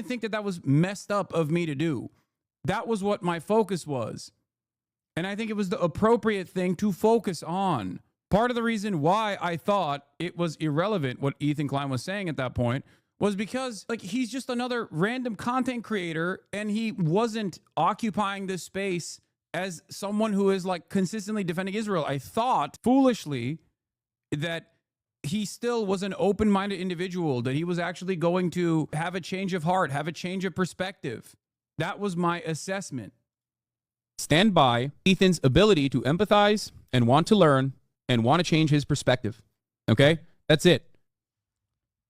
think that was messed up of me to do. That was what my focus was. And I think it was the appropriate thing to focus on. Part of the reason why I thought it was irrelevant what Ethan Klein was saying at that point was because, like, he's just another random content creator and he wasn't occupying this space as someone who is, like, consistently defending Israel. I thought foolishly that he still was an open-minded individual, that he was actually going to have a change of heart, have a change of perspective. That was my assessment. Stand by Ethan's ability to empathize and want to learn and want to change his perspective. Okay? That's it.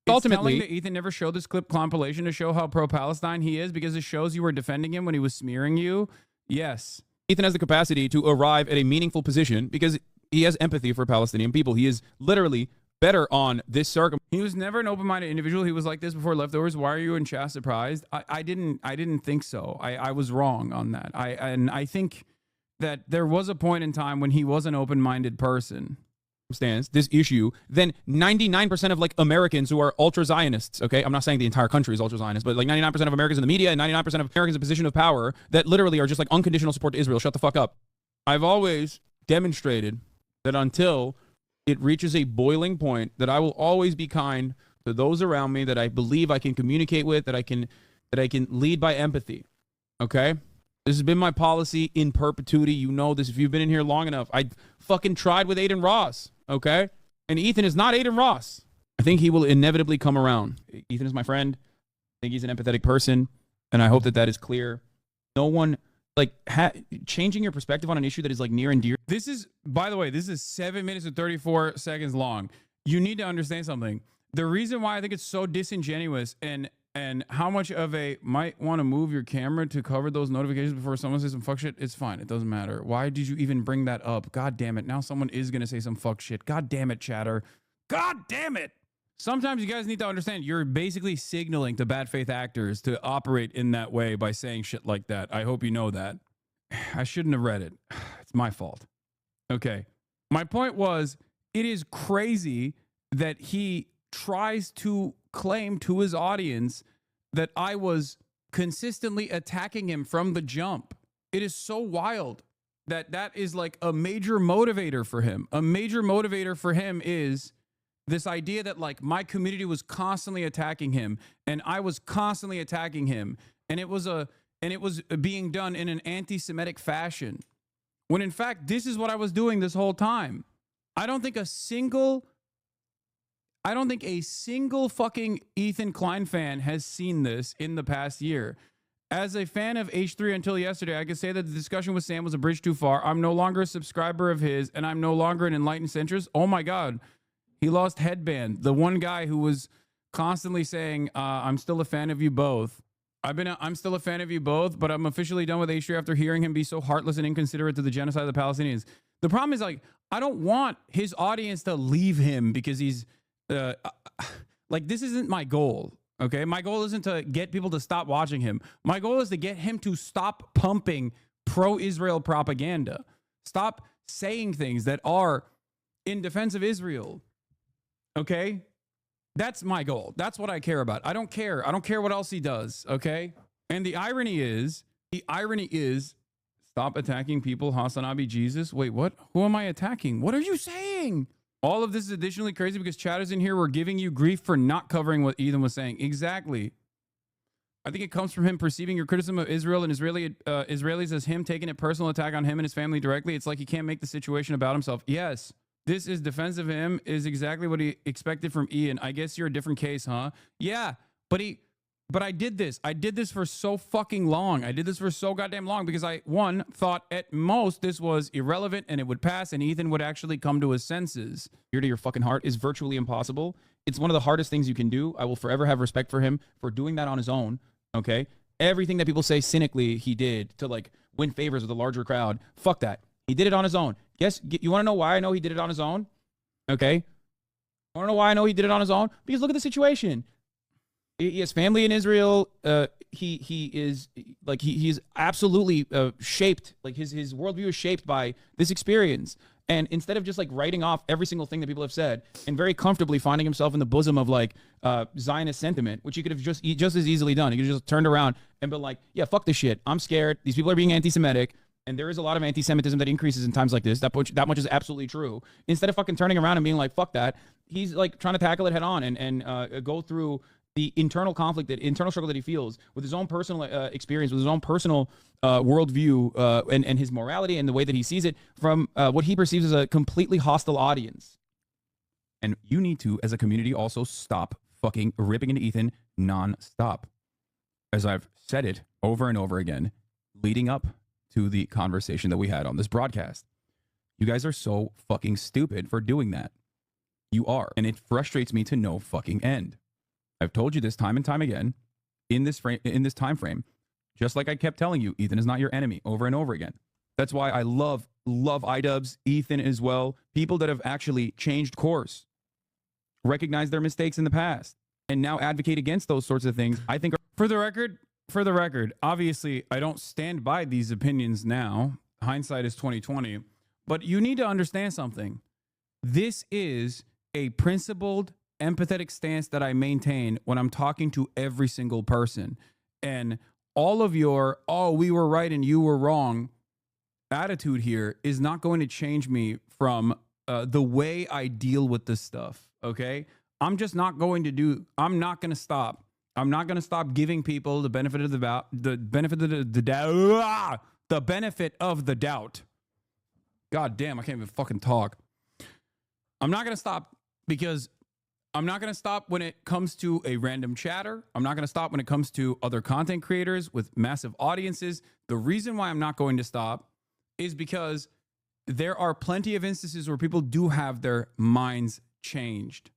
It's ultimately, telling that Ethan never showed this clip compilation to show how pro-Palestine he is because it shows you were defending him when he was smearing you. Yes. Ethan has the capacity to arrive at a meaningful position because he has empathy for Palestinian people. He is literally better on this circumstance. He was never an open-minded individual. He was like this before Leftovers. Why are you and Chas surprised? I didn't think so. I was wrong on that. I think that there was a point in time when he was an open-minded person. This issue, then 99% of like Americans who are ultra-Zionists, okay? I'm not saying the entire country is ultra-Zionist, but like 99% of Americans in the media and 99% of Americans in position of power that literally are just like unconditional support to Israel. Shut the fuck up. I've always demonstrated that until it reaches a boiling point, that I will always be kind to those around me that I believe I can communicate with, that I can lead by empathy. Okay? This has been my policy in perpetuity. You know this if you've been in here long enough. I fucking tried with Aiden Ross, okay? And Ethan is not Aiden Ross. I think he will inevitably come around. Ethan is my friend. I think he's an empathetic person, and I hope that that is clear. No one, like, changing your perspective on an issue that is, like, near and dear. This is, by the way, this is 7 minutes and 34 seconds long. You need to understand something. The reason why I think it's so disingenuous and how much of a might want to move your camera to cover those notifications before someone says some fuck shit, it's fine. It doesn't matter. Why did you even bring that up? God damn it. Now someone is going to say some fuck shit. God damn it, chatter. God damn it. Sometimes you guys need to understand you're basically signaling to bad faith actors to operate in that way by saying shit like that. I hope you know that. I shouldn't have read it. It's my fault. Okay. My point was, it is crazy that he tries to claim to his audience that I was consistently attacking him from the jump. It is so wild that that is like a major motivator for him. A major motivator for him is this idea that like my community was constantly attacking him and I was constantly attacking him, and it was being done in an anti-Semitic fashion. When in fact, this is what I was doing this whole time. I don't think a single fucking Ethan Klein fan has seen this in the past year. As a fan of H3 until yesterday, I could say that the discussion with Sam was a bridge too far. I'm no longer a subscriber of his, and I'm no longer an enlightened centrist. Oh my God. He lost Headband, the one guy who was constantly saying, I'm still a fan of you both. I'm still a fan of you both, but I'm officially done with H3 after hearing him be so heartless and inconsiderate to the genocide of the Palestinians. The problem is, like, I don't want his audience to leave him because he's like, this isn't my goal. Okay. My goal isn't to get people to stop watching him. My goal is to get him to stop pumping pro-Israel propaganda. Stop saying things that are in defense of Israel. Okay. That's my goal. That's what I care about. I don't care. I don't care what else he does. Okay. And the irony is, stop attacking people. Hasanabi Jesus. Wait, what? Who am I attacking? What are you saying? All of this is additionally crazy because chatters in here were giving you grief for not covering what Ethan was saying. Exactly. I think it comes from him perceiving your criticism of Israel and Israelis as him taking a personal attack on him and his family directly. It's like he can't make the situation about himself. Yes. This is defensive of him is exactly what he expected from Ian. I guess you're a different case, huh? Yeah, but I did this. I did this for so fucking long. I did this for so goddamn long because I, one, thought at most this was irrelevant and it would pass and Ethan would actually come to his senses. Ear to your fucking heart is virtually impossible. It's one of the hardest things you can do. I will forever have respect for him for doing that on his own, okay? Everything that people say cynically he did to like win favors with a larger crowd, fuck that. He did it on his own. Yes, you want to know why I know he did it on his own? Okay. You want to know why I know he did it on his own? Because look at the situation. He has family in Israel. He is absolutely shaped. Like his worldview is shaped by this experience. And instead of just like writing off every single thing that people have said and very comfortably finding himself in the bosom of like Zionist sentiment, which he could have just as easily done. He could have just turned around and been like, yeah, fuck this shit. I'm scared. These people are being anti-Semitic. And there is a lot of anti-Semitism that increases in times like this. That much is absolutely true. Instead of fucking turning around and being like, fuck that, he's like trying to tackle it head on and go through the internal conflict, that internal struggle that he feels with his own personal experience, with his own personal worldview and his morality and the way that he sees it from what he perceives as a completely hostile audience. And you need to, as a community, also stop fucking ripping into Ethan nonstop. As I've said it over and over again, leading up to the conversation that we had on this broadcast. You guys are so fucking stupid for doing that. You are. And it frustrates me to no fucking end. I've told you this time and time again in this time frame, just like I kept telling you, Ethan is not your enemy over and over again. That's why I love iDubbbz, Ethan as well, people that have actually changed course, recognize their mistakes in the past, and now advocate against those sorts of things. I think for the record, obviously, I don't stand by these opinions now. Hindsight is 20/20. But you need to understand something. This is a principled, empathetic stance that I maintain when I'm talking to every single person. And all of your, oh, we were right and you were wrong attitude here is not going to change me from the way I deal with this stuff, okay? I'm just not going to I'm not going to stop. I'm not going to stop giving people the benefit of the doubt, the benefit of the doubt. God damn, I can't even fucking talk. I'm not going to stop because I'm not going to stop when it comes to a random chatter. I'm not going to stop when it comes to other content creators with massive audiences. The reason why I'm not going to stop is because there are plenty of instances where people do have their minds changed.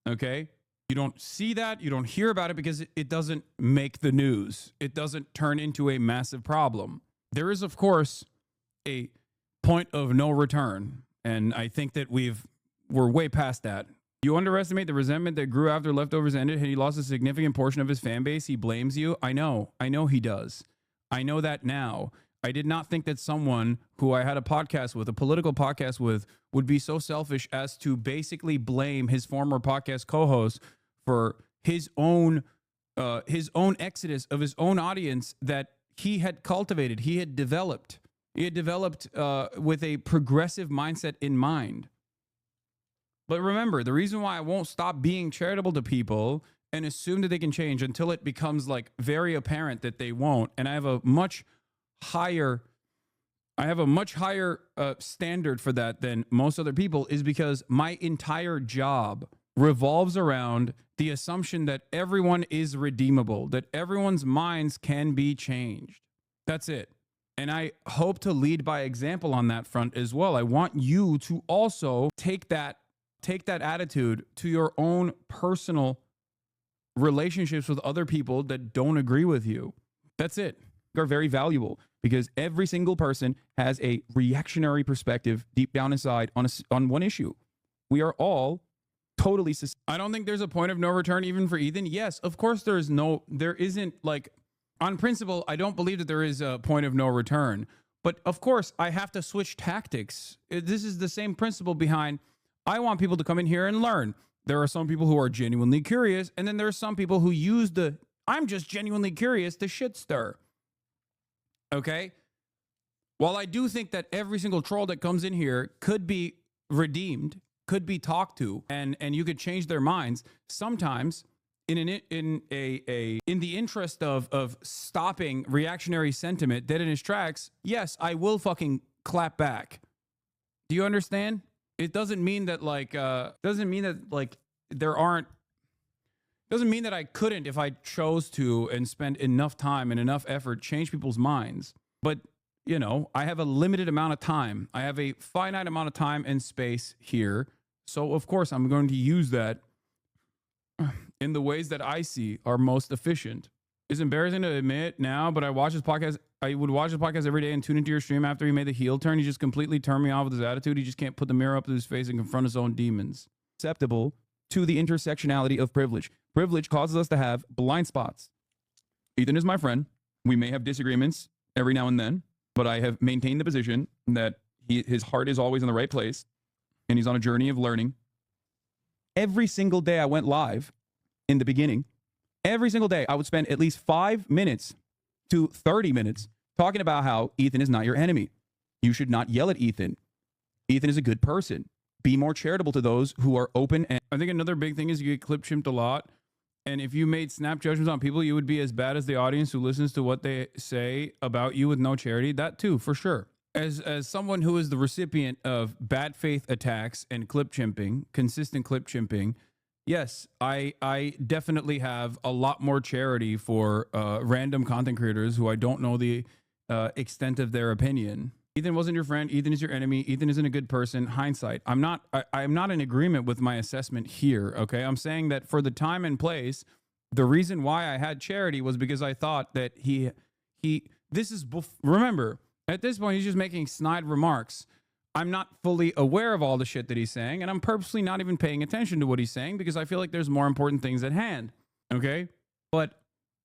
Okay? You don't see that. You don't hear about it because it doesn't make the news. It doesn't turn into a massive problem. There is, of course, a point of no return. And I think that we're way past that. You underestimate the resentment that grew after Leftovers ended. Had he lost a significant portion of his fan base, he blames you. I know he does. I know that now. I did not think that someone who I had a podcast with, a political podcast with, would be so selfish as to basically blame his former podcast co-host for his own exodus of his own audience that he had cultivated, he had developed. He had developed with a progressive mindset in mind. But remember, the reason why I won't stop being charitable to people and assume that they can change until it becomes like very apparent that they won't, and I have a much higher standard for that than most other people, is because my entire job revolves around the assumption that everyone is redeemable, that everyone's minds can be changed. That's it. And I hope to lead by example on that front as well. I want you to also take that attitude to your own personal relationships with other people that don't agree with you. That's it. Are very valuable because every single person has a reactionary perspective deep down inside on one issue. We are all totally. I don't think there's a point of no return even for Ethan. Yes, of course there isn't, like, on principle, I don't believe that there is a point of no return. But of course, I have to switch tactics. This is the same principle behind, I want people to come in here and learn. There are some people who are genuinely curious, and then there are some people who use the, I'm just genuinely curious, to shit stir. Okay? While I do think that every single troll that comes in here could be redeemed, could be talked to, and you could change their minds, sometimes in the interest of stopping reactionary sentiment dead in its tracks, yes, I will fucking clap back. Do you understand? It doesn't mean that doesn't mean that I couldn't, if I chose to and spend enough time and enough effort, change people's minds. But, you know, I have a limited amount of time. I have a finite amount of time and space here. So, of course, I'm going to use that in the ways that I see are most efficient. It's embarrassing to admit now, but I watch his podcast. I would watch his podcast every day and tune into your stream after he made the heel turn. He just completely turned me off with his attitude. He just can't put the mirror up to his face and confront his own demons. Acceptable to the intersectionality of privilege. Privilege causes us to have blind spots. Ethan is my friend. We may have disagreements every now and then, but I have maintained the position that his heart is always in the right place, and he's on a journey of learning. Every single day I went live in the beginning, every single day I would spend at least 5 minutes to 30 minutes talking about how Ethan is not your enemy. You should not yell at Ethan. Ethan is a good person. Be more charitable to those who are open. And I think another big thing is you get clip chimped a lot. And if you made snap judgments on people, you would be as bad as the audience who listens to what they say about you with no charity. That too, for sure. As someone who is the recipient of bad faith attacks and clip chimping, consistent clip chimping, yes, I definitely have a lot more charity for random content creators who I don't know the extent of their opinion. Ethan wasn't your friend. Ethan is your enemy. Ethan isn't a good person. Hindsight. I'm not in agreement with my assessment here. Okay. I'm saying that for the time and place, the reason why I had charity was because I thought that remember, at this point, he's just making snide remarks. I'm not fully aware of all the shit that he's saying, and I'm purposely not even paying attention to what he's saying because I feel like there's more important things at hand. Okay. But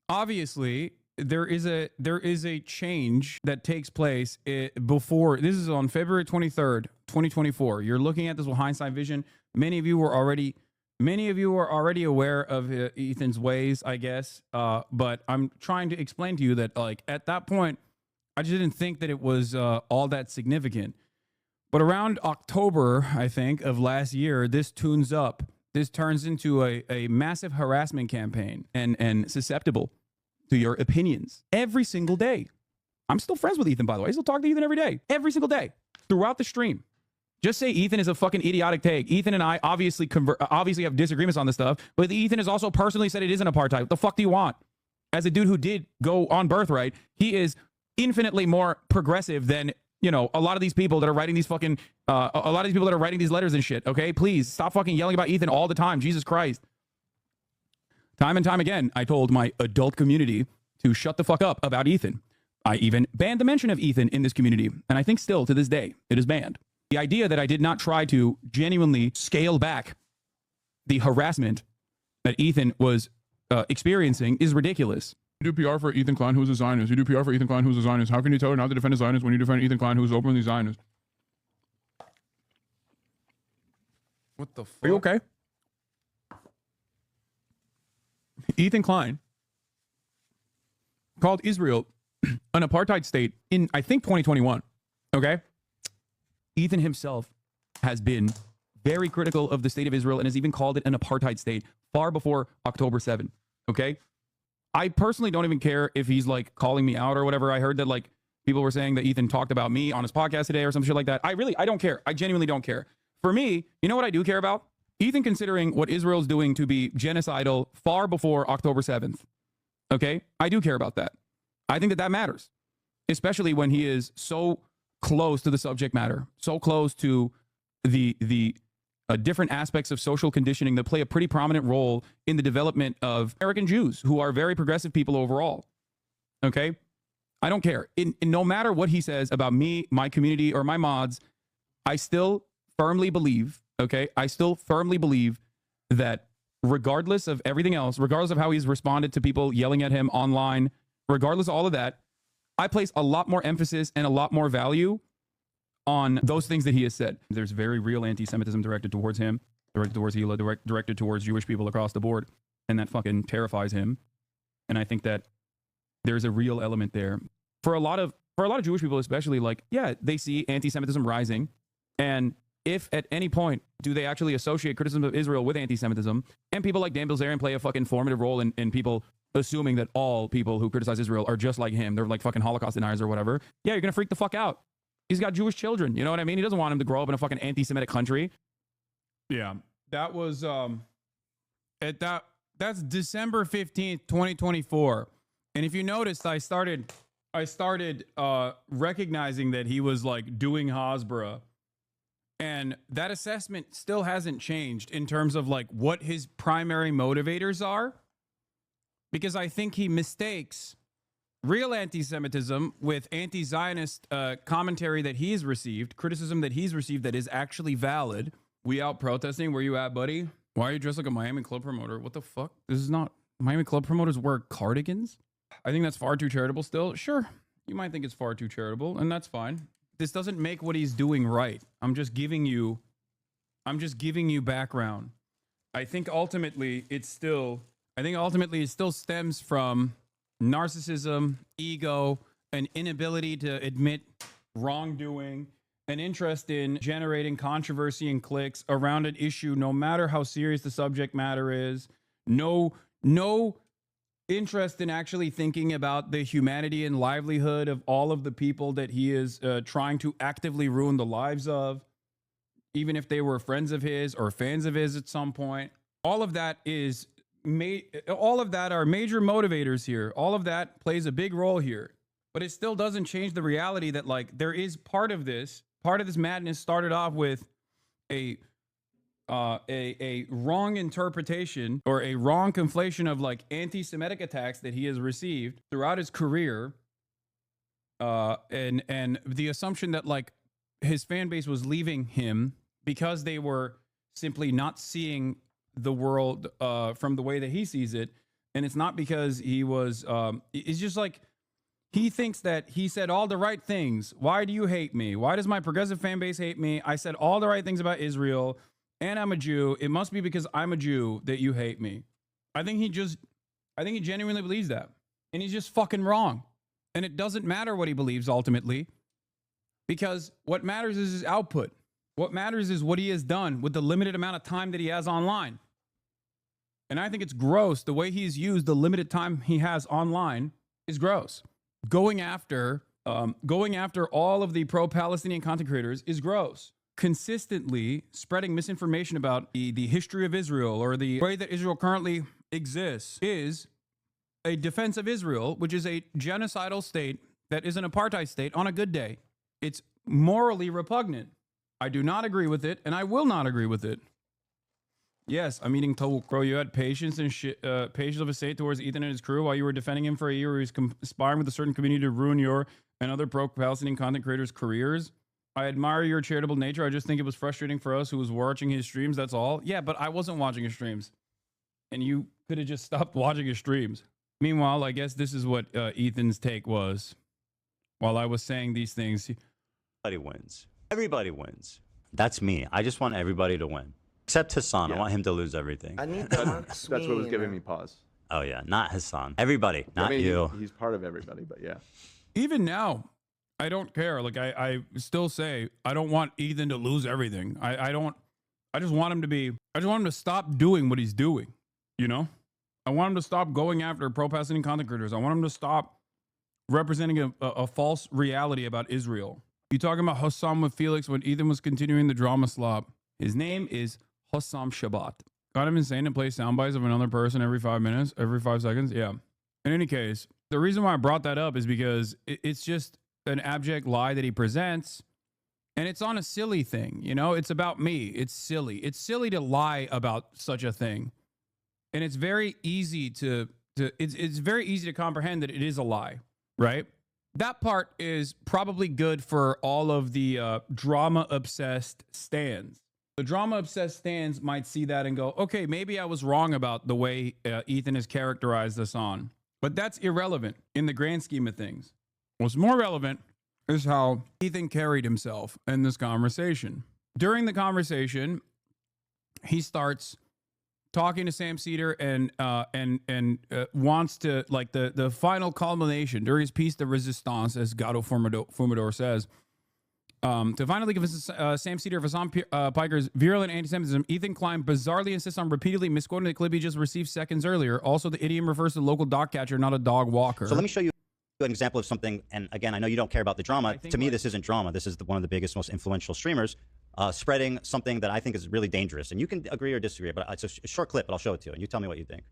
obviously, there is a change that takes place before. This is on February 23rd, 2024. You're looking at this with hindsight vision. Many of you were already aware of Ethan's ways, I guess. But I'm trying to explain to you that, like, at that point, I just didn't think that it was all that significant. But around October, I think, of last year, this tunes up. This turns into a massive harassment campaign and susceptible to your opinions every single day. I'm still friends with Ethan, by the way. I still talk to Ethan every day, every single day, throughout the stream. Just say Ethan is a fucking idiotic take. Ethan and I obviously have disagreements on this stuff, but Ethan has also personally said it isn't apartheid. What the fuck do you want? As a dude who did go on birthright, he is infinitely more progressive than, you know, a lot of these people that are writing these fucking, a lot of these people that are writing these letters and shit. Okay, please stop fucking yelling about Ethan all the time. Jesus Christ. Time and time again, I told my adult community to shut the fuck up about Ethan. I even banned the mention of Ethan in this community, and I think still to this day, it is banned. The idea that I did not try to genuinely scale back the harassment that Ethan was experiencing is ridiculous. You do PR for Ethan Klein, who's a Zionist. You do PR for Ethan Klein, who's a Zionist. How can you tell her not to defend a Zionist when you defend Ethan Klein, who's openly Zionist? What the fuck? Are you okay? Ethan Klein called Israel an apartheid state in, I think, 2021. Okay? Ethan himself has been very critical of the state of Israel and has even called it an apartheid state far before October 7. Okay? I personally don't even care if he's like calling me out or whatever. I heard that like people were saying that Ethan talked about me on his podcast today or some shit like that. I don't care. I genuinely don't care. For me, you know what I do care about? Ethan considering what Israel's doing to be genocidal far before October 7th. Okay? I do care about that. I think that that matters, especially when he is so close to the subject matter, so close to the different aspects of social conditioning that play a pretty prominent role in the development of American Jews, who are very progressive people overall. Okay? I don't care. In no matter what he says about me, my community, or my mods, I still firmly believe, okay? I still firmly believe that regardless of everything else, regardless of how he's responded to people yelling at him online, regardless of all of that, I place a lot more emphasis and a lot more value on those things that he has said. There's very real anti-Semitism directed towards him, directed towards Hila, directed towards Jewish people across the board, and that fucking terrifies him. And I think that there's a real element there. For a lot of Jewish people especially, like, yeah, they see anti-Semitism rising, and if at any point do they actually associate criticism of Israel with anti-Semitism, and people like Dan Bilzerian play a fucking formative role in people assuming that all people who criticize Israel are just like him, they're like fucking Holocaust deniers or whatever, yeah, you're gonna freak the fuck out. He's got Jewish children, you know what I mean? He doesn't want him to grow up in a fucking anti-Semitic country. Yeah, that was that's December 15th, 2024. And if you noticed, I started recognizing that he was like doing Hasbara. And that assessment still hasn't changed in terms of like what his primary motivators are. Because I think he mistakes real anti-Semitism with anti-Zionist commentary that he's received, criticism that he's received that is actually valid. We out protesting. Where you at, buddy? Why are you dressed like a Miami club promoter? What the fuck? This is not... Miami club promoters wear cardigans? I think that's far too charitable still. Sure, you might think it's far too charitable, and that's fine. This doesn't make what he's doing right. I'm just giving you background. I think ultimately it still stems from narcissism, ego, an inability to admit wrongdoing, an interest in generating controversy and clicks around an issue, no matter how serious the subject matter is. No interest in actually thinking about the humanity and livelihood of all of the people that he is trying to actively ruin the lives of, even if they were friends of his or fans of his at some point. All of that are major motivators here. All of that plays a big role here, but it still doesn't change the reality that like there is part of this madness started off with a wrong interpretation or a wrong conflation of like anti-Semitic attacks that he has received throughout his career, and the assumption that like his fan base was leaving him because they were simply not seeing the world from the way that he sees it. And it's not because he was it's just like he thinks that he said all the right things. Why do you hate me? Why does my progressive fan base hate me? I said all the right things about Israel and I'm a Jew. It must be because I'm a Jew that you hate me. I think he genuinely believes that. And he's just fucking wrong. And it doesn't matter what he believes ultimately, because what matters is his output. What matters is what he has done with the limited amount of time that he has online. And I think it's gross. The way he's used the limited time he has online is gross. Going after all of the pro-Palestinian content creators is gross. Consistently spreading misinformation about the history of Israel or the way that Israel currently exists is a defense of Israel, which is a genocidal state that is an apartheid state on a good day. It's morally repugnant. I do not agree with it, and I will not agree with it. Yes, I'm eating Tawuk, bro. You had patience and patience of a state towards Ethan and his crew while you were defending him for a year. He was conspiring with a certain community to ruin your and other pro-Palestinian content creators' careers. I admire your charitable nature. I just think it was frustrating for us who was watching his streams. That's all. Yeah, but I wasn't watching his streams. And you could have just stopped watching his streams. Meanwhile, I guess this is what Ethan's take was. While I was saying these things. Everybody wins. Everybody wins. That's me. I just want everybody to win. Except Hassan. I want him to lose everything. I need that's what was giving me pause. Oh, yeah. Not Hassan. Everybody. Not I mean, you. He's part of everybody, but yeah. Even now, I don't care. Like, I still say, I don't want Ethan to lose everything. I just want him to stop doing what he's doing. You know? I want him to stop going after pro-Palestinian content creators. I want him to stop representing a false reality about Israel. You talking about Hossam with Felix when Ethan was continuing the drama slop. His name is Hossam Shabbat. Kind of insane to play sound bites of another person every 5 minutes, every 5 seconds. Yeah. In any case, the reason why I brought that up is because it's just an abject lie that he presents. And it's on a silly thing. You know, it's about me. It's silly. It's silly to lie about such a thing. And it's very easy it's very easy to comprehend that it is a lie, right? That part is probably good for all of the drama-obsessed stans. The drama-obsessed stans might see that and go, okay, maybe I was wrong about the way Ethan has characterized this on. But that's irrelevant in the grand scheme of things. What's more relevant is how Ethan carried himself in this conversation. During the conversation, he starts talking to Sam Cedar and wants to, like, the final culmination during his piece de resistance, as Gato Fumador says, to finally give Sam Cedar of Hassan Piker's virulent anti-Semitism, Ethan Klein bizarrely insists on repeatedly misquoting the clip he just received seconds earlier. Also, the idiom refers to the local dog catcher, not a dog walker. So let me show you an example of something. And again, I know you don't care about the drama. To me, this isn't drama. This is one of the biggest, most influential streamers spreading something that I think is really dangerous. And you can agree or disagree, but it's a short clip, but I'll show it to you. And you tell me what you think.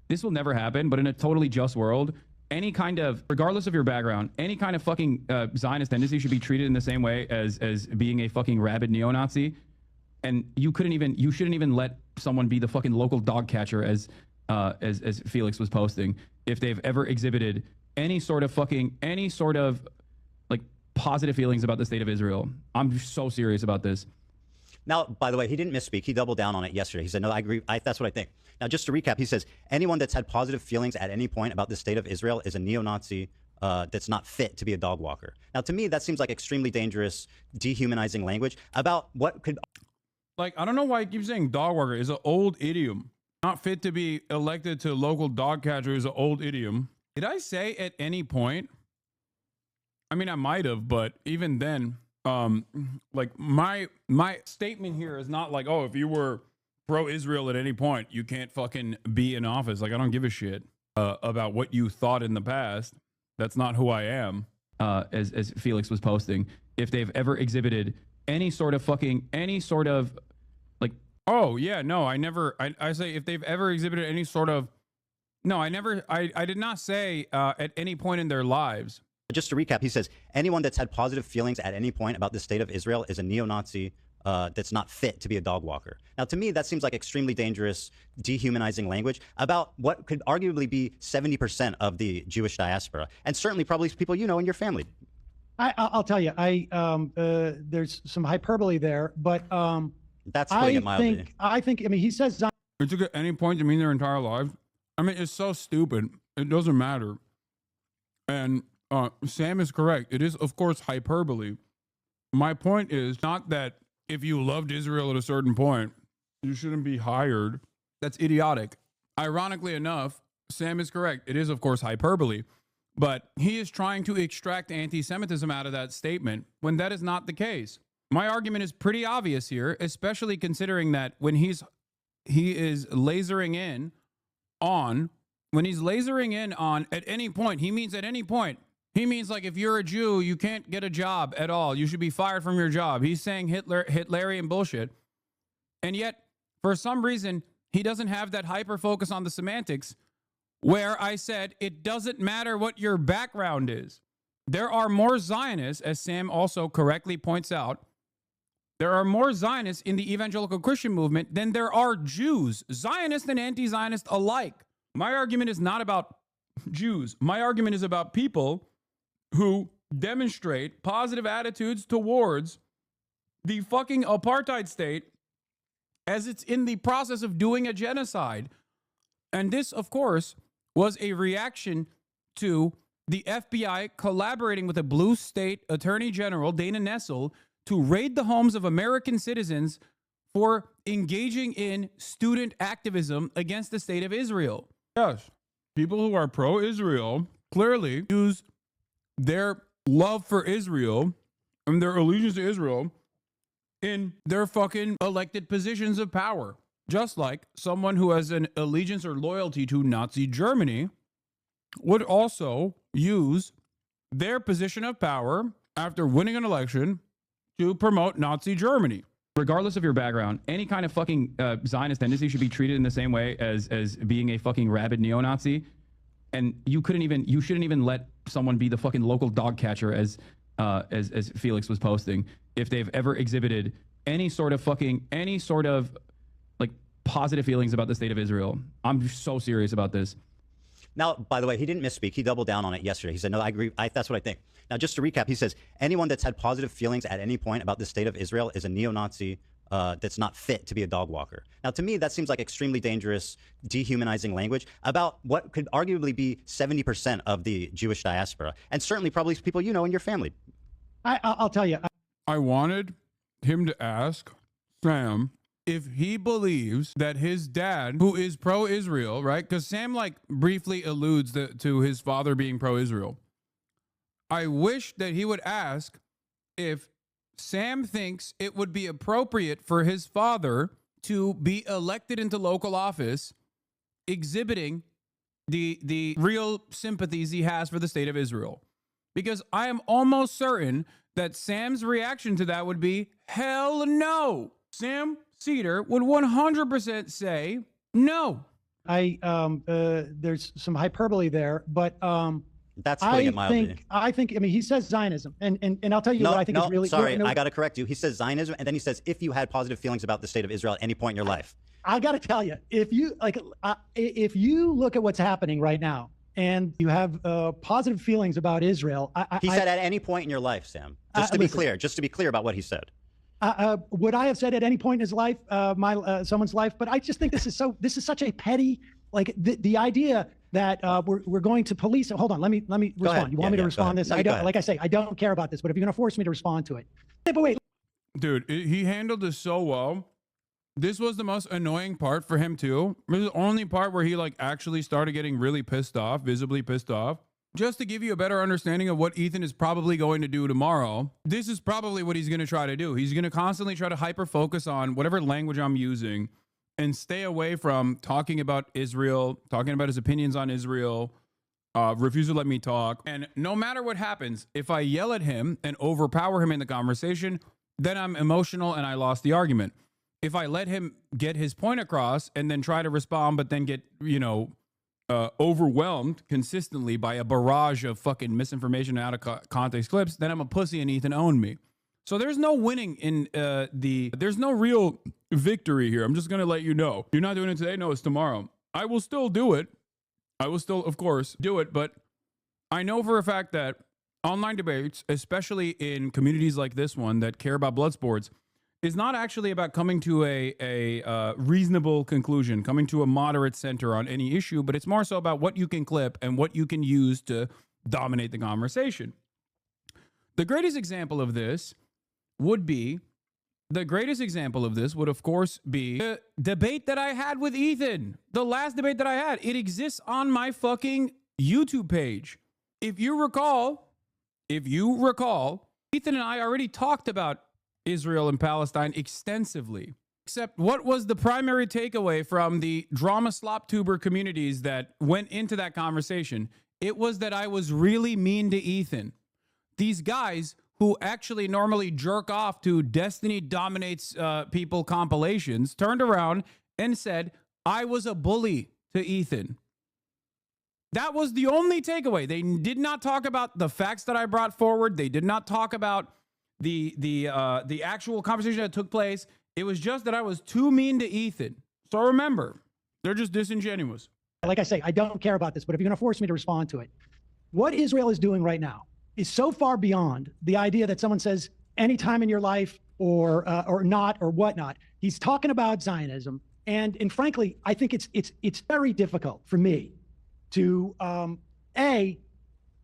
This will never happen, but in a totally just world, any kind of, regardless of your background, any kind of fucking Zionist tendency should be treated in the same way as being a fucking rabid neo-Nazi. And you shouldn't even let someone be the fucking local dog catcher as Felix was posting if they've ever exhibited any sort of like positive feelings about the state of Israel. I'm so serious about this. Now, by the way, he didn't misspeak. He doubled down on it yesterday. He said, no, I agree. That's what I think. Now, just to recap, he says, anyone that's had positive feelings at any point about the state of Israel is a neo-Nazi that's not fit to be a dog walker. Now, to me, that seems like extremely dangerous, dehumanizing language about what could... Like, I don't know why he keeps saying dog walker. It's an old idiom. Not fit to be elected to local dog catcher is an old idiom. Did I say at any point? I mean, I might have, but even then... like my statement here is not like, oh, if you were pro-Israel at any point, you can't fucking be in office. Like, I don't give a shit about what you thought in the past. That's not who I am. As Felix was posting, if they've ever exhibited any sort of like, oh yeah, no, I say if they've ever exhibited any sort of, no, I did not say at any point in their lives. Just to recap, he says, anyone that's had positive feelings at any point about the state of Israel is a neo-Nazi that's not fit to be a dog walker. Now, to me, that seems like extremely dangerous, dehumanizing language about what could arguably be 70% of the Jewish diaspora, and certainly probably people you know in your family. I'll tell you, there's some hyperbole there, but that's putting it mildly. I mean, he says it took at any point to mean their entire lives. I mean, it's so stupid. It doesn't matter. And Sam is correct. It is, of course, hyperbole. My point is not that if you loved Israel at a certain point, you shouldn't be hired. That's idiotic. Ironically enough, Sam is correct. It is, of course, hyperbole. But he is trying to extract anti-Semitism out of that statement when that is not the case. My argument is pretty obvious here, especially considering that when he is lasering in on, at any point, he means at any point. He means like if you're a Jew, you can't get a job at all. You should be fired from your job. He's saying Hitlerian bullshit. And yet, for some reason, he doesn't have that hyper focus on the semantics where I said it doesn't matter what your background is. There are more Zionists, as Sam also correctly points out, there are more Zionists in the evangelical Christian movement than there are Jews, Zionists and anti-Zionist alike. My argument is not about Jews. My argument is about people who demonstrate positive attitudes towards the fucking apartheid state as it's in the process of doing a genocide. And this, of course, was a reaction to the FBI collaborating with a blue state attorney general, Dana Nessel, to raid the homes of American citizens for engaging in student activism against the state of Israel. Yes, people who are pro-Israel clearly use their love for Israel and their allegiance to Israel in their fucking elected positions of power. Just like someone who has an allegiance or loyalty to Nazi Germany would also use their position of power after winning an election to promote Nazi Germany. Regardless of your background, any kind of fucking Zionist tendency should be treated in the same way as being a fucking rabid neo-Nazi. And you shouldn't even let someone be the fucking local dog catcher as Felix was posting if they've ever exhibited any sort of like positive feelings about the state of Israel. I'm so serious about this. Now, by the way, he didn't misspeak. He doubled down on it yesterday. He said, no, I agree. That's what I think. Now, just to recap, he says, anyone that's had positive feelings at any point about the state of Israel is a neo-Nazi that's not fit to be a dog walker. Now, to me, that seems like extremely dangerous, dehumanizing language about what could arguably be 70% of the Jewish diaspora, and certainly probably people you know in your family. I'll tell you. I wanted him to ask Sam if he believes that his dad, who is pro-Israel, right? Because Sam like briefly alludes to his father being pro-Israel. I wish that he would ask if Sam thinks it would be appropriate for his father to be elected into local office, exhibiting the real sympathies he has for the state of Israel. Because I am almost certain that Sam's reaction to that would be, hell no. Sam Cedar would 100% say no. There's some hyperbole there, but that's putting it mildly. I mean, he says Zionism, and I'll tell you what I think is really. Sorry, I got to correct you. He says Zionism, and then he says if you had positive feelings about the state of Israel at any point in your life. I got to tell you, if you look at what's happening right now, and you have positive feelings about Israel, he said at any point in your life, Sam. Just to be clear about what he said. Would I have said at any point in his life, someone's life? But I just think this is such a petty, like the idea that we're going to police. Hold on, let me respond. You want me to respond to this? No, I don't. Like I say, I don't care about this. But if you're going to force me to respond to it, but wait, dude, he handled this so well. This was the most annoying part for him too. It was the only part where he like actually started getting really pissed off, visibly pissed off. Just to give you a better understanding of what Ethan is probably going to do tomorrow, this is probably what he's going to try to do. He's going to constantly try to hyper-focus on whatever language I'm using and stay away from talking about Israel, talking about his opinions on Israel, refuse to let me talk. And no matter what happens, if I yell at him and overpower him in the conversation, then I'm emotional and I lost the argument. If I let him get his point across and then try to respond, but then get, overwhelmed consistently by a barrage of fucking misinformation and out of context clips, then I'm a pussy and Ethan owned me. So there's no winning in there's no real victory here. I'm just going to let you know. You're not doing it today? No, it's tomorrow. I will still do it. I will still, of course, do it. But I know for a fact that online debates, especially in communities like this one that care about blood sports, is not actually about coming to a reasonable conclusion, coming to a moderate center on any issue, but it's more so about what you can clip and what you can use to dominate the conversation. The greatest example of this would, of course, be the debate that I had with Ethan. The last debate that I had. It exists on my fucking YouTube page. If you recall, Ethan and I already talked about Israel and Palestine extensively. Except what was the primary takeaway from the drama slop tuber communities that went into that conversation? It was that I was really mean to Ethan. These guys who actually normally jerk off to Destiny Dominates People compilations turned around and said, I was a bully to Ethan. That was the only takeaway. They did not talk about the facts that I brought forward. They did not talk about the actual conversation that took place. It was just that I was too mean to Ethan. So remember, they're just disingenuous. Like I say, I don't care about this, but if you're going to force me to respond to it, what Israel is doing right now is so far beyond the idea that someone says, anytime in your life, or not or whatnot. He's talking about Zionism, and frankly, I think it's very difficult for me to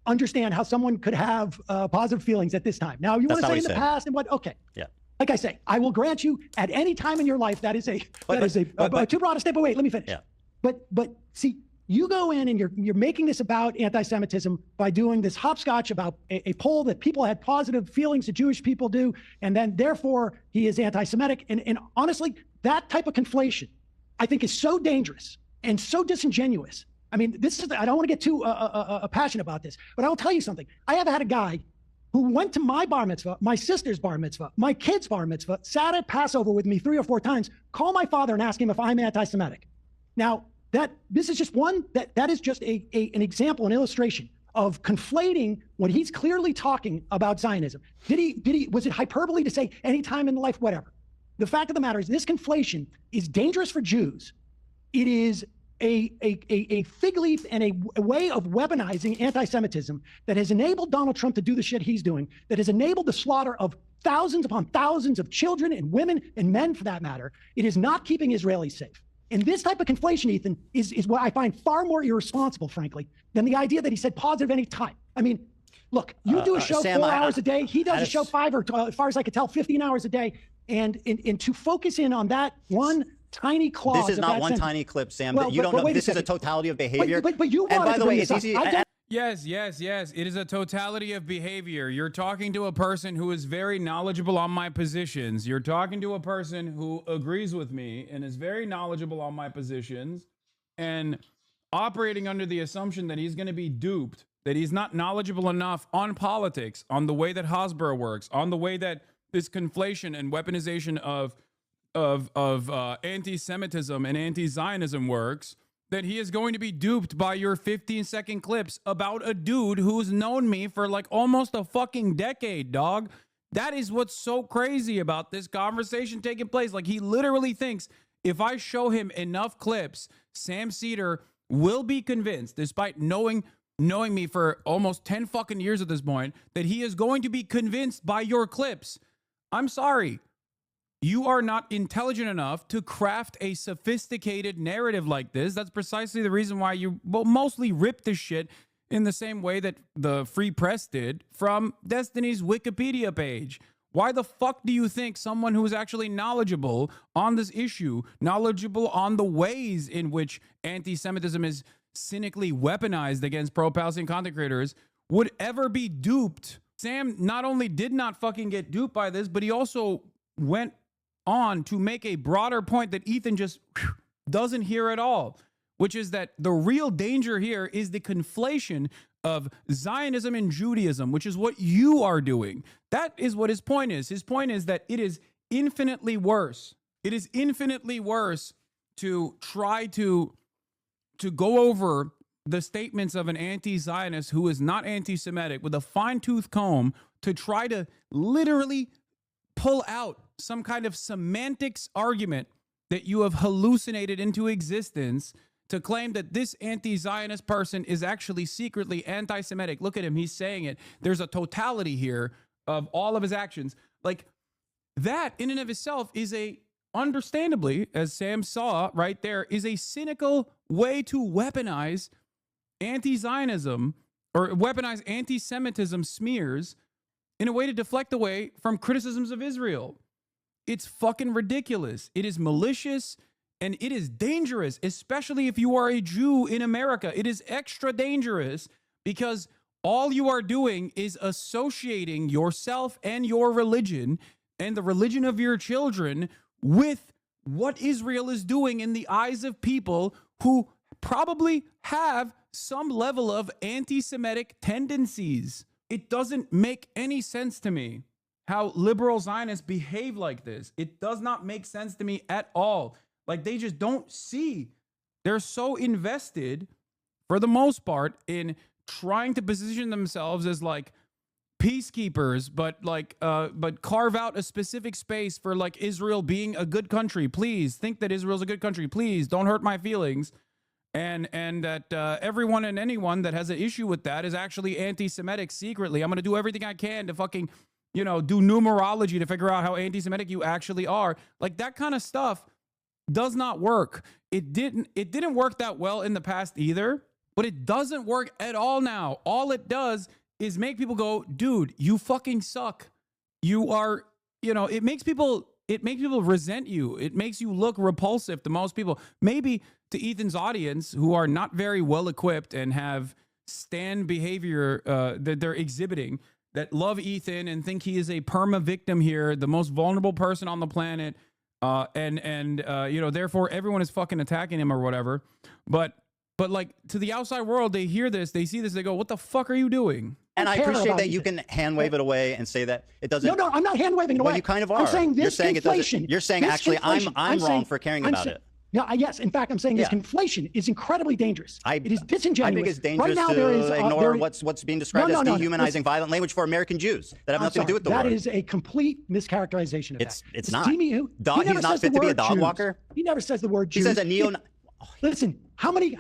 understand how someone could have positive feelings at this time. Now, you want to say in the past and what? Okay. Yeah. Like I say, I will grant you at any time in your life that is too broad a step. But wait, let me finish. Yeah. But see, you go in and you're making this about anti-Semitism by doing this hopscotch about a poll that people had positive feelings that Jewish people do, and then therefore he is anti-Semitic. And honestly, that type of conflation, I think, is so dangerous and so disingenuous. I mean, I don't want to get too passionate about this, but I will tell you something. I have had a guy who went to my bar mitzvah, my sister's bar mitzvah, my kid's bar mitzvah, sat at Passover with me 3 or 4 times, call my father and ask him if I'm anti-Semitic. Now, this is just one, that is just an example, an illustration of conflating when he's clearly talking about Zionism. Was it hyperbole to say any time in life, whatever? The fact of the matter is this conflation is dangerous for Jews. It is a fig leaf and a way of weaponizing anti-Semitism that has enabled Donald Trump to do the shit he's doing, that has enabled the slaughter of thousands upon thousands of children and women and men, for that matter. It is not keeping Israelis safe. And this type of conflation, Ethan, is what I find far more irresponsible, frankly, than the idea that he said positive any time. I mean, look, you do a show Sam, 4 hours a day. He does a show 5 or, as far as I could tell, 15 hours a day. And to focus in on that one tiny clause. This is not one tiny clip, Sam. Well, you don't know. This is a totality of behavior. But you and by the way, it's easy. Yes. It is a totality of behavior. You're talking to a person who is very knowledgeable on my positions. You're talking to a person who agrees with me and is very knowledgeable on my positions and operating under the assumption that he's going to be duped, that he's not knowledgeable enough on politics, on the way that Hasbro works, on the way that this conflation and weaponization of anti-Semitism and anti-Zionism works, that he is going to be duped by your 15-second clips about a dude who's known me for like almost a fucking decade, dog. That is what's so crazy about this conversation taking place. Like, he literally thinks if I show him enough clips, Sam Cedar will be convinced, despite knowing me for almost 10 fucking years at this point, that he is going to be convinced by your clips. I'm sorry. You are not intelligent enough to craft a sophisticated narrative like this. That's precisely the reason why you mostly rip this shit in the same way that the Free Press did from Destiny's Wikipedia page. Why the fuck do you think someone who is actually knowledgeable on this issue, knowledgeable on the ways in which anti-Semitism is cynically weaponized against pro-Palestinian content creators, would ever be duped? Sam not only did not fucking get duped by this, but he also went on to make a broader point that Ethan just doesn't hear at all, which is that the real danger here is the conflation of Zionism and Judaism, which is what you are doing. That is what his point is. His point is that it is infinitely worse. It is infinitely worse to try to go over the statements of an anti-Zionist who is not anti-Semitic with a fine-tooth comb to try to literally pull out some kind of semantics argument that you have hallucinated into existence to claim that this anti-Zionist person is actually secretly anti-Semitic. Look at him. He's saying it. There's a totality here of all of his actions. Like, that in and of itself is understandably, as Sam saw right there, is a cynical way to weaponize anti-Zionism or weaponize anti-Semitism smears in a way to deflect away from criticisms of Israel. It's fucking ridiculous. It is malicious and it is dangerous, especially if you are a Jew in America. It is extra dangerous because all you are doing is associating yourself and your religion and the religion of your children with what Israel is doing in the eyes of people who probably have some level of anti-Semitic tendencies. It doesn't make any sense to me how liberal Zionists behave like this. It does not make sense to me at all. Like, they just don't see. They're so invested, for the most part, in trying to position themselves as like peacekeepers, but carve out a specific space for like Israel being a good country. Please think that Israel's a good country. Please don't hurt my feelings. And that everyone and anyone that has an issue with that is actually anti-Semitic secretly. I'm going to do everything I can to fucking you know, do numerology to figure out how anti-Semitic you actually are. Like that kind of stuff does not work. It didn't work that well in the past either, but it doesn't work at all now. All it does is make people go, dude, you fucking suck. You are, you know, it makes people resent you. It makes you look repulsive to most people. Maybe to Ethan's audience, who are not very well equipped and have stand behavior that they're exhibiting, that love Ethan and think he is a perma victim here, the most vulnerable person on the planet, and you know, therefore everyone is fucking attacking him or whatever. But like to the outside world, they hear this, they see this, they go, "What the fuck are you doing?" And I appreciate that you can hand wave it away and say that it doesn't. No, I'm not hand waving it away. Well, you kind of are. I'm saying this you're saying conflation. You're saying this actually I'm wrong for caring about it. No, yes. In fact, I'm saying this conflation is incredibly dangerous. It is disingenuous. I think it's dangerous right now, to ignore what's being described as dehumanizing violent language for American Jews that have nothing to do with the word. That is a complete mischaracterization of it's that. It's not. He's not fit to be a dog walker. He never says the word Jews. He says a neo. Listen, how many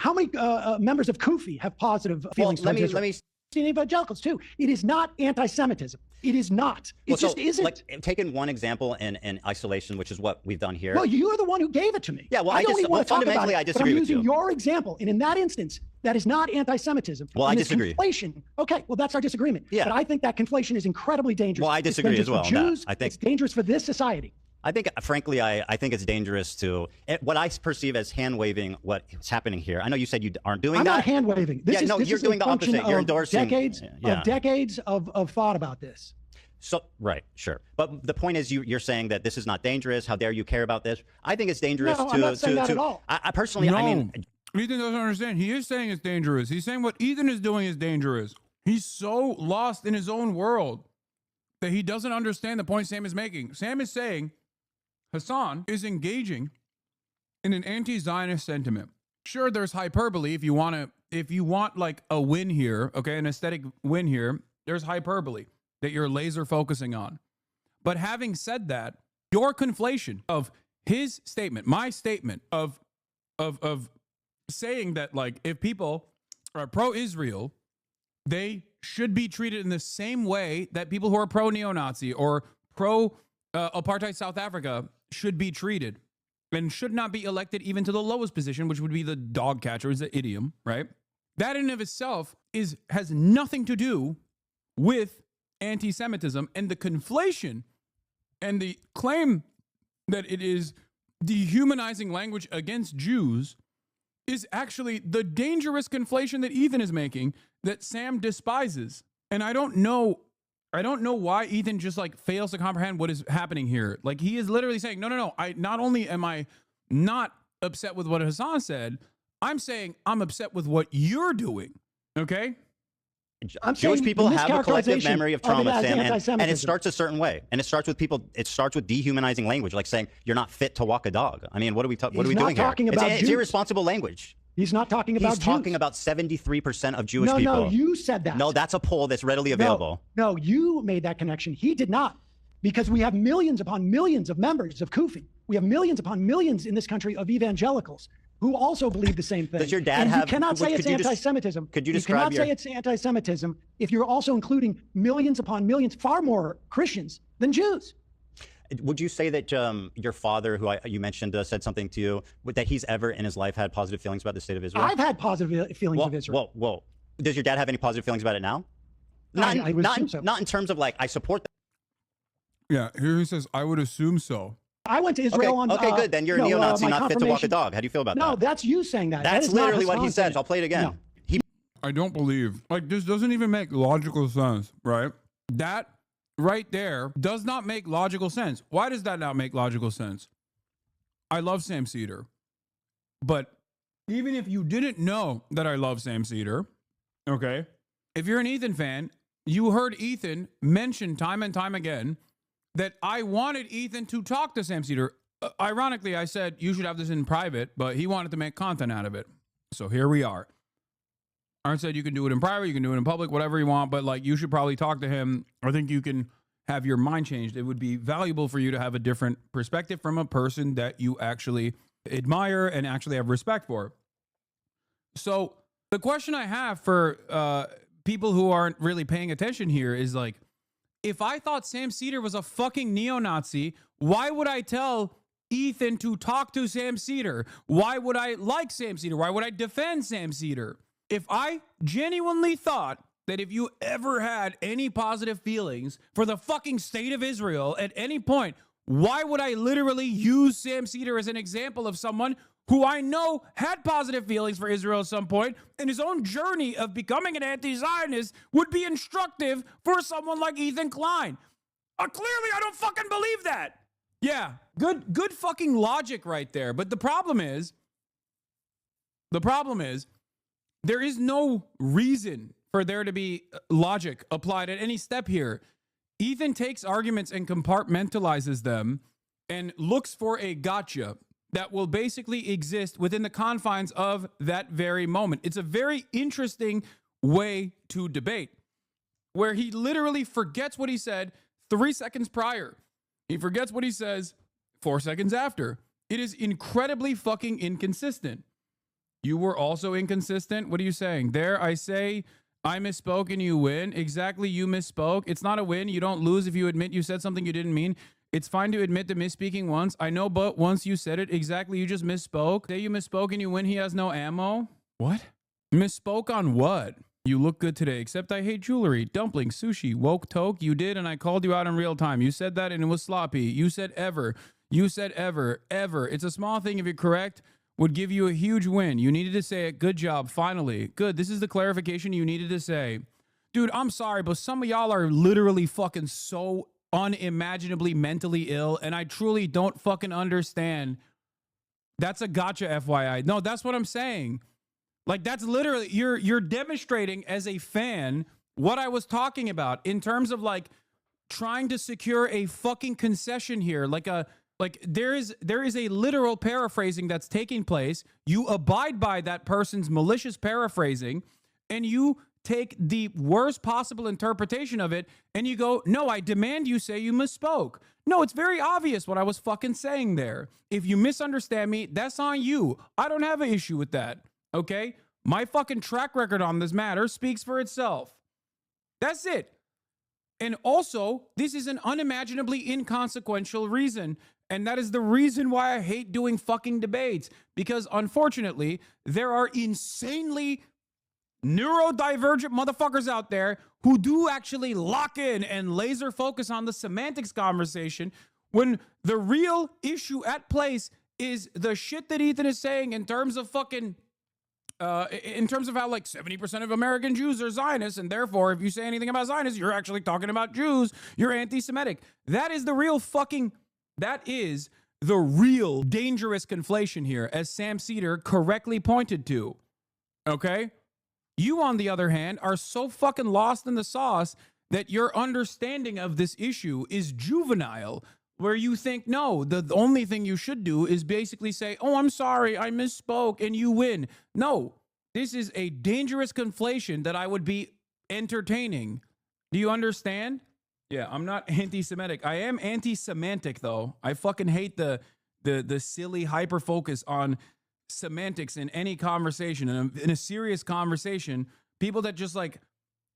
members of Kufi have positive feelings towards Israel? Let me. Evangelicals too. It is not anti-Semitism. It is not. It just isn't. Like, taking one example in isolation, which is what we've done here. Well, you're the one who gave it to me. Yeah, well, I don't even want to talk about it, I disagree but I'm with you. using your example, and in that instance, that is not anti-Semitism. Well, I disagree. Conflation. Okay, well, that's our disagreement. Yeah. But I think that conflation is incredibly dangerous. Well, I disagree as well. It's dangerous for Jews. I think it's dangerous for this society. I think, frankly, I think it's dangerous to what I perceive as hand waving what's happening here. I know you said you aren't doing that. I'm not hand waving. This you're doing the opposite. You're endorsing decades of thought about this. So right, sure, but the point is, you're saying that this is not dangerous. How dare you care about this? I think it's dangerous I'm not saying that at all. I personally, No. I mean, Ethan doesn't understand. He is saying it's dangerous. He's saying what Ethan is doing is dangerous. He's so lost in his own world that he doesn't understand the point Sam is making. Sam is saying Hassan is engaging in an anti-Zionist sentiment. Sure, there's hyperbole if you want like a win here, okay, an aesthetic win here, there's hyperbole that you're laser focusing on. But having said that, your conflation of his statement, my statement of saying that like if people are pro-Israel, they should be treated in the same way that people who are pro-neo-Nazi or pro-apartheid South Africa should be treated and should not be elected even to the lowest position, which would be the dog catcher, is the idiom, right? That in and of itself has nothing to do with anti-Semitism, and the conflation and the claim that it is dehumanizing language against Jews is actually the dangerous conflation that Ethan is making that Sam despises. And I don't know why Ethan just like fails to comprehend what is happening here. Like he is literally saying, no. Not only am I not upset with what Hassan said, I'm saying I'm upset with what you're doing. Okay? Jewish people have a collective memory of trauma, Sam, and it starts a certain way. And it starts with dehumanizing language, like saying you're not fit to walk a dog. I mean, what are we doing here? It's irresponsible language. He's not talking about Jews. He's talking about 73% of Jewish people. No, you said that. No, that's a poll that's readily available. No, you made that connection. He did not. Because we have millions upon millions of members of Kufi. We have millions upon millions in this country of evangelicals who also believe the same thing. Does your dad have? You cannot say it's anti-Semitism. Could you describe You cannot say it's anti-Semitism if you're also including millions upon millions, far more Christians than Jews. Would you say that your father, who you mentioned, said something to you, that he's ever in his life had positive feelings about the state of Israel? I've had positive feelings of Israel. Well, does your dad have any positive feelings about it now? I would assume so. Not in terms of like, I support that. Yeah, here he says, I would assume so. I went to Israel on... Okay, good. Then you're a neo-Nazi, not fit to walk a dog. How do you feel about that? No, that's you saying that. That's literally what he says. I'll play it again. No. I don't believe. Like, this doesn't even make logical sense, right? That right there does not make logical sense. Why does that not make logical sense? I love Sam Cedar. But even if you didn't know that I love Sam Cedar, okay, if you're an Ethan fan, you heard Ethan mention time and time again that I wanted Ethan to talk to Sam Cedar. Ironically, I said you should have this in private, but he wanted to make content out of it. So here we are. I said you can do it in private, you can do it in public, whatever you want, but like you should probably talk to him. I think you can have your mind changed. It would be valuable for you to have a different perspective from a person that you actually admire and actually have respect for. So the question I have for people who aren't really paying attention here is like, If I thought Sam Cedar was a fucking neo-Nazi, why would I tell Ethan to talk to Sam Cedar? Why would I like Sam Cedar? Why would I defend Sam Cedar? If I genuinely thought that if you ever had any positive feelings for the fucking state of Israel at any point, why would I literally use Sam Cedar as an example of someone who I know had positive feelings for Israel at some point, and his own journey of becoming an anti-Zionist would be instructive for someone like Ethan Klein? Clearly, I don't fucking believe that. Yeah, good fucking logic right there. But the problem is, there is no reason for there to be logic applied at any step here. Ethan takes arguments and compartmentalizes them and looks for a gotcha that will basically exist within the confines of that very moment. It's a very interesting way to debate, where he literally forgets what he said 3 seconds prior. He forgets what he says 4 seconds after. It is incredibly fucking inconsistent. You were also inconsistent? What are you saying? There, I say I misspoke and you win. Exactly, you misspoke. It's not a win. You don't lose if you admit you said something you didn't mean. It's fine to admit to misspeaking once. I know, but once you said it, exactly, you just misspoke. Say you misspoke and you win, he has no ammo. What? Misspoke on what? You look good today, except I hate jewelry, dumplings, sushi, woke toke. You did, and I called you out in real time. You said that and it was sloppy. You said ever. You said ever. It's a small thing if you're correct. Would give you a huge win. You needed to say it. Good job. Finally. Good. This is the clarification you needed to say. Dude, I'm sorry, but some of y'all are literally fucking so unimaginably mentally ill, and I truly don't fucking understand. That's a gotcha, FYI. No, that's what I'm saying. Like, that's literally, you're demonstrating as a fan what I was talking about in terms of like trying to secure a fucking concession here. Like there is a literal paraphrasing that's taking place. You abide by that person's malicious paraphrasing, and you take the worst possible interpretation of it, and you go, no, I demand you say you misspoke. No, it's very obvious what I was fucking saying there. If you misunderstand me, that's on you. I don't have an issue with that, okay? My fucking track record on this matter speaks for itself. That's it. And also, this is an unimaginably inconsequential reason, and that is the reason why I hate doing fucking debates, because unfortunately, there are insanely neurodivergent motherfuckers out there who do actually lock in and laser focus on the semantics conversation when the real issue at place is the shit that Ethan is saying in terms of fucking in terms of how like 70% of American Jews are Zionists, and therefore if you say anything about Zionists, you're actually talking about Jews, you're anti-Semitic. That is the real dangerous conflation here, as Sam Cedar correctly pointed to. Okay? You, on the other hand, are so fucking lost in the sauce that your understanding of this issue is juvenile, where you think, no, the only thing you should do is basically say, oh, I'm sorry, I misspoke, and you win. No, this is a dangerous conflation that I would be entertaining. Do you understand? Yeah, I'm not anti-Semitic. I am anti-semantic, though. I fucking hate the silly hyper-focus on semantics in any conversation. And in a serious conversation, people that just like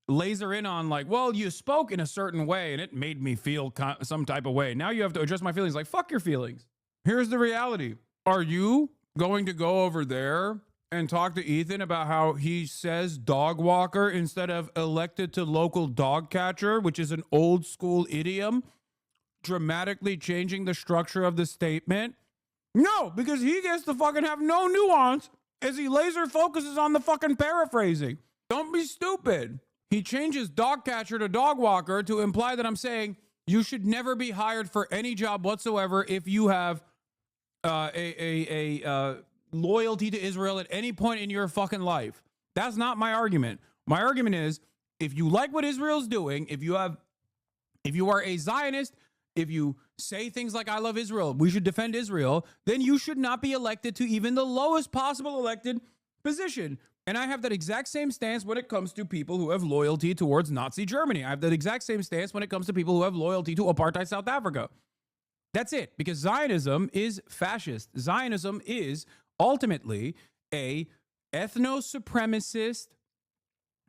laser in on like, well, you spoke in a certain way and it made me feel some type of way. Now you have to address my feelings. Like, fuck your feelings. Here's the reality. Are you going to go over there and talk to Ethan about how he says dog walker instead of elected to local dog catcher, which is an old school idiom, dramatically changing the structure of the statement? No, because he gets to fucking have no nuance as he laser focuses on the fucking paraphrasing. Don't be stupid. He changes dog catcher to dog walker to imply that I'm saying you should never be hired for any job whatsoever if you have loyalty to Israel at any point in your fucking life. That's not my argument. My argument is, if you like what Israel's doing, if you are a Zionist, if you say things like, I love Israel, we should defend Israel, then you should not be elected to even the lowest possible elected position. And I have that exact same stance when it comes to people who have loyalty towards Nazi Germany. I have that exact same stance when it comes to people who have loyalty to apartheid South Africa. That's it, because Zionism is fascist. Zionism is ultimately a ethno-supremacist,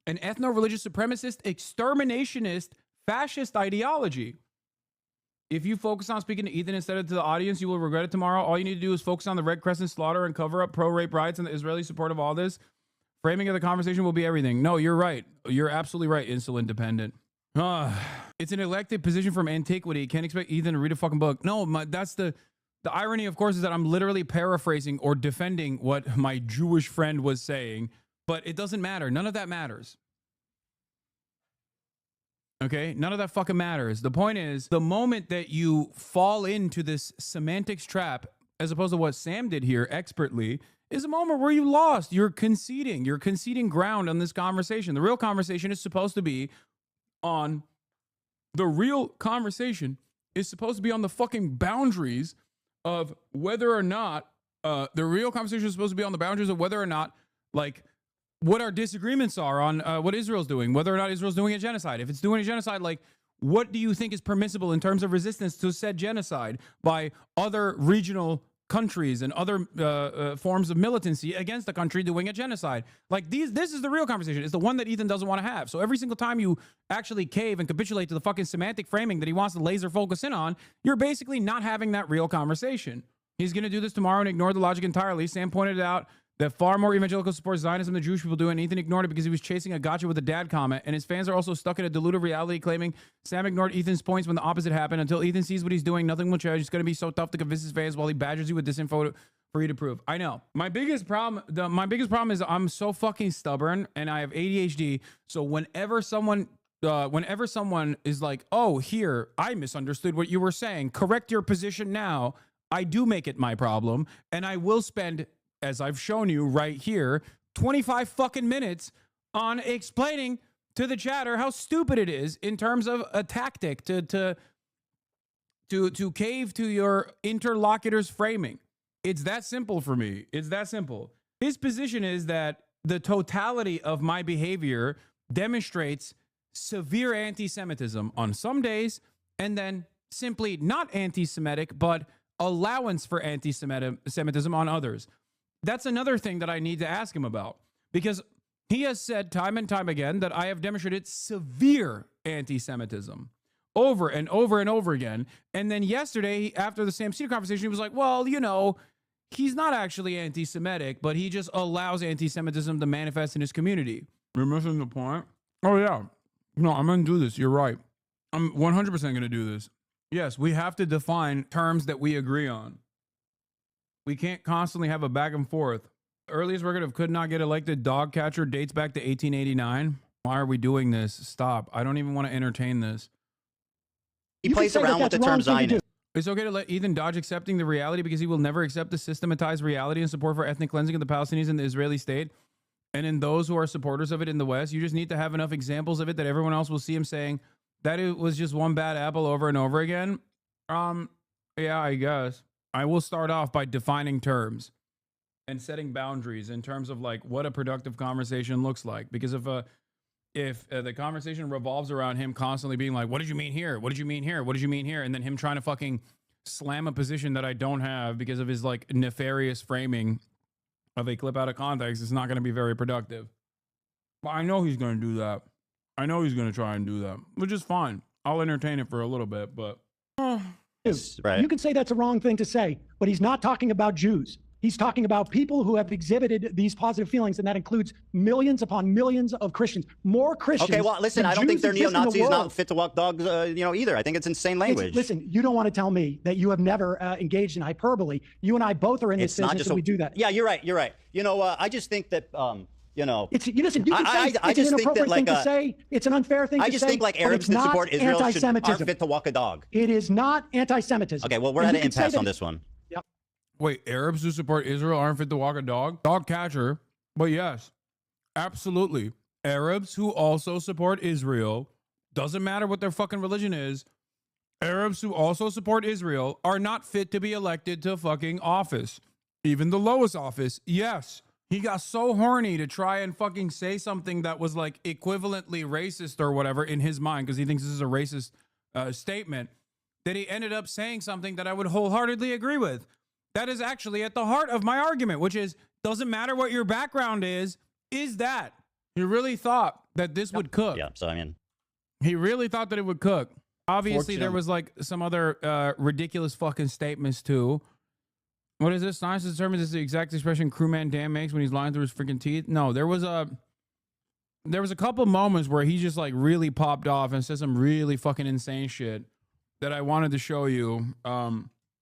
an ethno-religious supremacist, exterminationist, fascist ideology. If you focus on speaking to Ethan instead of to the audience, you will regret it tomorrow. All you need to do is focus on the Red Crescent slaughter and cover up pro-rape riots and the Israeli support of all this. Framing of the conversation will be everything. No, you're right. You're absolutely right, insulin dependent. It's an elected position from antiquity. Can't expect Ethan to read a fucking book. No, that's the irony, of course, is that I'm literally paraphrasing or defending what my Jewish friend was saying, but it doesn't matter. None of that matters. Okay? None of that fucking matters. The point is, the moment that you fall into this semantics trap, as opposed to what Sam did here expertly, is a moment where you lost. You're conceding. You're conceding ground on this conversation. The real conversation is supposed to be on the fucking boundaries of whether or not the real conversation is supposed to be on the boundaries of whether or not, like, what our disagreements are on what Israel's doing, whether or not Israel's doing a genocide. If it's doing a genocide, like, what do you think is permissible in terms of resistance to said genocide by other regional countries and other forms of militancy against a country doing a genocide? Like, this is the real conversation. It's the one that Ethan doesn't want to have. So every single time you actually cave and capitulate to the fucking semantic framing that he wants to laser focus in on, you're basically not having that real conversation. He's going to do this tomorrow and ignore the logic entirely. Sam pointed out that far more evangelicals support Zionism than Jewish people do, and Ethan ignored it because he was chasing a gotcha with a dad comment, and his fans are also stuck in a deluded reality claiming Sam ignored Ethan's points when the opposite happened. Until Ethan sees what he's doing, nothing will change. It's going to be so tough to convince his fans while he badgers you with disinfo for you to prove. I know. My biggest problem is I'm so fucking stubborn, and I have ADHD, so whenever someone is like, oh, here, I misunderstood what you were saying, correct your position now, I do make it my problem, and I will spend, as I've shown you right here, 25 fucking minutes on explaining to the chatter how stupid it is in terms of a tactic to cave to your interlocutor's framing. It's that simple for me. It's that simple. His position is that the totality of my behavior demonstrates severe anti-Semitism on some days, and then simply not anti-Semitic, but allowance for anti-Semitism on others. That's another thing that I need to ask him about, because he has said time and time again that I have demonstrated severe anti-Semitism over and over and over again. And then yesterday, after the Sam Cedar conversation, he was like, well, you know, he's not actually anti-Semitic, but he just allows anti-Semitism to manifest in his community. You're missing the point. Oh, yeah. No, I'm going to do this. You're right. I'm 100% going to do this. Yes, we have to define terms that we agree on. We can't constantly have a back and forth. The earliest record of could not get elected dog catcher dates back to 1889. Why are we doing this? Stop. I don't even want to entertain this. He plays around with the term Zionist. It's okay to let Ethan dodge accepting the reality because he will never accept the systematized reality and support for ethnic cleansing of the Palestinians and the Israeli state. And in those who are supporters of it in the West, you just need to have enough examples of it that everyone else will see him saying that it was just one bad apple over and over again. Yeah, I guess. I will start off by defining terms and setting boundaries in terms of like what a productive conversation looks like. Because if the conversation revolves around him constantly being like, what did you mean here? What did you mean here? What did you mean here? And then him trying to fucking slam a position that I don't have because of his like nefarious framing of a clip out of context, it's not going to be very productive. But I know he's going to do that. I know he's going to try and do that, which is fine. I'll entertain it for a little bit, but... Right. You can say that's a wrong thing to say, but he's not talking about Jews. He's talking about people who have exhibited these positive feelings, and that includes millions upon millions of Christians. More Christians. Okay, well, listen, I don't think they're neo-Nazis, not fit to walk dogs, either. I think it's insane language. Listen, you don't want to tell me that you have never engaged in hyperbole. You and I both are in this business, and we do that. Yeah, you're right. You're right. You know, I just think that, it's you can say it's an inappropriate thing to say. It's an unfair thing to say. I just think like Arabs that support Israel aren't fit to walk a dog. It is not anti-Semitism. Okay, well, we're at an impasse on this one. Yep. Wait, Arabs who support Israel aren't fit to walk a dog? Dog catcher. But yes, absolutely. Arabs who also support Israel, doesn't matter what their fucking religion is, Arabs who also support Israel are not fit to be elected to fucking office. Even the lowest office, yes. He got so horny to try and fucking say something that was like equivalently racist or whatever in his mind, because he thinks this is a racist statement, that he ended up saying something that I would wholeheartedly agree with. That is actually at the heart of my argument, which is, doesn't matter what your background is that. You really thought that this would cook. Yeah, so I mean. He really thought that it would cook. Obviously, there was like some other ridiculous fucking statements too. What is this? Science determines is the exact expression crewman Dan makes when he's lying through his freaking teeth. No, there was a couple moments where he just like really popped off and said some really fucking insane shit that I wanted to show you.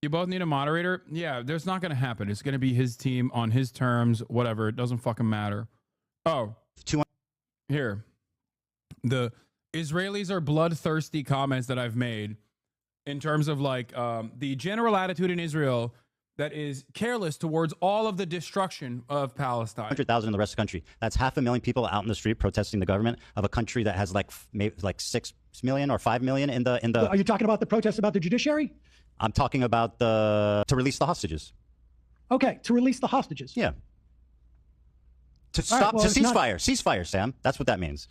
You both need a moderator? Yeah, there's not going to happen. It's going to be his team on his terms, whatever. It doesn't fucking matter. Oh, here. The Israelis are bloodthirsty comments that I've made in terms of like the general attitude in Israel that is careless towards all of the destruction of Palestine. 100,000 in the rest of the country. That's 500,000 people out in the street protesting the government of a country that has maybe 6 million or 5 million in the. Are you talking about the protests about the judiciary? I'm talking about to release the hostages. Okay, to release the hostages. Yeah. To stop, ceasefire. Ceasefire, Sam. That's what that means.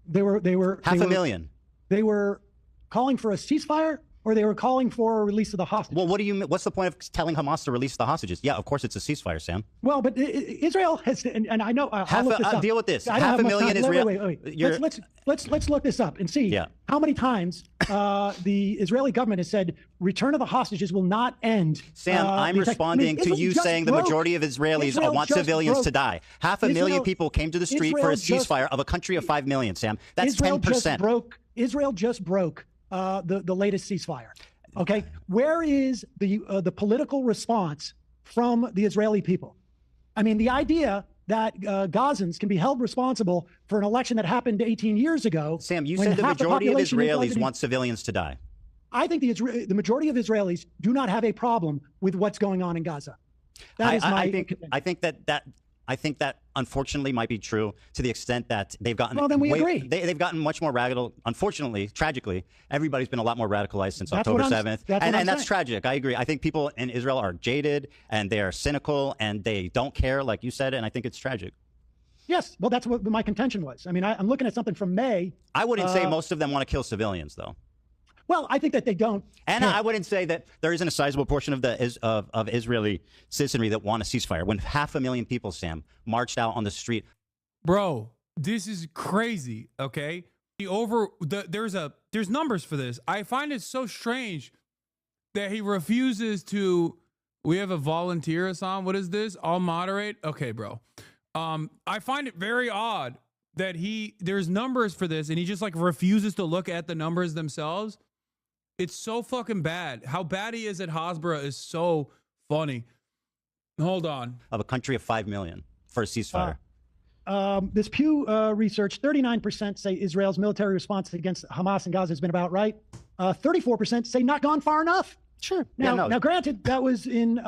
They were 500,000. They were calling for a ceasefire, or they were calling for a release of the hostages. Well, what's the point of telling Hamas to release the hostages? Yeah, of course it's a ceasefire, Sam. Well, but Israel has, and I know. I'll look this up. Deal with this. 500,000 Israel. Wait. Let's look this up and see how many times the Israeli government has said return of the hostages will not end. Sam, I'm responding to you saying the majority of Israelis want civilians to die. 500,000 people came to the street for a ceasefire of a country of 5 million, Sam. That's 10%. Israel just broke the latest ceasefire. Okay, where is the political response from the Israeli people? I mean, the idea that Gazans can be held responsible for an election that happened 18 years ago. Sam, you said the majority of Israelis want civilians to die. I think the majority of Israelis do not have a problem with what's going on in Gaza. That is my opinion. I think that unfortunately might be true to the extent that they've gotten. Well, then we agree. They've gotten much more radical. Unfortunately, tragically, everybody's been a lot more radicalized since October 7th. And that's tragic. I agree. I think people in Israel are jaded and they are cynical and they don't care, like you said, and I think it's tragic. Yes. Well, that's what my contention was. I mean, I'm looking at something from May. I wouldn't say most of them want to kill civilians, though. Well, I think that they don't. And I wouldn't say that there isn't a sizable portion of of Israeli citizenry that want a ceasefire. When 500,000 people, Sam, marched out on the street. Bro, this is crazy, okay? There's numbers for this. I find it so strange that he refuses to. We have a volunteer, Hassan. What is this? I'll moderate. Okay, bro. I find it very odd that there's numbers for this and he just like refuses to look at the numbers themselves. It's so fucking bad. How bad he is at Hasbara is so funny. Hold on. Of a country of 5 million for a ceasefire. This Pew research, 39% say Israel's military response against Hamas and Gaza has been about right. 34% say not gone far enough. Sure. Now, granted, that was in.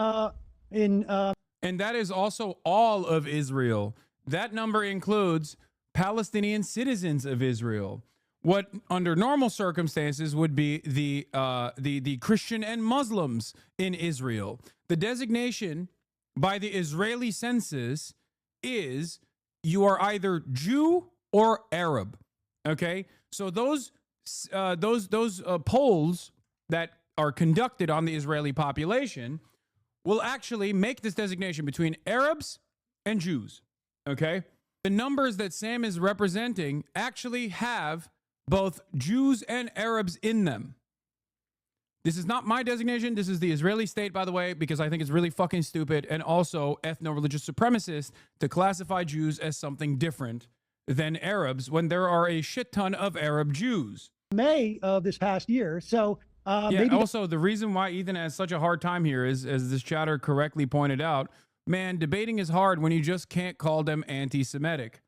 And that is also all of Israel. That number includes Palestinian citizens of Israel. What under normal circumstances would be the Christian and Muslims in Israel. The designation by the Israeli census is you are either Jew or Arab. Okay, so those polls that are conducted on the Israeli population will actually make this designation between Arabs and Jews. Okay, the numbers that Sam is representing actually have both Jews and Arabs in them. This is not my designation. This is the Israeli state, by the way, because I think it's really fucking stupid and also ethno-religious supremacist to classify Jews as something different than Arabs when there are a shit ton of Arab Jews. May of this past year. So maybe also the reason why Ethan has such a hard time here is, as this chatter correctly pointed out, man, debating is hard when you just can't call them anti-Semitic,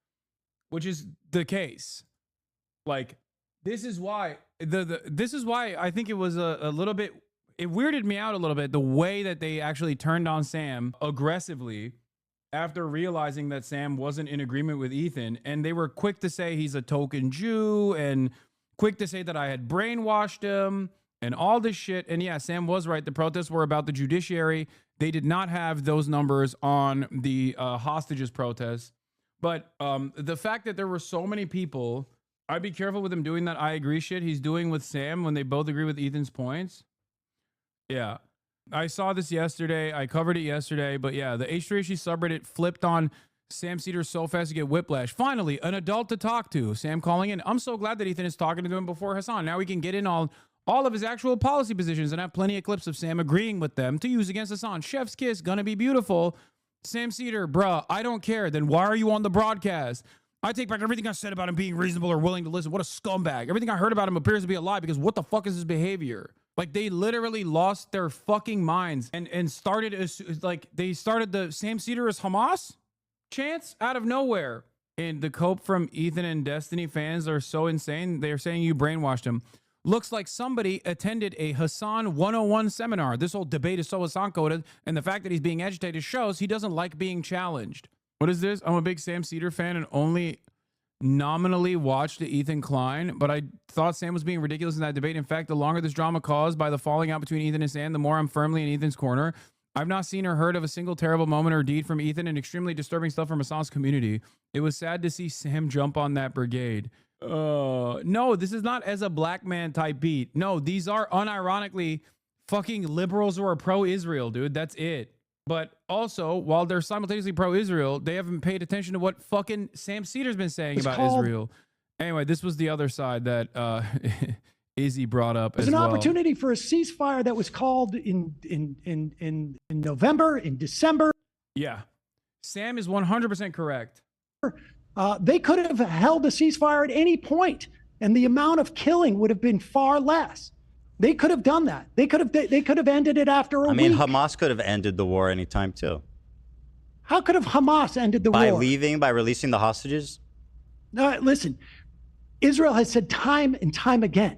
which is the case. Like, this is why this is why I think it was a little bit, it weirded me out a little bit, the way that they actually turned on Sam aggressively after realizing that Sam wasn't in agreement with Ethan. And they were quick to say he's a token Jew and quick to say that I had brainwashed him and all this shit. And yeah, Sam was right. The protests were about the judiciary. They did not have those numbers on the hostages protests. But the fact that there were so many people, I'd be careful with him doing that I agree shit he's doing with Sam when they both agree with Ethan's points. Yeah. I saw this yesterday. I covered it yesterday. But yeah, the H3H subreddit flipped on Sam Cedar's so fast to get whiplash. Finally, an adult to talk to. Sam calling in. I'm so glad that Ethan is talking to him before Hassan. Now we can get in all of his actual policy positions and have plenty of clips of Sam agreeing with them to use against Hassan. Chef's kiss, gonna be beautiful. Sam Cedar, bruh, I don't care. Then why are you on the broadcast? I take back everything I said about him being reasonable or willing to listen. What a scumbag. Everything I heard about him appears to be a lie because what the fuck is his behavior? Like, they literally lost their fucking minds and started the Sam Cedar is Hamas chants out of nowhere. And the cope from Ethan and Destiny fans are so insane. They're saying you brainwashed him. Looks like somebody attended a Hassan 101 seminar. This whole debate is so Hassan coded, and the fact that he's being agitated shows he doesn't like being challenged. What is this? I'm a big Sam Cedar fan and only nominally watched Ethan Klein, but I thought Sam was being ridiculous in that debate. In fact, the longer this drama caused by the falling out between Ethan and Sam, the more I'm firmly in Ethan's corner. I've not seen or heard of a single terrible moment or deed from Ethan and extremely disturbing stuff from Hassan's community. It was sad to see Sam jump on that brigade. No, this is not as a black man type beat. No, these are unironically fucking liberals who are pro-Israel, dude. That's it. But also, while they're simultaneously pro-Israel, they haven't paid attention to what fucking Sam Cedar's been saying about Israel. Anyway, this was the other side that Izzy brought up as well. There's an opportunity for a ceasefire that was called in November, in December. Yeah. Sam is 100% correct. They could have held a ceasefire at any point, and the amount of killing would have been far less. They could have done that. They could have ended it after a week. I mean, Hamas could have ended the war anytime too. How could have Hamas ended the war? By releasing the hostages? No, listen, Israel has said time and time again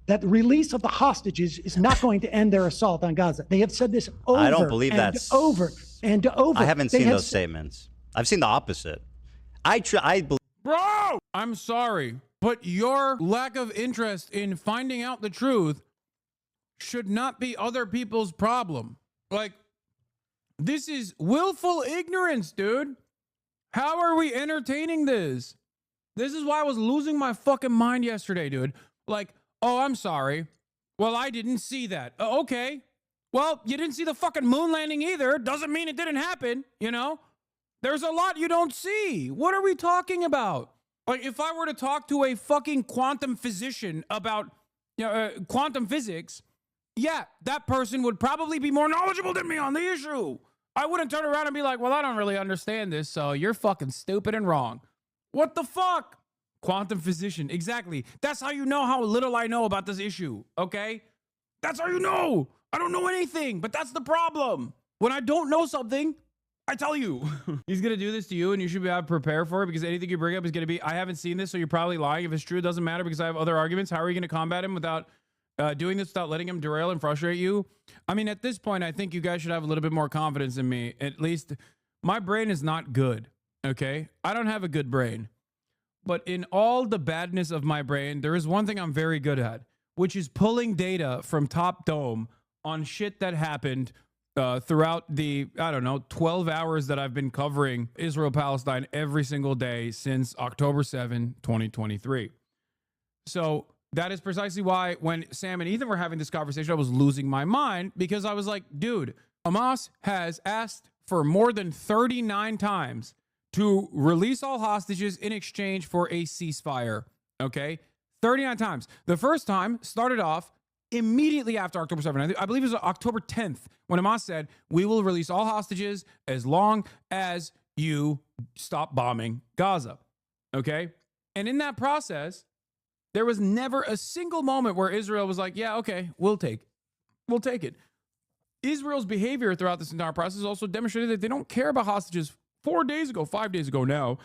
that the release of the hostages is not going to end their assault on Gaza. They have said this over I don't believe that's over and over. I haven't seen those statements. I've seen the opposite. Bro, I'm sorry, but your lack of interest in finding out the truth should not be other people's problem. Like, this is willful ignorance, dude. How are we entertaining this? This is why I was losing my fucking mind yesterday, dude. Like, oh, I'm sorry. Well, I didn't see that. Okay. Well, you didn't see the fucking moon landing either. Doesn't mean it didn't happen, you know? There's a lot you don't see. What are we talking about? Like, if I were to talk to a fucking quantum physician about quantum physics, yeah, that person would probably be more knowledgeable than me on the issue. I wouldn't turn around and be like, well, I don't really understand this, so you're fucking stupid and wrong. What the fuck? Quantum physician. Exactly. That's how you know how little I know about this issue, okay? That's how you know. I don't know anything, but that's the problem. When I don't know something, I tell you. He's going to do this to you, and you should be prepared for it, because anything you bring up is going to be, I haven't seen this, so you're probably lying. If it's true, it doesn't matter because I have other arguments. How are you going to combat him without doing this, without letting him derail and frustrate you? I mean, at this point, I think you guys should have a little bit more confidence in me. At least my brain is not good, okay? I don't have a good brain. But in all the badness of my brain, there is one thing I'm very good at, which is pulling data from Top Dome on shit that happened throughout the, 12 hours that I've been covering Israel-Palestine every single day since October 7, 2023. So that is precisely why when Sam and Ethan were having this conversation, I was losing my mind, because I was like, dude, Hamas has asked for more than 39 times to release all hostages in exchange for a ceasefire, okay? 39 times. The first time started off immediately after October 7th. I believe it was October 10th when Hamas said, we will release all hostages as long as you stop bombing Gaza, okay? And in that process, there was never a single moment where Israel was like, yeah, okay, we'll take it. Israel's behavior throughout this entire process also demonstrated that they don't care about hostages. 5 days ago now,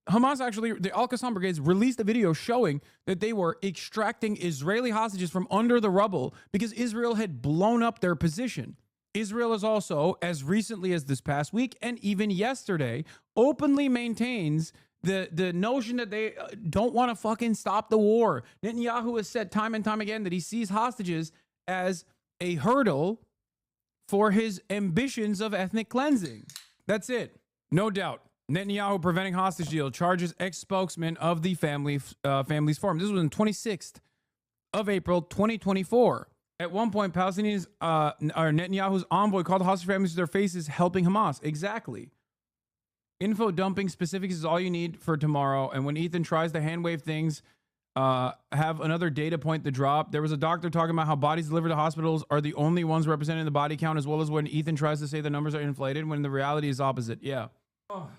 Hamas actually, the Al-Qassam brigades released a video showing that they were extracting Israeli hostages from under the rubble because Israel had blown up their position. Israel is also, as recently as this past week and even yesterday, openly maintains the notion that they don't want to fucking stop the war. Netanyahu has said time and time again that he sees hostages as a hurdle for his ambitions of ethnic cleansing. That's it. No doubt. Netanyahu preventing hostage deal, charges ex-spokesman of the Families Forum. This was on 26th of April, 2024. At one point, Palestinians, or Netanyahu's envoy, called the hostage families to their faces helping Hamas. Exactly. Info dumping specifics is all you need for tomorrow. And when Ethan tries to hand wave things, have another data point to drop. There was a doctor talking about how bodies delivered to hospitals are the only ones representing the body count, as well as when Ethan tries to say the numbers are inflated when the reality is opposite. Yeah. Oh.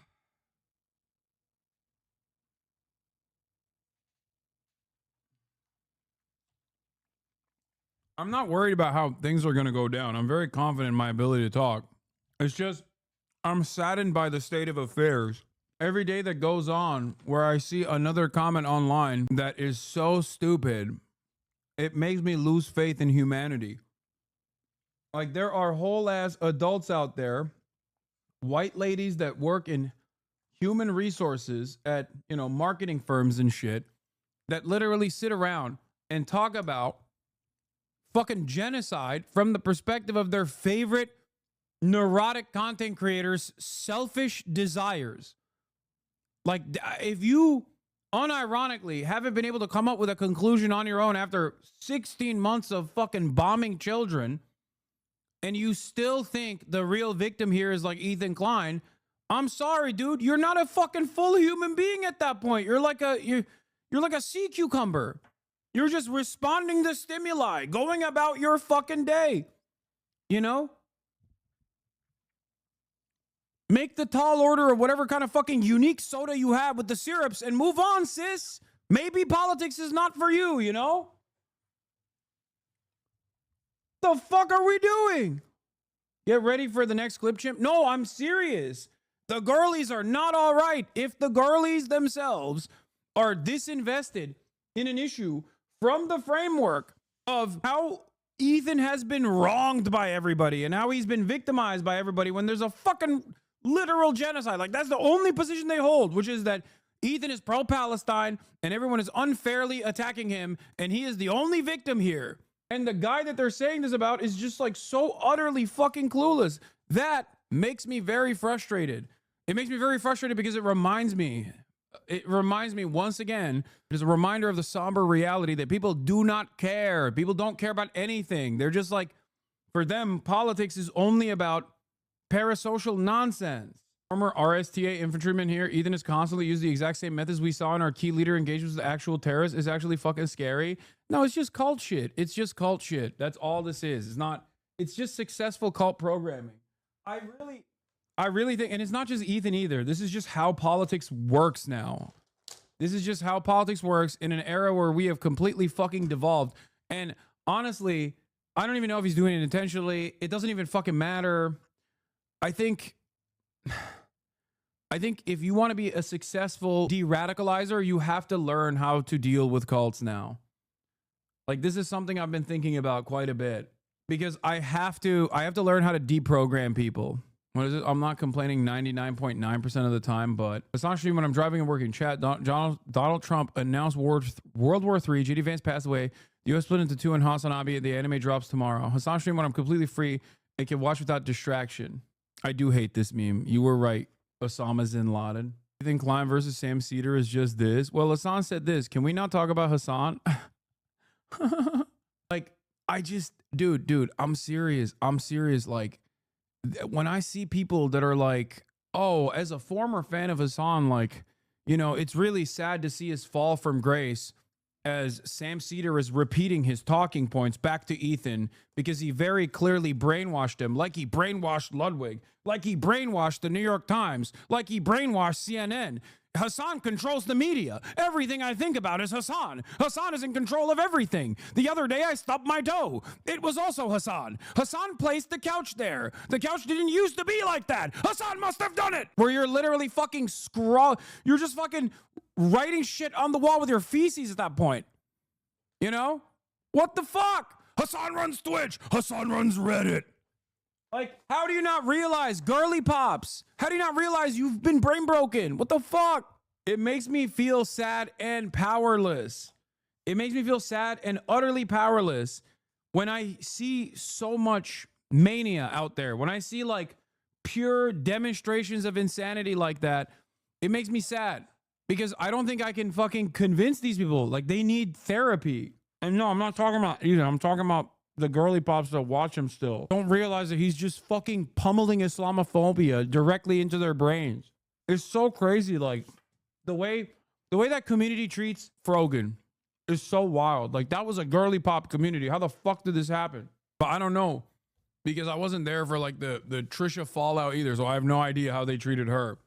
I'm not worried about how things are going to go down. I'm very confident in my ability to talk. It's just, I'm saddened by the state of affairs. Every day that goes on where I see another comment online that is so stupid, it makes me lose faith in humanity. Like, there are whole ass adults out there, white ladies that work in human resources at, you know, marketing firms and shit, that literally sit around and talk about fucking genocide from the perspective of their favorite neurotic content creators' selfish desires. Like, if you unironically haven't been able to come up with a conclusion on your own after 16 months of fucking bombing children, and you still think the real victim here is like Ethan Klein, I'm sorry, dude. You're not a fucking full human being at that point. You're like a sea cucumber. You're just responding to stimuli, going about your fucking day. You know? Make the tall order of whatever kind of fucking unique soda you have with the syrups and move on, sis. Maybe politics is not for you, you know? The fuck are we doing? Get ready for the next clip, chimp. No, I'm serious. The girlies are not all right. If the girlies themselves are disinvested in an issue from the framework of how Ethan has been wronged by everybody and how he's been victimized by everybody when there's a fucking literal genocide. Like, that's the only position they hold, which is that Ethan is pro-Palestine and everyone is unfairly attacking him and he is the only victim here. And the guy that they're saying this about is just like so utterly fucking clueless. That makes me very frustrated. It makes me very frustrated because it reminds me once again, it is a reminder of the somber reality that people do not care. People don't care about anything. They're just like, for them, politics is only about parasocial nonsense. Former RSTA infantryman here, Ethan has constantly used the exact same methods we saw in our key leader engagements with actual terrorists. Is actually fucking scary. No, it's just cult shit. It's just cult shit. That's all this is. It's just successful cult programming. I really think, and it's not just Ethan either. This is just how politics works now. This is just how politics works in an era where we have completely fucking devolved. And honestly, I don't even know if he's doing it intentionally. It doesn't even fucking matter. I think if you want to be a successful de-radicalizer, you have to learn how to deal with cults now. Like, this is something I've been thinking about quite a bit because I have to learn how to deprogram people. What is it? I'm not complaining 99.9% of the time, but essentially when I'm driving and working chat, Donald Trump announced World War III, J.D. Vance passed away, the U.S. split into two, and Hasanabi, the anime drops tomorrow. Hassan stream when I'm completely free and can watch without distraction. I do hate this meme. You were right. Osama Bin Laden. You think Klein versus Sam Cedar is just this? Well, Hassan said this. Can we not talk about Hassan? Like, dude, I'm serious. Like, when I see people that are like, oh, as a former fan of Hassan, like, you know, it's really sad to see his fall from grace as Sam Cedar is repeating his talking points back to Ethan because he very clearly brainwashed him, like he brainwashed Ludwig, like he brainwashed the New York Times, like he brainwashed CNN. Hassan controls the media. Everything I think about is Hassan. Hassan is in control of everything. The other day I stubbed my toe. It was also Hassan. Hassan placed the couch there. The couch didn't used to be like that. Hassan must have done it. Where you're literally fucking you're just fucking writing shit on the wall with your feces at that point. You know? What the fuck? Hassan runs Twitch. Hassan runs Reddit. Like, how do you not realize, girly pops? How do you not realize you've been brain broken? What the fuck? It makes me feel sad and powerless. It makes me feel sad and utterly powerless when I see so much mania out there. When I see like pure demonstrations of insanity like that, it makes me sad because I don't think I can fucking convince these people. Like, they need therapy. And no, I'm not talking about either. I'm talking about the girly pops that watch him still don't realize that he's just fucking pummeling Islamophobia directly into their brains. It's so crazy. Like the way that community treats Frogan is so wild. Like that was a girly pop community. How the fuck did this happen? But I don't know because I wasn't there for like the Trisha fallout either. So I have no idea how they treated her.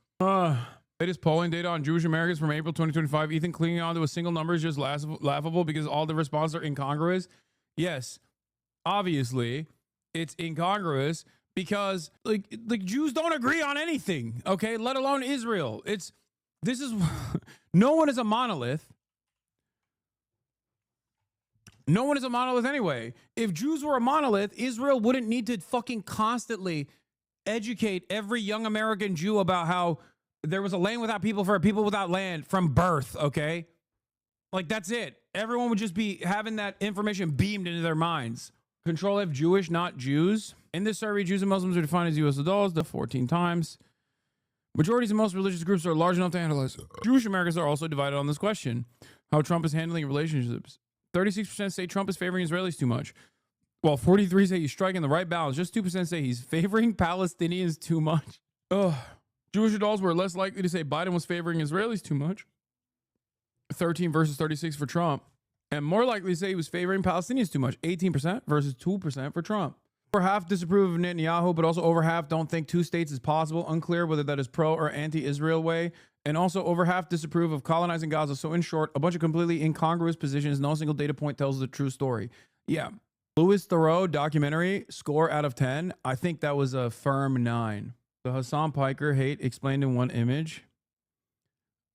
Latest polling data on Jewish Americans from April 2025. Ethan clinging on to a single number is just laughable because all the responses are incongruous. Yes, obviously it's incongruous because like Jews don't agree on anything, okay? Let alone Israel. No one is a monolith. No one is a monolith anyway. If Jews were a monolith, Israel wouldn't need to fucking constantly educate every young American Jew about how there was a land without people for a people without land from birth, okay? Like, that's it. Everyone would just be having that information beamed into their minds. Control F, Jewish, not Jews. In this survey, Jews and Muslims are defined as U.S. adults 14 times. Majorities in most religious groups are large enough to analyze. Jewish Americans are also divided on this question. How Trump is handling relationships. 36% say Trump is favoring Israelis too much, while 43% say he's striking the right balance. Just 2% say he's favoring Palestinians too much. Ugh. Jewish adults were less likely to say Biden was favoring Israelis too much. 13 versus 36 for Trump. And more likely to say he was favoring Palestinians too much. 18% versus 2% for Trump. Over half disapprove of Netanyahu, but also over half don't think 2 states is possible. Unclear whether that is pro or anti-Israel way. And also over half disapprove of colonizing Gaza. So in short, a bunch of completely incongruous positions. No single data point tells the true story. Yeah. Louis Theroux documentary, score out of 10. I think that was a firm 9. The Hassan Piker hate explained in one image.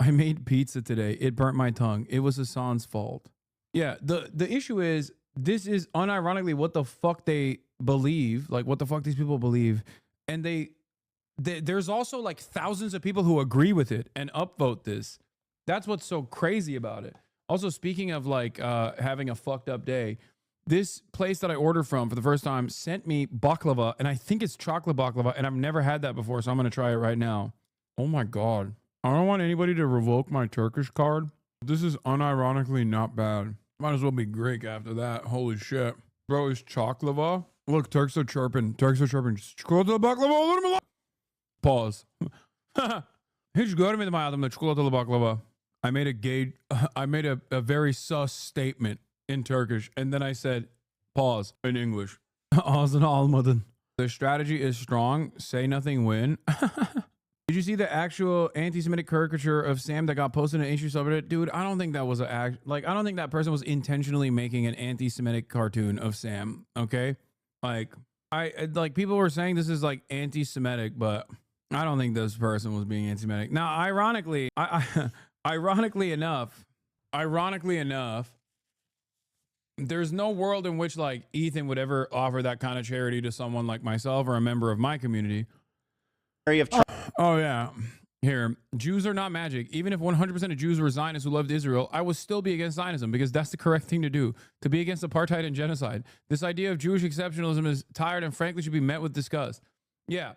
I made pizza today. It burnt my tongue. It was Hassan's fault. Yeah, the issue is, this is unironically what the fuck they believe, like what the fuck these people believe. And there's also like thousands of people who agree with it and upvote this. That's what's so crazy about it. Also, speaking of like having a fucked up day, this place that I ordered from for the first time sent me baklava, and I think it's chocolate baklava, and I've never had that before, so I'm going to try it right now. Oh my God. I don't want anybody to revoke my Turkish card. This is unironically not bad. Might as well be Greek after that. Holy shit. Bro, is chocolava? Look, Turks are chirping. Turks are chirping. Çikolatalı baklava. Pause. Hiç görmedim hayatımda çikolatalı baklava. I made a very sus statement in Turkish, and then I said, pause, in English. Ağzını almadın. The strategy is strong. Say nothing, win. Did you see the actual anti-Semitic caricature of Sam that got posted in an issue subreddit? Dude, I don't think that was I don't think that person was intentionally making an anti-Semitic cartoon of Sam, okay? Like people were saying this is like anti-Semitic, but I don't think this person was being anti-Semitic. Now, ironically enough, there's no world in which like Ethan would ever offer that kind of charity to someone like myself or a member of my community. Oh yeah. Here, Jews are not magic. Even if 100% of Jews were Zionists who loved Israel, I would still be against Zionism because that's the correct thing to do, to be against apartheid and genocide. This idea of Jewish exceptionalism is tired and frankly should be met with disgust. Yeah.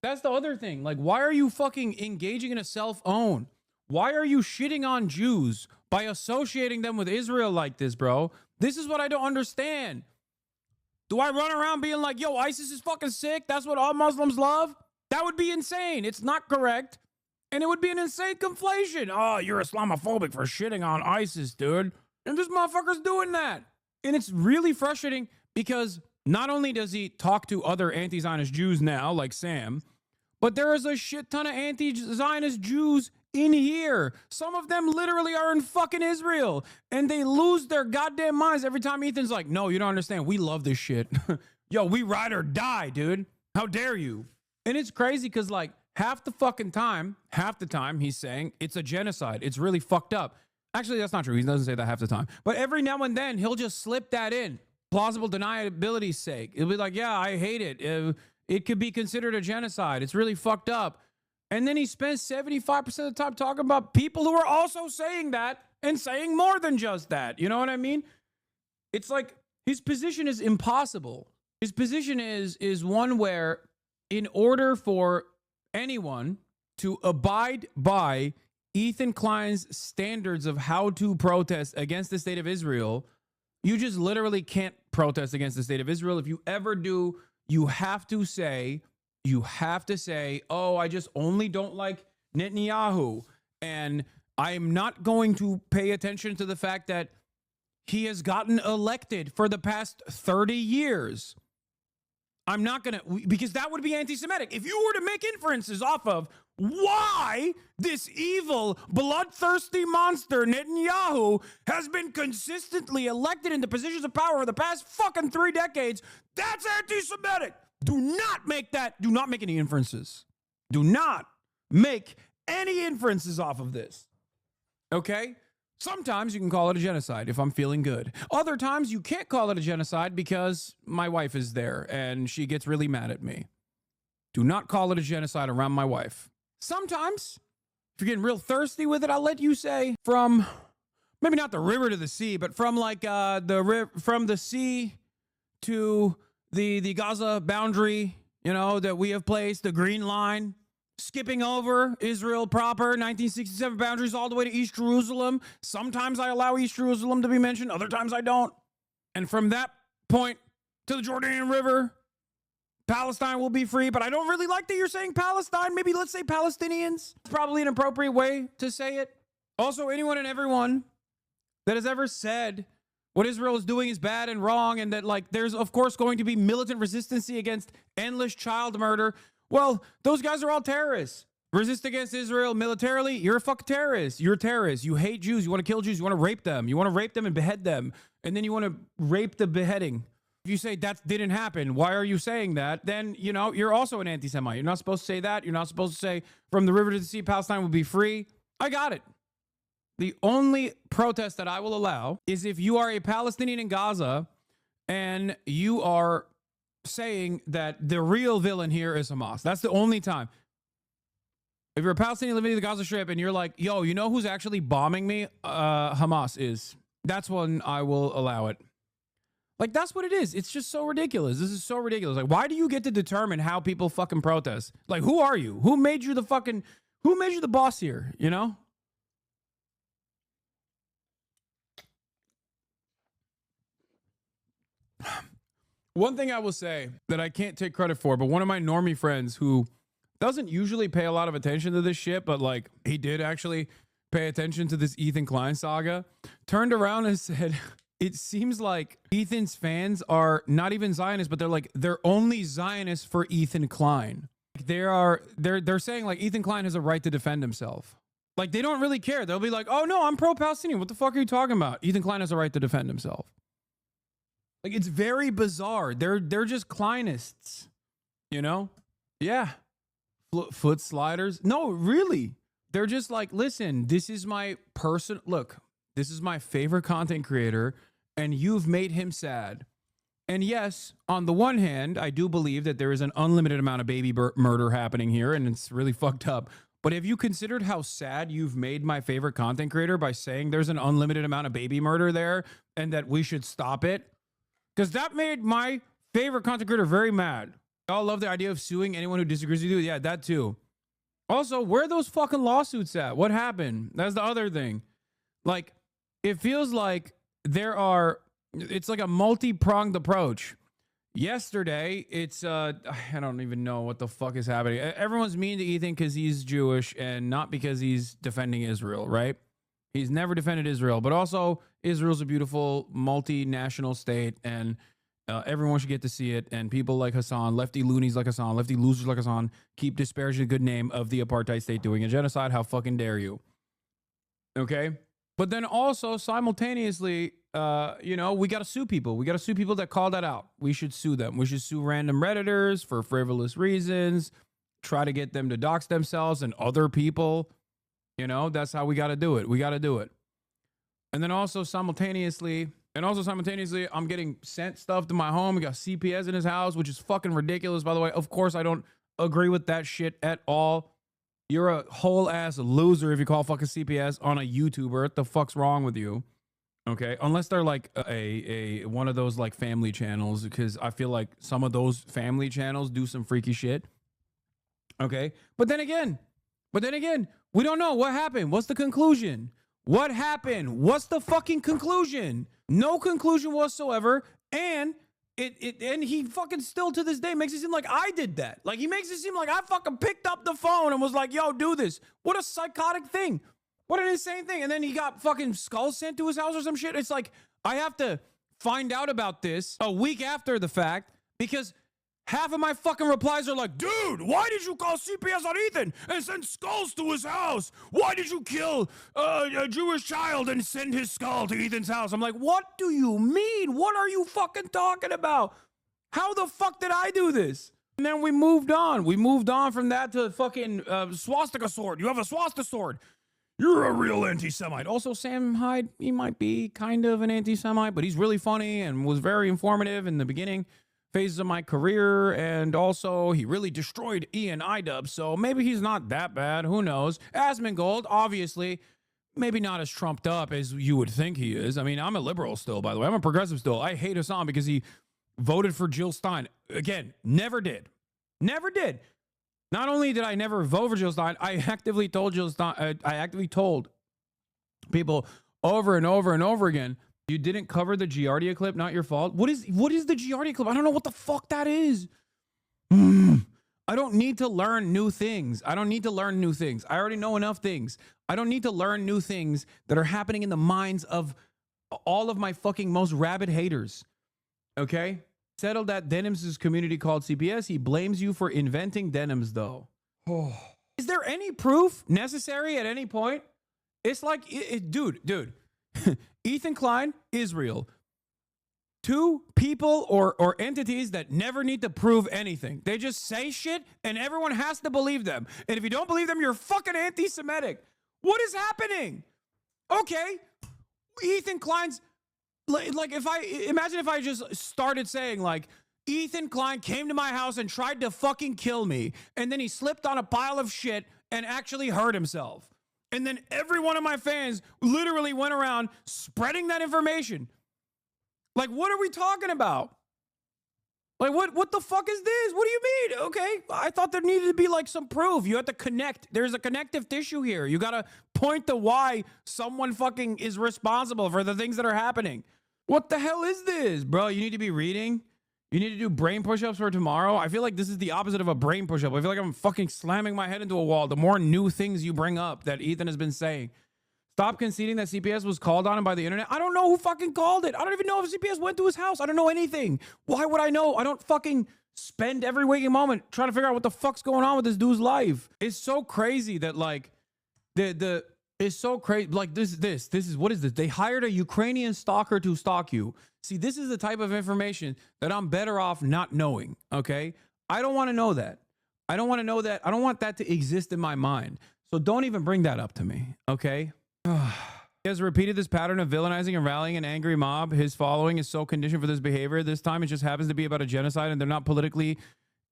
That's the other thing. Like, why are you fucking engaging in a self-own? Why are you shitting on Jews by associating them with Israel like this, bro? This is what I don't understand. Do I run around being like, yo, ISIS is fucking sick? That's what all Muslims love? That would be insane. It's not correct. And it would be an insane conflation. Oh, you're Islamophobic for shitting on ISIS, dude. And this motherfucker's doing that. And it's really frustrating because not only does he talk to other anti-Zionist Jews now, like Sam, but there is a shit ton of anti-Zionist Jews in here. Some of them literally are in fucking Israel. And they lose their goddamn minds every time Ethan's like, no, you don't understand. We love this shit. Yo, we ride or die, dude. How dare you? And it's crazy because like half the time he's saying it's a genocide. It's really fucked up. Actually, that's not true. He doesn't say that half the time. But every now and then he'll just slip that in. Plausible deniability's sake. It'll be like, yeah, I hate it. It could be considered a genocide. It's really fucked up. And then he spends 75% of the time talking about people who are also saying that and saying more than just that. You know what I mean? It's like his position is impossible. His position is one where in order for anyone to abide by Ethan Klein's standards of how to protest against the state of Israel, you just literally can't protest against the state of Israel. If you ever do, you have to say, oh, I just only don't like Netanyahu. And I am not going to pay attention to the fact that he has gotten elected for the past 30 years. I'm not going to, because that would be anti-Semitic. If you were to make inferences off of why this evil, bloodthirsty monster, Netanyahu, has been consistently elected into positions of power for the past fucking 3 decades, that's anti-Semitic. Do not make any inferences. Do not make any inferences off of this. Okay? Sometimes you can call it a genocide if I'm feeling good. Other times you can't call it a genocide because my wife is there and she gets really mad at me. Do not call it a genocide around my wife. Sometimes, if you're getting real thirsty with it, I'll let you say from, maybe not the river to the sea, but from like from the sea to the Gaza boundary, you know, that we have placed, the green line, skipping over Israel proper, 1967 boundaries all the way to East Jerusalem. Sometimes I allow East Jerusalem to be mentioned. Other times I don't. And from that point to the Jordanian River, Palestine will be free. But I don't really like that you're saying Palestine. Maybe let's say Palestinians. It's probably an appropriate way to say it. Also, anyone and everyone that has ever said what Israel is doing is bad and wrong, and that like there's of course going to be militant resistance against endless child murder. Well, those guys are all terrorists. Resist against Israel militarily, you're a fucking terrorist. You're a terrorist. You hate Jews. You want to kill Jews. You want to rape them. You want to rape them and behead them. And then you want to rape the beheading. If you say that didn't happen, why are you saying that? Then, you know, you're also an anti-Semite. You're not supposed to say that. You're not supposed to say from the river to the sea, Palestine will be free. I got it. The only protest that I will allow is if you are a Palestinian in Gaza and you are saying that the real villain here is Hamas. That's the only time. If you're a Palestinian living in the Gaza Strip and you're like, yo, you know who's actually bombing me? Hamas is. That's when I will allow it. Like, that's what it is. It's just so ridiculous. This is so ridiculous. Like, why do you get to determine how people fucking protest? Like, who are you? Who made you the boss here, you know? One thing I will say that I can't take credit for, but one of my normie friends who doesn't usually pay a lot of attention to this shit, but like he did actually pay attention to this Ethan Klein saga, turned around and said, it seems like Ethan's fans are not even Zionists, but they're only Zionists for Ethan Klein. They're saying like Ethan Klein has a right to defend himself. Like they don't really care. They'll be like, oh no, I'm pro-Palestinian. What the fuck are you talking about? Ethan Klein has a right to defend himself. Like, it's very bizarre. They're just Kleinists, you know? Yeah. Foot sliders. No, really. They're just like, listen, this is my this is my favorite content creator, and you've made him sad. And yes, on the one hand, I do believe that there is an unlimited amount of baby murder happening here, and it's really fucked up. But have you considered how sad you've made my favorite content creator by saying there's an unlimited amount of baby murder there and that we should stop it? Because that made my favorite content creator very mad. Y'all love the idea of suing anyone who disagrees with you. Yeah, that too. Also, where are those fucking lawsuits at? What happened? That's the other thing. Like, it feels like it's like a multi-pronged approach. Yesterday, it's, I don't even know what the fuck is happening. Everyone's mean to Ethan because he's Jewish and not because he's defending Israel, right? He's never defended Israel, but also Israel's a beautiful multinational state, and everyone should get to see it. And people like Hassan, lefty loonies like Hassan, lefty losers like Hassan, keep disparaging the good name of the apartheid state doing a genocide. How fucking dare you? Okay? But then also simultaneously, you know, we got to sue people. We got to sue people that call that out. We should sue them. We should sue random Redditors for frivolous reasons, try to get them to dox themselves and other people. You know, that's how we got to do it. We got to do it. And then also simultaneously, I'm getting sent stuff to my home. We got CPS in his house, which is fucking ridiculous, by the way. Of course, I don't agree with that shit at all. You're a whole ass loser if you call fucking CPS on a YouTuber. What the fuck's wrong with you? Okay, unless they're like a one of those like family channels, because I feel like some of those family channels do some freaky shit. Okay, but then again, we don't know what happened. What's the conclusion? What happened? What's the fucking conclusion? No conclusion whatsoever. And and he fucking still to this day makes it seem like I did that. Like, he makes it seem like I fucking picked up the phone and was like, yo, do this. What a psychotic thing. What an insane thing. And then he got fucking skulls sent to his house or some shit. It's like, I have to find out about this a week after the fact because half of my fucking replies are like, dude, why did you call CPS on Ethan and send skulls to his house? Why did you kill a Jewish child and send his skull to Ethan's house? I'm like, what do you mean? What are you fucking talking about? How the fuck did I do this? And then we moved on. We moved on from that to fucking swastika sword. You have a swastika sword. You're a real anti-Semite. Also, Sam Hyde, he might be kind of an anti-Semite, but he's really funny and was very informative in the beginning phases of my career, and also he really destroyed Ian Idub, so maybe he's not that bad. Who knows? Asmongold, obviously, maybe not as trumped up as you would think he is. I mean, I'm a liberal still, by the way. I'm a progressive still. I hate Hassan because he voted for Jill Stein. Again, never did. Never did. Not only did I never vote for Jill Stein, I actively told Jill Stein, I actively told people over and over and over again, you didn't cover the Giardia clip, not your fault. What is the Giardia clip? I don't know what the fuck that is. I don't need to learn new things. I don't need to learn new things. I already know enough things. I don't need to learn new things that are happening in the minds of all of my fucking most rabid haters. Okay? Settled at Denims' community called CPS. He blames you for inventing Denims, though. Is there any proof necessary at any point? It's like, dude. Ethan Klein, Israel. Two people or entities that never need to prove anything. They just say shit and everyone has to believe them. And if you don't believe them, you're fucking anti-Semitic. What is happening? Okay. Ethan Klein's like, imagine if I just started saying like, Ethan Klein came to my house and tried to fucking kill me. And then he slipped on a pile of shit and actually hurt himself. And then every one of my fans literally went around spreading that information. Like, what are we talking about? Like, what the fuck is this? What do you mean? Okay, I thought there needed to be like some proof. You have to connect. There's a connective tissue here. You got to point to why someone fucking is responsible for the things that are happening. What the hell is this, bro? You need to be reading. You need to do brain push-ups for tomorrow. I feel like this is the opposite of a brain push-up. I feel like I'm fucking slamming my head into a wall. The more new things you bring up that Ethan has been saying. Stop conceding that CPS was called on him by the internet. I don't know who fucking called it. I don't even know if CPS went to his house. I don't know anything. Why would I know? I don't fucking spend every waking moment trying to figure out what the fuck's going on with this dude's life. It's so crazy that like it's so crazy. Like this is, what is this? They hired a Ukrainian stalker to stalk you. See, this is the type of information that I'm better off not knowing, okay? I don't want to know that. I don't want to know that. I don't want that to exist in my mind. So don't even bring that up to me, okay? He has repeated this pattern of villainizing and rallying an angry mob. His following is so conditioned for this behavior. This time it just happens to be about a genocide and they're not politically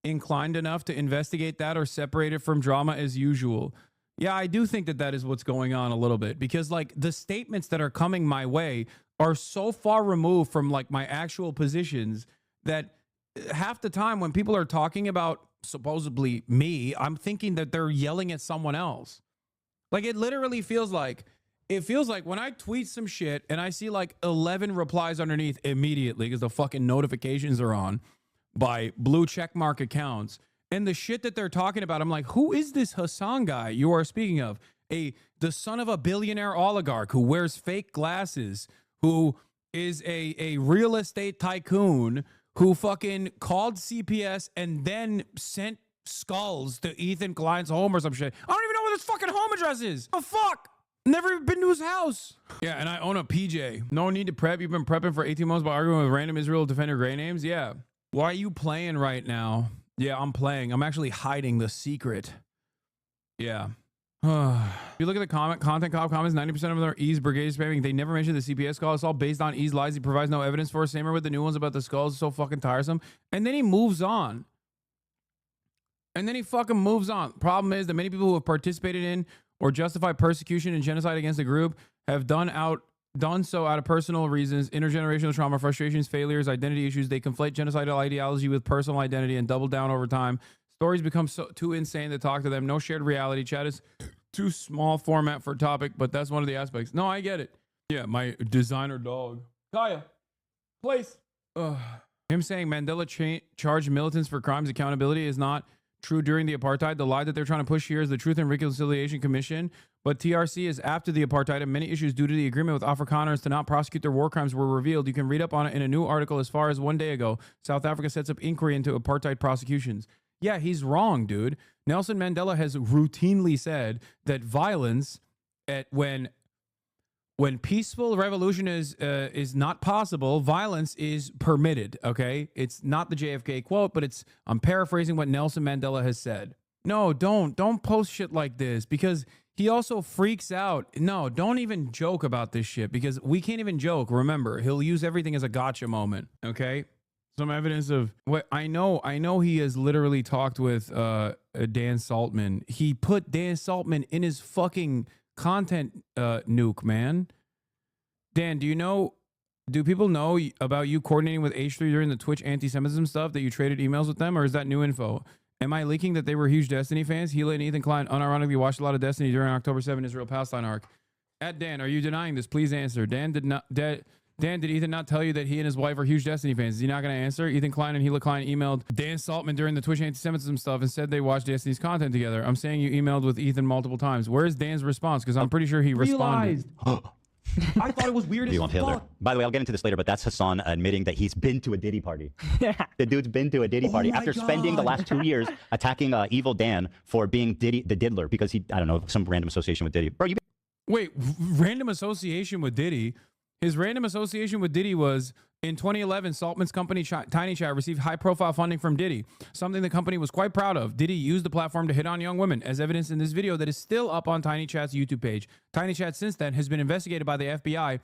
inclined enough to investigate that or separate it from drama as usual. Yeah, I do think that that is what's going on a little bit because like the statements that are coming my way are so far removed from like my actual positions that half the time when people are talking about supposedly me, I'm thinking that they're yelling at someone else. Like it literally feels like when I tweet some shit and I see like 11 replies underneath immediately because the fucking notifications are on by blue checkmark accounts. And the shit that they're talking about, I'm like, who is this Hassan guy you are speaking of? The son of a billionaire oligarch who wears fake glasses, who is a real estate tycoon, who fucking called CPS and then sent skulls to Ethan Klein's home or some shit. I don't even know what his fucking home address is. Oh, fuck. Never even been to his house. Yeah, and I own a PJ. No need to prep. You've been prepping for 18 months by arguing with random Israel defender gray names? Yeah. Why are you playing right now? Yeah, I'm playing. I'm actually hiding the secret. Yeah. If you look at the content cop comments, 90% of them are E's brigade spamming. They never mention the CPS call. It's all based on E's lies. He provides no evidence for. Same with the new ones about the skulls. It's so fucking tiresome. And then he moves on. And then he fucking moves on. Problem is that many people who have participated in or justify persecution and genocide against the group have done so out of personal reasons, intergenerational trauma, frustrations, failures, identity issues. They conflate genocidal ideology with personal identity and double down over time. Stories become too insane to talk to them. No shared reality. Chat is too small format for topic, but that's one of the aspects. No, I get it. Yeah, my designer dog. Kaya, place. Him saying Mandela charged militants for crimes accountability is not true during the apartheid. The lie that they're trying to push here is the Truth and Reconciliation Commission. But TRC is after the apartheid, and many issues due to the agreement with Afrikaners to not prosecute their war crimes were revealed. You can read up on it in a new article as far as 1 day ago. South Africa sets up inquiry into apartheid prosecutions. Yeah, he's wrong, dude. Nelson Mandela has routinely said that violence when peaceful revolution is not possible, violence is permitted, okay? It's not the JFK quote, but I'm paraphrasing what Nelson Mandela has said. No, don't post shit like this, because he also freaks out. No, don't even joke about this shit, because we can't even joke. Remember, he'll use everything as a gotcha moment, okay? Some evidence of what I know he has literally talked with Dan Saltman. He put Dan Saltman in his fucking content nuke, man. Dan, do people know about you coordinating with H3 during the Twitch anti-Semitism stuff, that you traded emails with them, or is that new info? Am I leaking that they were huge Destiny fans? Hila and Ethan Klein unironically watched a lot of Destiny during October 7 Israel-Palestine arc. At Dan, are you denying this? Please answer. Dan, did Ethan not tell you that he and his wife are huge Destiny fans? Is he not going to answer? Ethan Klein and Hila Klein emailed Dan Saltman during the Twitch anti-Semitism stuff and said they watched Destiny's content together. I'm saying you emailed with Ethan multiple times. Where is Dan's response? Because I'm pretty sure he responded. I thought it was weird as fuck. By the way, I'll get into this later, but that's Hassan admitting that he's been to a Diddy party. The dude's been to a Diddy party after spending the last 2 years attacking Evil Dan for being the diddler, because he, I don't know, some random association with Diddy. Bro, Wait, random association with Diddy? His random association with Diddy was in 2011, Saltman's company Tiny Chat received high-profile funding from Diddy, something the company was quite proud of. Diddy used the platform to hit on young women, as evidenced in this video that is still up on Tiny Chat's YouTube page. Tiny Chat since then has been investigated by the FBI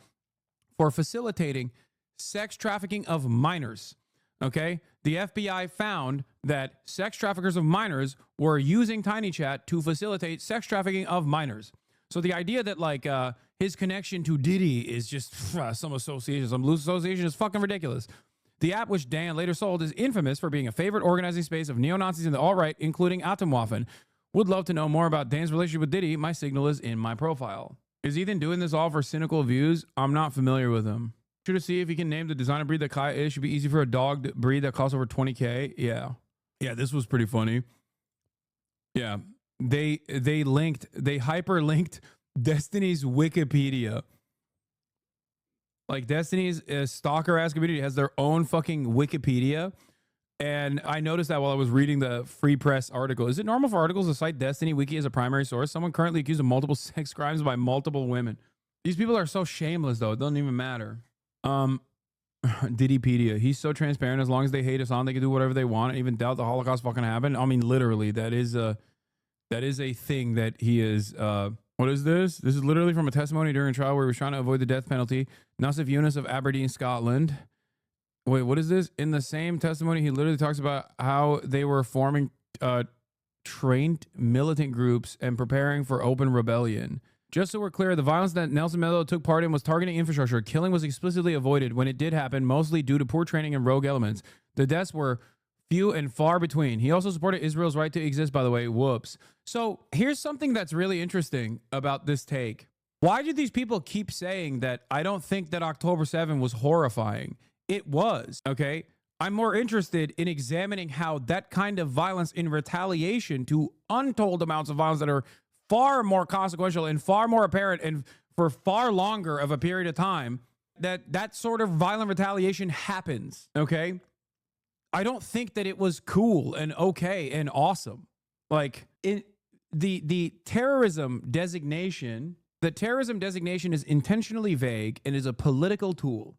for facilitating sex trafficking of minors. Okay? The FBI found that sex traffickers of minors were using Tiny Chat to facilitate sex trafficking of minors. So the idea that his connection to Diddy is just some association, some loose association, is fucking ridiculous. The app, which Dan later sold, is infamous for being a favorite organizing space of neo-Nazis and the alt-right, including Atomwaffen. Would love to know more about Dan's relationship with Diddy. My signal is in my profile. Is Ethan doing this all for cynical views? I'm not familiar with him. Should see if he can name the designer breed that Kaya is. Should be easy for a dog breed that costs over 20K. Yeah, this was pretty funny. Yeah. They hyperlinked Destiny's Wikipedia. Like, Destiny's stalker ass community has their own fucking Wikipedia. And I noticed that while I was reading the Free Press article. Is it normal for articles to cite Destiny Wiki as a primary source? Someone currently accused of multiple sex crimes by multiple women. These people are so shameless, though. It doesn't even matter. Diddypedia. He's so transparent. As long as they hate us on, they can do whatever they want and even doubt the Holocaust fucking happened. I mean, literally, that is a thing that he is. What is this? This is literally from a testimony during a trial where he was trying to avoid the death penalty. Nassif Yunus of Aberdeen, Scotland. Wait, what is this? In the same testimony, he literally talks about how they were forming trained militant groups and preparing for open rebellion. Just so we're clear, the violence that Nelson Mandela took part in was targeting infrastructure. Killing was explicitly avoided when it did happen, mostly due to poor training and rogue elements. The deaths were few and far between. He also supported Israel's right to exist, by the way. Whoops. So here's something that's really interesting about this take. Why do these people keep saying that I don't think that October 7 was horrifying? It was, okay? I'm more interested in examining how that kind of violence in retaliation to untold amounts of violence that are far more consequential and far more apparent and for far longer of a period of time, that sort of violent retaliation happens, okay? I don't think that it was cool and okay and awesome. Like, the terrorism designation is intentionally vague and is a political tool,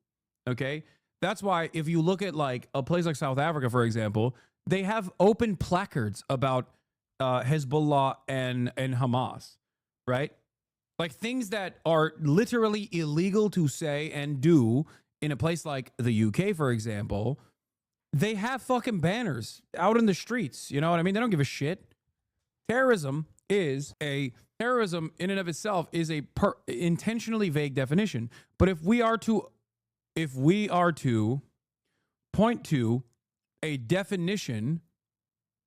okay? That's why if you look at like a place like South Africa, for example, they have open placards about Hezbollah and Hamas, right? Like things that are literally illegal to say and do in a place like the UK, for example. They have fucking banners out in the streets. You know what I mean? They don't give a shit. Terrorism in and of itself is a intentionally vague definition. But if we are to point to a definition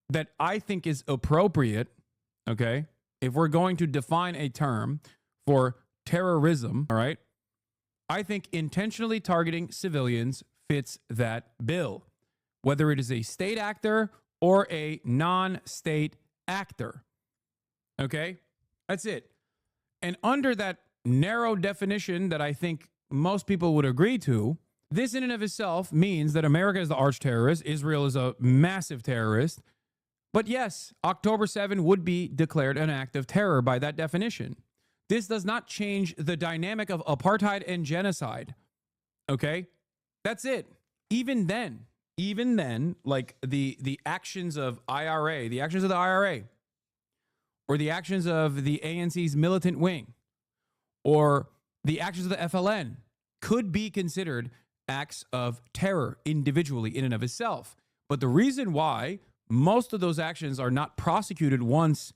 that I think is appropriate, okay? If we're going to define a term for terrorism, all right? I think intentionally targeting civilians fits that bill. whether it is a state actor or a non-state actor. Okay? That's it. And under that narrow definition that I think most people would agree to, this in and of itself means that America is the arch terrorist, Israel is a massive terrorist. But yes, October 7 would be declared an act of terror by that definition. This does not change the dynamic of apartheid and genocide. Okay? That's it. Even then, like the actions of IRA, the actions of the IRA, or the actions of the ANC's militant wing, or the actions of the FLN could be considered acts of terror individually in and of itself. But the reason why most of those actions are not prosecuted once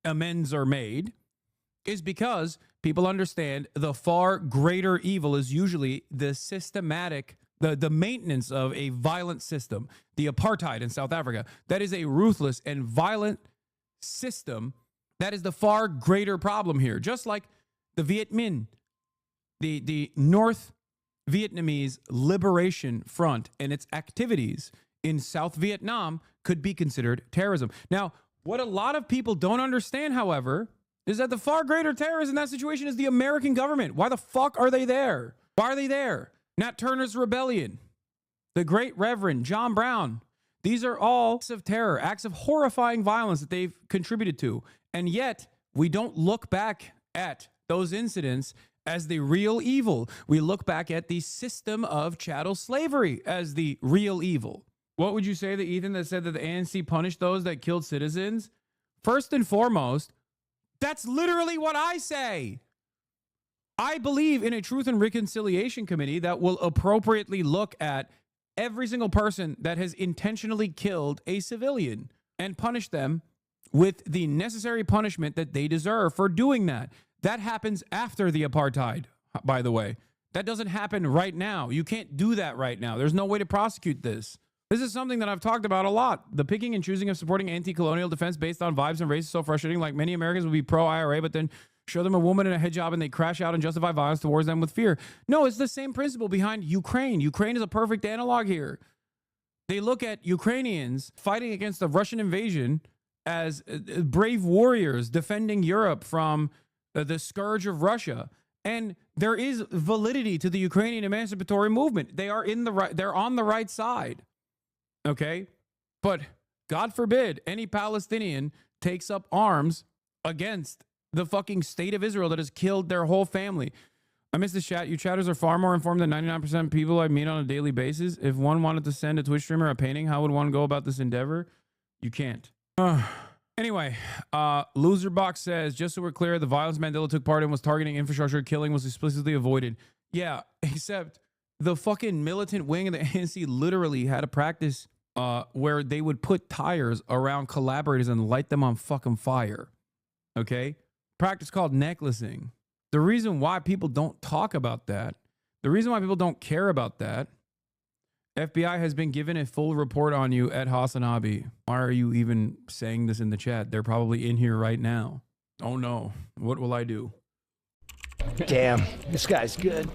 amends are made is because people understand the far greater evil is usually the systematic, the maintenance of a violent system. The apartheid in South Africa, that is a ruthless and violent system. That is the far greater problem here. Just like the Viet Minh, the North Vietnamese Liberation Front and its activities in South Vietnam could be considered terrorism. Now, what a lot of people don't understand, however, is that the far greater terrorist in that situation is the American government. Why the fuck are they there? Why are they there? Nat Turner's rebellion, the Great Reverend John Brown. These are all acts of terror, acts of horrifying violence that they've contributed to. And yet, we don't look back at those incidents as the real evil. We look back at the system of chattel slavery as the real evil. What would you say to Ethan that said that the ANC punished those that killed citizens? First and foremost, that's literally what I say. I believe in a Truth and Reconciliation Committee that will appropriately look at every single person that has intentionally killed a civilian and punish them with the necessary punishment that they deserve for doing that. That happens after the apartheid, by the way. That doesn't happen right now. You can't do that right now. There's no way to prosecute this. This is something that I've talked about a lot. The picking and choosing of supporting anti-colonial defense based on vibes and race is so frustrating. Like many Americans will be pro-IRA, but then show them a woman in a hijab and they crash out and justify violence towards them with fear. No, it's the same principle behind Ukraine. Ukraine is a perfect analog here. They look at Ukrainians fighting against the Russian invasion as brave warriors defending Europe from the scourge of Russia. And there is validity to the Ukrainian emancipatory movement. They are they're on the right side. Okay? But God forbid any Palestinian takes up arms against the fucking state of Israel that has killed their whole family. I missed the chat. You chatters are far more informed than 99% of people I meet on a daily basis. If one wanted to send a Twitch streamer a painting, how would one go about this endeavor? You can't. Anyway, Loserbox says, just so we're clear, the violence Mandela took part in was targeting infrastructure. Killing was explicitly avoided. Yeah, except the fucking militant wing of the ANC literally had a practice where they would put tires around collaborators and light them on fucking fire. Okay? Practice called necklacing. The reason why people don't talk about that, the reason why people don't care about that, FBI has been given a full report on you at Hasanabi. Why are you even saying this in the chat? They're probably in here right now. Oh no. What will I do? Damn, this guy's good.